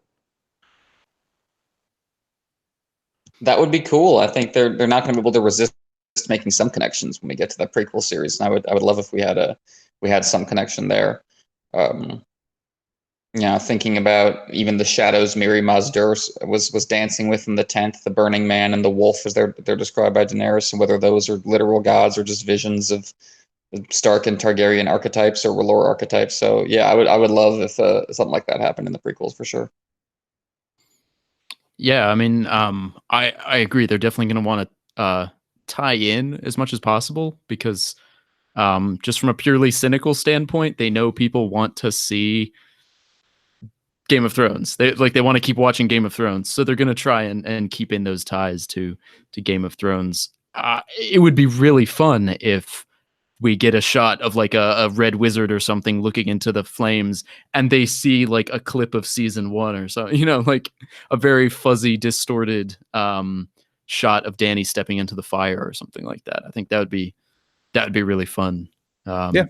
That would be cool. I think they're not going to be able to resist making some connections when we get to that prequel series, and I would love if we had some connection there. Thinking about even the shadows Miri Mazdur was dancing with in the tent, the Burning Man and the wolf, as they're described by Daenerys, and whether those are literal gods or just visions of Stark and Targaryen archetypes or R'hllor archetypes. So yeah, I would love if something like that happened in the prequels for sure. Yeah, I mean, I agree. They're definitely going to want to tie in as much as possible, because just from a purely cynical standpoint, they know people want to see Game of Thrones. They want to keep watching Game of Thrones, so they're going to try and keep in those ties to Game of Thrones. It would be really fun if we get a shot of like a red wizard or something looking into the flames, and they see like a clip of season 1 or so, like a very fuzzy, distorted shot of Dany stepping into the fire or something like that. I think that would be really fun. Yeah.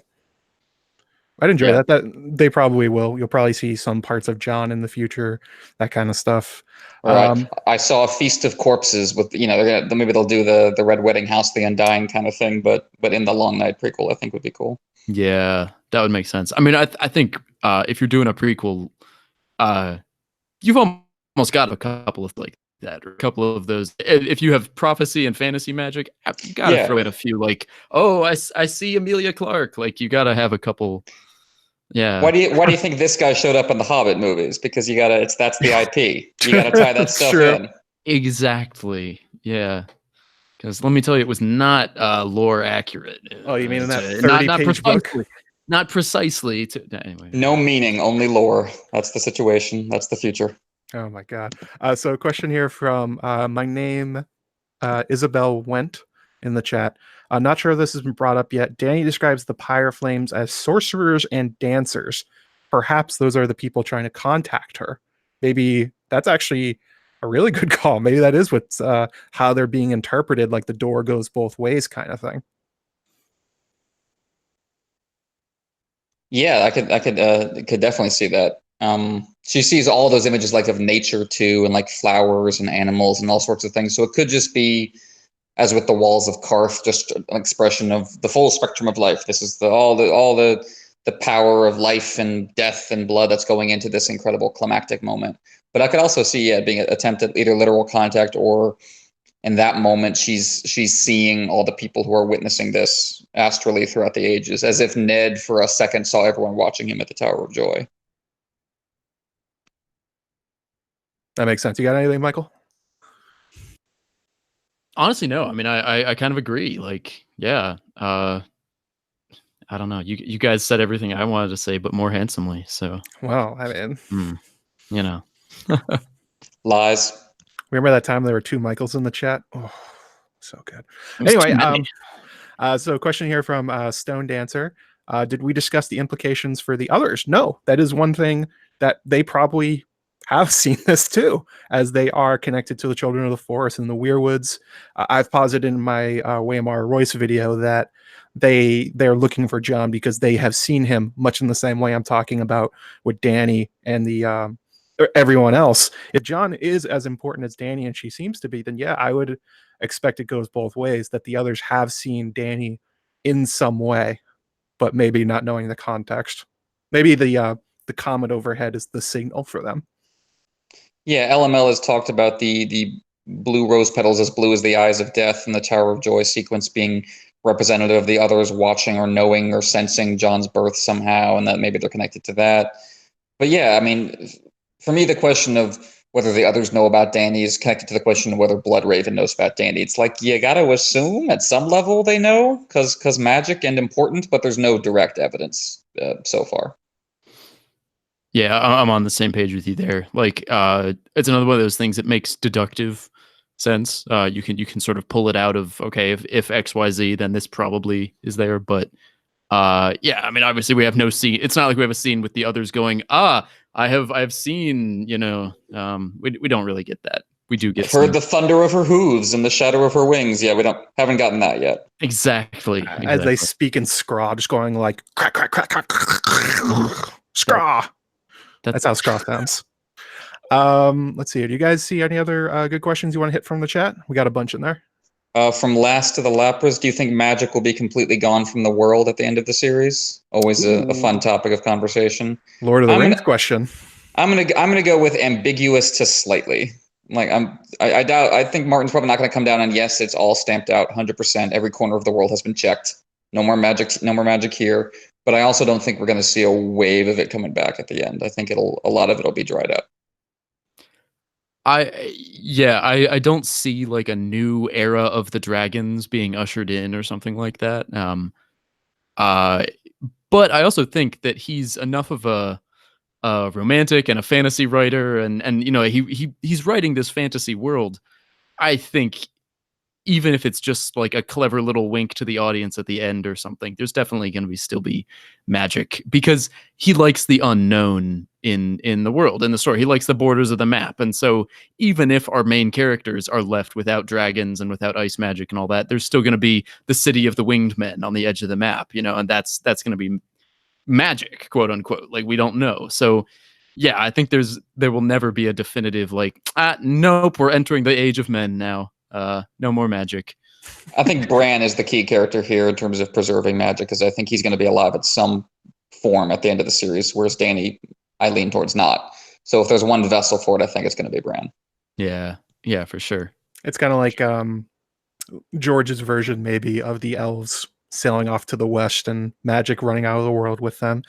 I'd enjoy Yeah. that. They probably will. You'll probably see some parts of John in the future, that kind of stuff. Or I saw a Feast of Corpses with, maybe they'll do the Red Wedding, House of the Undying kind of thing, but in the Long Night prequel, I think would be cool. Yeah, that would make sense. I mean, I think if you're doing a prequel, you've almost got a couple of like that, or a couple of those. If you have prophecy and fantasy magic, you gotta throw in a few. Like, oh, I see Emilia Clarke. Like, you gotta have a couple. Yeah. Why do you think this guy showed up in the Hobbit movies? Because that's the IP. You gotta tie that stuff in. Exactly. Yeah. Because let me tell you, it was not lore accurate. Oh, you mean in that 30-page book? Not precisely. Anyway. No meaning, only lore. That's the situation. That's the future. Oh my god. So a question here from my name, Isabel Went, in the chat. I'm not sure if this has been brought up yet. Danny describes the Pyre Flames as sorcerers and dancers. Perhaps those are the people trying to contact her. Maybe that's actually a really good call. Maybe that is what's how they're being interpreted, like the door goes both ways kind of thing. Yeah, I could definitely see that. She sees all those images like of nature too, and like flowers and animals and all sorts of things. So it could just be, as with the walls of Karth, just an expression of the full spectrum of life. This is all the power of life and death and blood that's going into this incredible climactic moment. But I could also see it being an attempt at either literal contact, or in that moment she's seeing all the people who are witnessing this astrally throughout the ages, as if Ned for a second saw everyone watching him at the Tower of Joy. That makes sense. You got anything, Michael? Honestly, no. I mean, I kind of agree. Like, yeah. I don't know. You guys said everything I wanted to say, but more handsomely. So, well, I mean, Lies. Remember that time there were 2 Michaels in the chat? Oh, so good. Anyway, so a question here from Stone Dancer. Did we discuss the implications for the others? No, that is one thing that they probably have seen this too, as they are connected to the Children of the Forest and the Weirwoods. I've posited in my Waymar Royce video that they're looking for John because they have seen him, much in the same way I'm talking about with Danny and the everyone else. If John is as important as Danny and she seems to be, then yeah, I would expect it goes both ways, that the others have seen Danny in some way, but maybe not knowing the context. Maybe the comet overhead is the signal for them. Yeah, LML has talked about the blue rose petals as blue as the eyes of death, and the Tower of Joy sequence being representative of the others watching or knowing or sensing John's birth somehow, and that maybe they're connected to that. But yeah, I mean, for me, the question of whether the others know about Danny is connected to the question of whether Bloodraven knows about Danny. It's like, you got to assume at some level they know, because magic and important, but there's no direct evidence so far. Yeah, I'm on the same page with you there. Like, it's another one of those things that makes deductive sense. You can sort of pull it out of, okay, if XYZ, then this probably is there. But yeah, I mean, obviously we have no scene. It's not like we have a scene with the others going, I've seen, we don't really get that. We do get heard the thunder of her hooves and the shadow of her wings. Yeah, haven't gotten that yet. Exactly. As they speak in Scraw, just going like crack, crack, crack, crack, Scraw. That's how Scraw sounds. Let's see. Do you guys see any other good questions you want to hit from the chat? We got a bunch in there. From Last to the Lapras, do you think magic will be completely gone from the world at the end of the series? Always a fun topic of conversation. Lord of the Rings question. I'm gonna go with ambiguous to slightly. Like I think Martin's probably not gonna come down on yes, it's all stamped out 100%. Every corner of the world has been checked. No more magic here. But I also don't think we're going to see a wave of it coming back at the end. I think a lot of it'll be dried up. I don't see like a new era of the dragons being ushered in or something like that. But I also think that he's enough of a romantic and a fantasy writer, and he's writing this fantasy world. I think even if it's just like a clever little wink to the audience at the end or something, there's definitely going to still be magic, because he likes the unknown in the world, in the story. He likes the borders of the map. And so even if our main characters are left without dragons and without ice magic and all that, there's still going to be the city of the winged men on the edge of the map, and that's going to be magic, quote unquote. Like we don't know. So yeah, I think there will never be a definitive like, nope, we're entering the age of men now. No more magic. I think Bran is the key character here in terms of preserving magic, because I think he's going to be alive at some form at the end of the series, whereas Dany, I lean towards not. So if there's one vessel for it, I think it's going to be Bran. Yeah, for sure. It's kind of like George's version, maybe, of the elves sailing off to the west and magic running out of the world with them.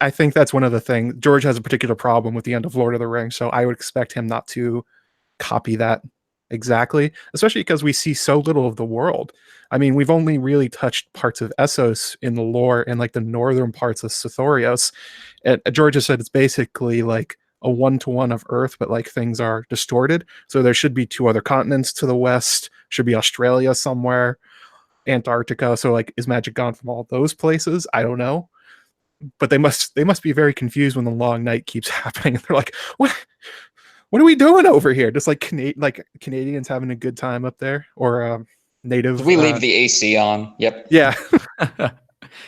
I think that's one of the things. George has a particular problem with the end of Lord of the Rings, so I would expect him not to copy that exactly, especially because we see so little of the world. I mean, we've only really touched parts of Essos in the lore and like the northern parts of Sithorios. And George has said it's basically like a one-to-one of Earth, but like things are distorted. So there should be 2 other continents to the west, should be Australia somewhere, Antarctica. So like, is magic gone from all those places? I don't know. But they must be very confused when the long night keeps happening. They're like, what are we doing over here? Just like Canadians having a good time up there, or native. We leave the AC on. Yep. Yeah.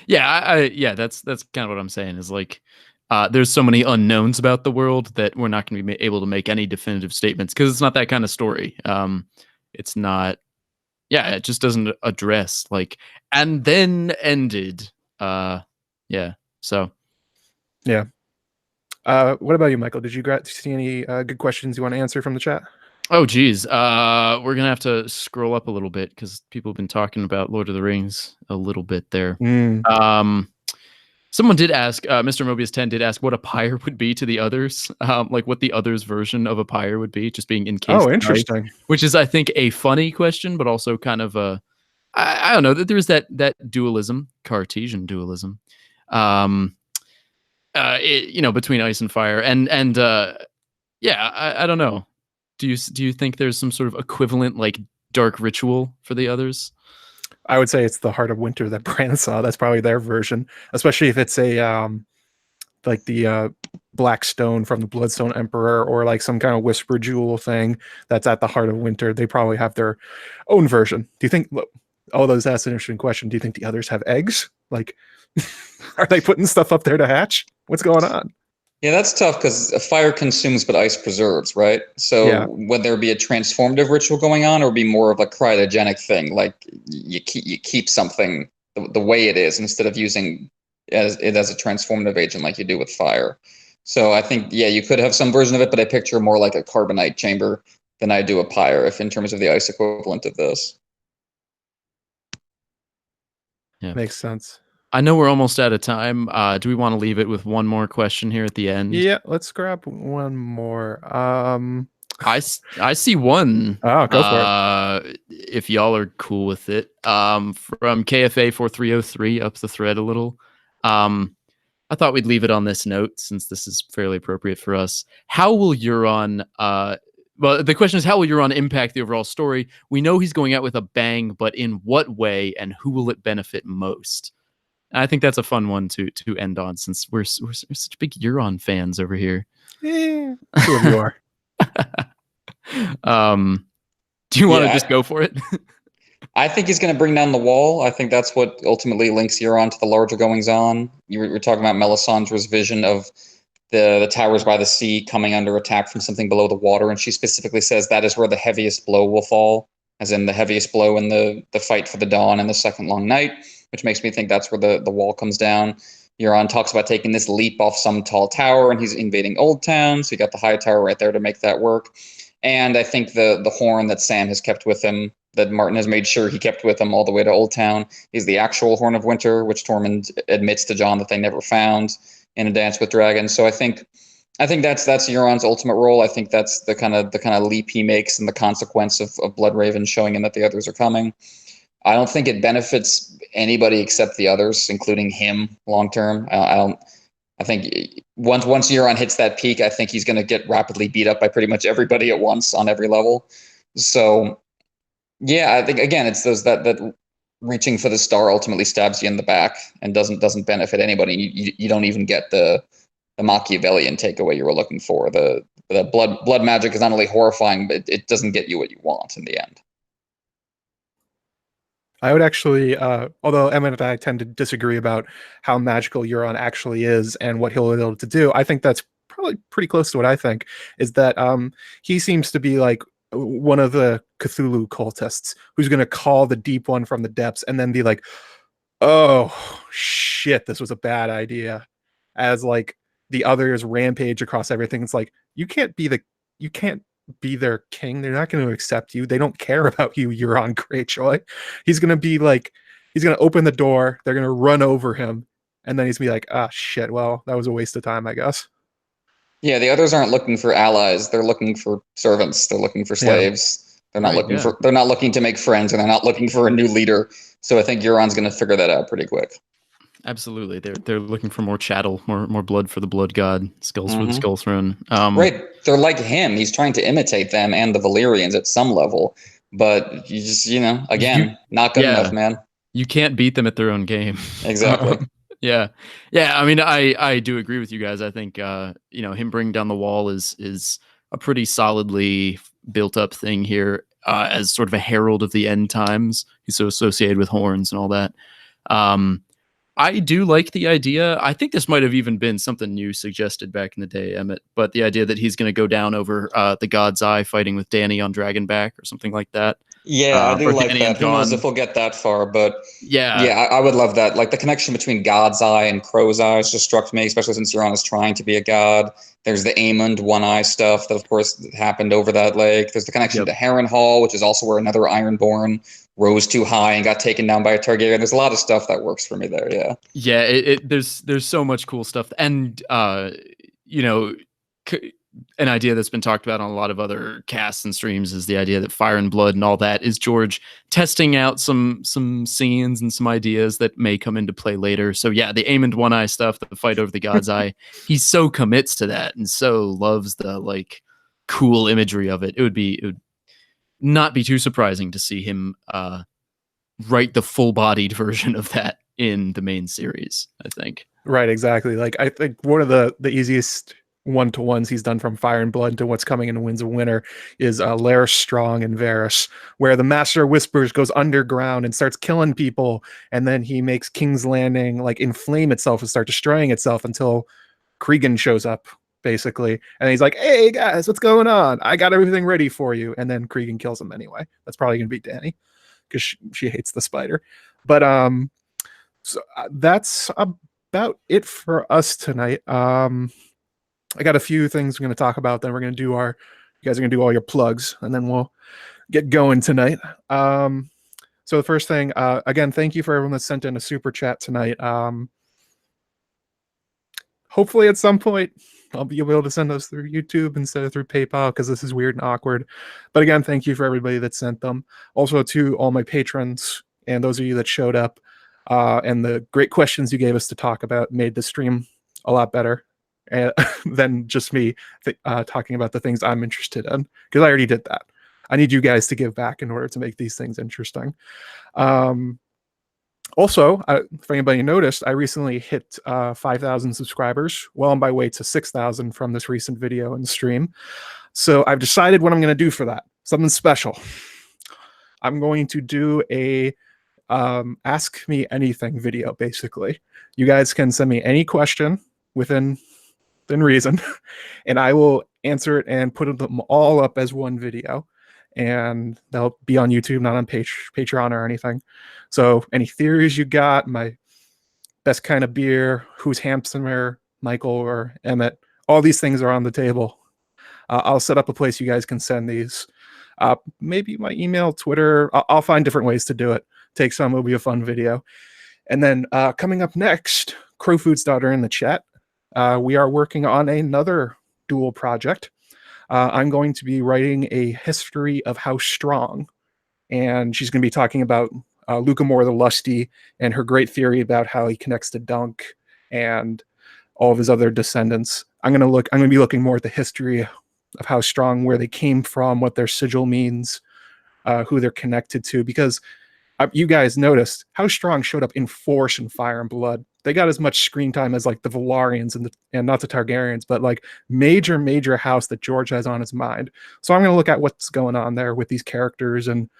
Yeah, that's kind of what I'm saying is like, there's so many unknowns about the world that we're not going to be able to make any definitive statements because it's not that kind of story. It's not. Yeah, it just doesn't address like, and then ended. Yeah. So. Yeah. What about you, Michael? Did you see any good questions you want to answer from the chat? Oh, geez. We're going to have to scroll up a little bit because people have been talking about Lord of the Rings a little bit there. Someone did ask, Mr. Mobius 10 did ask what a pyre would be to the others, like what the others' version of a pyre would be, just being encased. Oh, interesting. Knife, which is, I think, a funny question, but also kind of a, I don't know, that there's that dualism, Cartesian dualism, between ice and fire, and yeah, I don't know. Do you think there's some sort of equivalent like dark ritual for the others? I would say it's the Heart of Winter that Bran saw. That's probably their version, especially if it's a like the Black Stone from the Bloodstone Emperor, or like some kind of Whisper Jewel thing that's at the Heart of Winter. They probably have their own version. Do you think? Those asked an interesting question. Do you think the others have eggs? Like, are they putting stuff up there to hatch? What's going on? Yeah, that's tough because fire consumes but ice preserves, right? So would there be a transformative ritual going on, or be more of a cryogenic thing? Like you keep something the way it is instead of using it as a transformative agent like you do with fire. So I think, you could have some version of it, but I picture more like a carbonite chamber than I do a pyre, if in terms of the ice equivalent of this. Yeah, makes sense. I know we're almost out of time. Do we want to leave it with one more question here at the end? Yeah, let's grab one more. I see one. Oh, go for it. If y'all are cool with it. From KFA 4303 up the thread a little. I thought we'd leave it on this note since this is fairly appropriate for us. How will Euron well, the question is, how will Euron impact the overall story? We know he's going out with a bang, but in what way, and who will it benefit most? And I think that's a fun one to end on, since we're such big Euron fans over here. Yeah, 2 of you are. Do you want to just go for it? I think he's going to bring down the wall. I think that's what ultimately links Euron to the larger goings on. You were talking about Melisandre's vision of the towers by the sea coming under attack from something below the water, and she specifically says that is where the heaviest blow will fall, as in the heaviest blow in the fight for the dawn and the second long night, which makes me think that's where the wall comes down. Euron talks about taking this leap off some tall tower, and he's invading Old Town, so you got the high tower right there to make that work. And I think the horn that Sam has kept with him, that Martin has made sure he kept with him all the way to Old Town, is the actual Horn of Winter, which Tormund admits to Jon that they never found in A Dance with Dragons. So I think that's Euron's ultimate role. I think that's the kind of leap he makes and the consequence of Bloodraven showing him that the others are coming. I don't think it benefits anybody except the others, including him long term. I think once Euron hits that peak, I think he's going to get rapidly beat up by pretty much everybody at once on every level. So I think again it's those that reaching for the star ultimately stabs you in the back and doesn't benefit anybody. You don't even get the Machiavellian takeaway you were looking for. The blood magic is not only horrifying, but it doesn't get you what you want in the end. I would actually, although Emmett and I tend to disagree about how magical Euron actually is and what he'll be able to do, I think that's probably pretty close to what I think, is that he seems to be like one of the Cthulhu cultists who's going to call the deep one from the depths and then be like, oh, shit, this was a bad idea. As like the others rampage across everything. It's like, you can't be their king. They're not going to accept you. They don't care about you. You're on Greyjoy. He's going to be like, he's going to open the door. They're going to run over him. And then he's going to be like, ah, shit. Well, that was a waste of time, I guess. Yeah, the others aren't looking for allies. They're looking for servants. They're looking for slaves. They're not looking for. They're not looking to make friends, and they're not looking for a new leader. So I think Euron's going to figure that out pretty quick. Absolutely, they're looking for more chattel, more blood for the blood god, skulls for the skull throne. Right, they're like him. He's trying to imitate them and the Valyrians at some level, but you just again, not good enough, man. You can't beat them at their own game. Exactly. Yeah. I mean, I do agree with you guys. I think him bringing down the wall is a pretty solidly built up thing here, as sort of a herald of the end times. He's so associated with horns and all that. I do like the idea. I think this might have even been something new suggested back in the day, Emmett, but the idea that he's going to go down over the God's Eye fighting with Dany on Dragonback or something like that. Yeah, I do like Dany that. Who knows if we'll get that far, but yeah, I would love that. Like the connection between God's Eye and Crow's Eyes just struck me, especially since Euron is trying to be a god. There's the Aemond One Eye stuff that, of course, happened over that lake. There's the connection to Harrenhal, which is also where another Ironborn rose too high and got taken down by a Targaryen. There's a lot of stuff that works for me there. Yeah. There's so much cool stuff, and an idea that's been talked about on a lot of other casts and streams is the idea that Fire and Blood and all that is George testing out some scenes and some ideas that may come into play later. So yeah, the Aemond One Eye stuff, the fight over the God's Eye, he so commits to that and so loves the like cool imagery of it. It would not be too surprising to see him write the full-bodied version of that in the main series, I think. Right, exactly. Like I think one of the easiest one-to-ones he's done from Fire and Blood to what's coming in Winds of Winter is Lair Strong and Varys, where the Master of Whispers goes underground and starts killing people, and then he makes King's Landing like inflame itself and start destroying itself until Cregan shows up, basically, and he's like, hey guys, what's going on? I got everything ready for you. And then Cregan kills him anyway. That's probably gonna be Dany because she hates the spider. But so that's about it for us tonight. I got a few things we're going to talk about. Then we're going to do you guys are going to do all your plugs, and then we'll get going tonight. So the first thing, again, thank you for everyone that sent in a super chat tonight. Hopefully at some point I'll be able to send those through YouTube instead of through PayPal, because this is weird and awkward. But again, thank you for everybody that sent them. Also to all my patrons and those of you that showed up, and the great questions you gave us to talk about made the stream a lot better than just me talking about the things I'm interested in, because I already did that. I need you guys to give back in order to make these things interesting. Also, if anybody noticed, I recently hit 5,000 subscribers, well on my way to 6,000 from this recent video and stream. So I've decided what I'm going to do for that. Something special. I'm going to do a Ask Me Anything video, basically. You guys can send me any question within reason, and I will answer it and put them all up as one video. And they'll be on YouTube, not on Patreon or anything. So any theories you got, my best kind of beer, who's handsomer, Michael or Emmett, all these things are on the table. I'll set up a place you guys can send these. Maybe my email, Twitter. I'll find different ways to do it. Take some, it'll be a fun video. And then coming up next, Crowfood's daughter in the chat. We are working on another dual project. I'm going to be writing a history of House Strong, and she's going to be talking about Lucamore the Lusty and her great theory about how he connects to Dunk and all of his other descendants. I'm going to be looking more at the history of House Strong, where they came from, what their sigil means, who they're connected to, because you guys noticed House Strong showed up in force in Fire and Blood. They got as much screen time as like the Velaryons and not the Targaryens, but like major house that George has on his mind. So I'm going to look at what's going on there with these characters and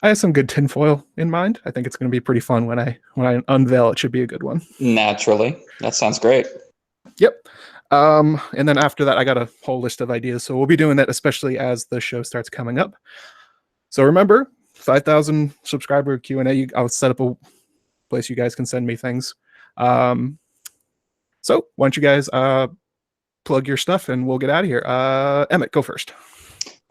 I have some good tinfoil in mind. I think it's going to be pretty fun when I unveil. It should be a good one. Naturally. That sounds great. Yep. And then after that, I got a whole list of ideas. So we'll be doing that, especially as the show starts coming up. So remember, 5,000 subscriber Q&A. I'll set up a place you guys can send me things. So why don't you guys plug your stuff and we'll get out of here. Emmett, go first.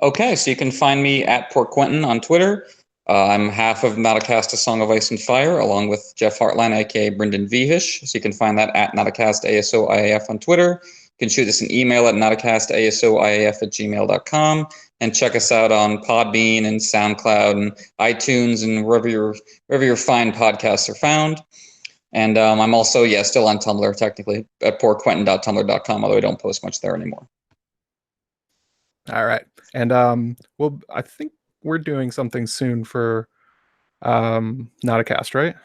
Okay, so you can find me at PoorQuentyn on Twitter. I'm half of NotaCast, A Song of Ice and Fire, along with Jeff Hartline, aka BryndenBFish. So you can find that at NotaCast ASOIAF on Twitter. You can shoot us an email at notacastasoiaf@gmail.com, and check us out on Podbean and SoundCloud and iTunes and wherever your fine podcasts are found. And I'm also, still on Tumblr, technically, at PoorQuentyn.tumblr.com, although I don't post much there anymore. All right. And I think we're doing something soon for NotaCast, right?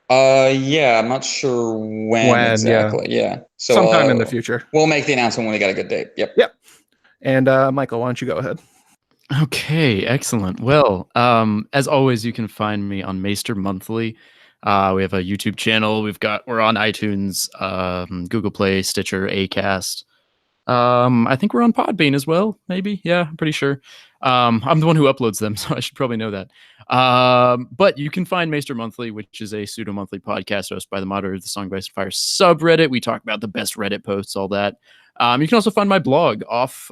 Yeah, I'm not sure when exactly. Yeah. So sometime in the future. We'll make the announcement when we got a good date. Yep. And Michael, why don't you go ahead? Okay, excellent. Well, as always, you can find me on Maester Monthly. We have a YouTube channel. We're on iTunes, Google Play, Stitcher, Acast. I think we're on Podbean as well, maybe. Yeah, I'm pretty sure. I'm the one who uploads them, so I should probably know that. But you can find Maester Monthly, which is a pseudo-monthly podcast hosted by the moderator of the Song of Ice and Fire subreddit. We talk about the best Reddit posts, all that. You can also find my blog what's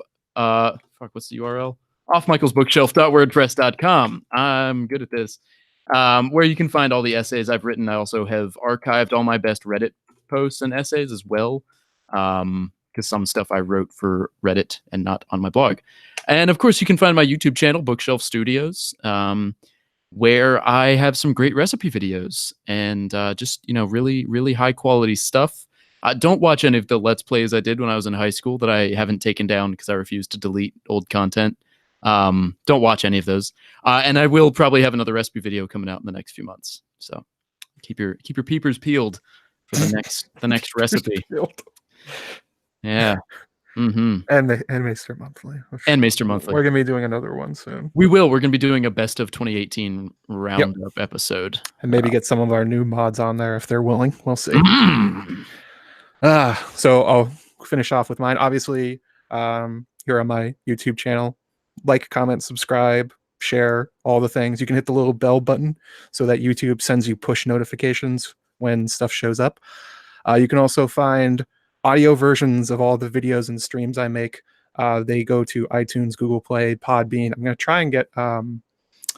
the URL? offmichaelsbookshelf.wordpress.com. I'm good at this. Where you can find all the essays I've written. I also have archived all my best Reddit posts and essays as well. Because some stuff I wrote for Reddit and not on my blog. And of course, you can find my YouTube channel, Bookshelf Studios, where I have some great recipe videos and just, really, really high quality stuff. Don't watch any of the Let's Plays I did when I was in high school that I haven't taken down because I refuse to delete old content. Don't watch any of those. And I will probably have another recipe video coming out in the next few months. So keep your peepers peeled for the next recipe. Yeah. Mm-hmm. And Maester Monthly. And Maester Monthly. We're going to be doing another one soon. We will. We're going to be doing a best of 2018 roundup episode. And maybe get some of our new mods on there if they're willing. We'll see. So I'll finish off with mine. Obviously, here on my YouTube channel, like, comment, subscribe, share, all the things. You can hit the little bell button so that YouTube sends you push notifications when stuff shows up. You can also find audio versions of all the videos and streams I make. They go to iTunes, Google Play, Podbean. I'm going to try and get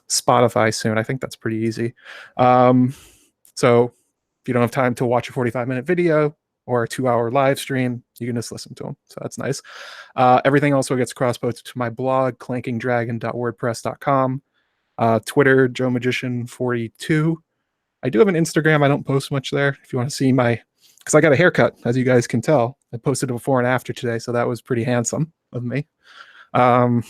Spotify soon. I think that's pretty easy. So if you don't have time to watch a 45-minute video or a 2-hour live stream, you can just listen to them. So that's nice. Everything also gets cross-posted to my blog, clankingdragon.wordpress.com. Twitter, JoeMagician42. I do have an Instagram. I don't post much there. If you want to see because I got a haircut, as you guys can tell. I posted a before and after today, so that was pretty handsome of me. What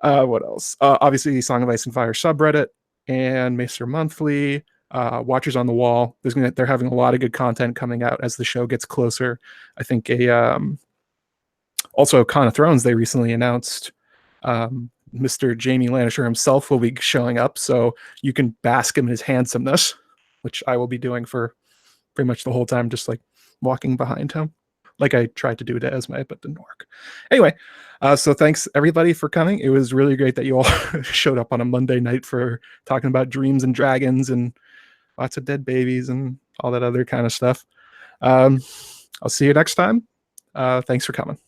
else? Obviously, Song of Ice and Fire subreddit and Maester Monthly. Watchers on the Wall. They're having a lot of good content coming out as the show gets closer. I think also Con of Thrones, they recently announced Mr. Jaime Lannister himself will be showing up, so you can bask in his handsomeness, which I will be doing for pretty much the whole time, just like walking behind him, like I tried to do to Esme, but didn't work. Anyway, so thanks everybody for coming. It was really great that you all showed up on a Monday night for talking about dreams and dragons and lots of dead babies and all that other kind of stuff. I'll see you next time. Thanks for coming.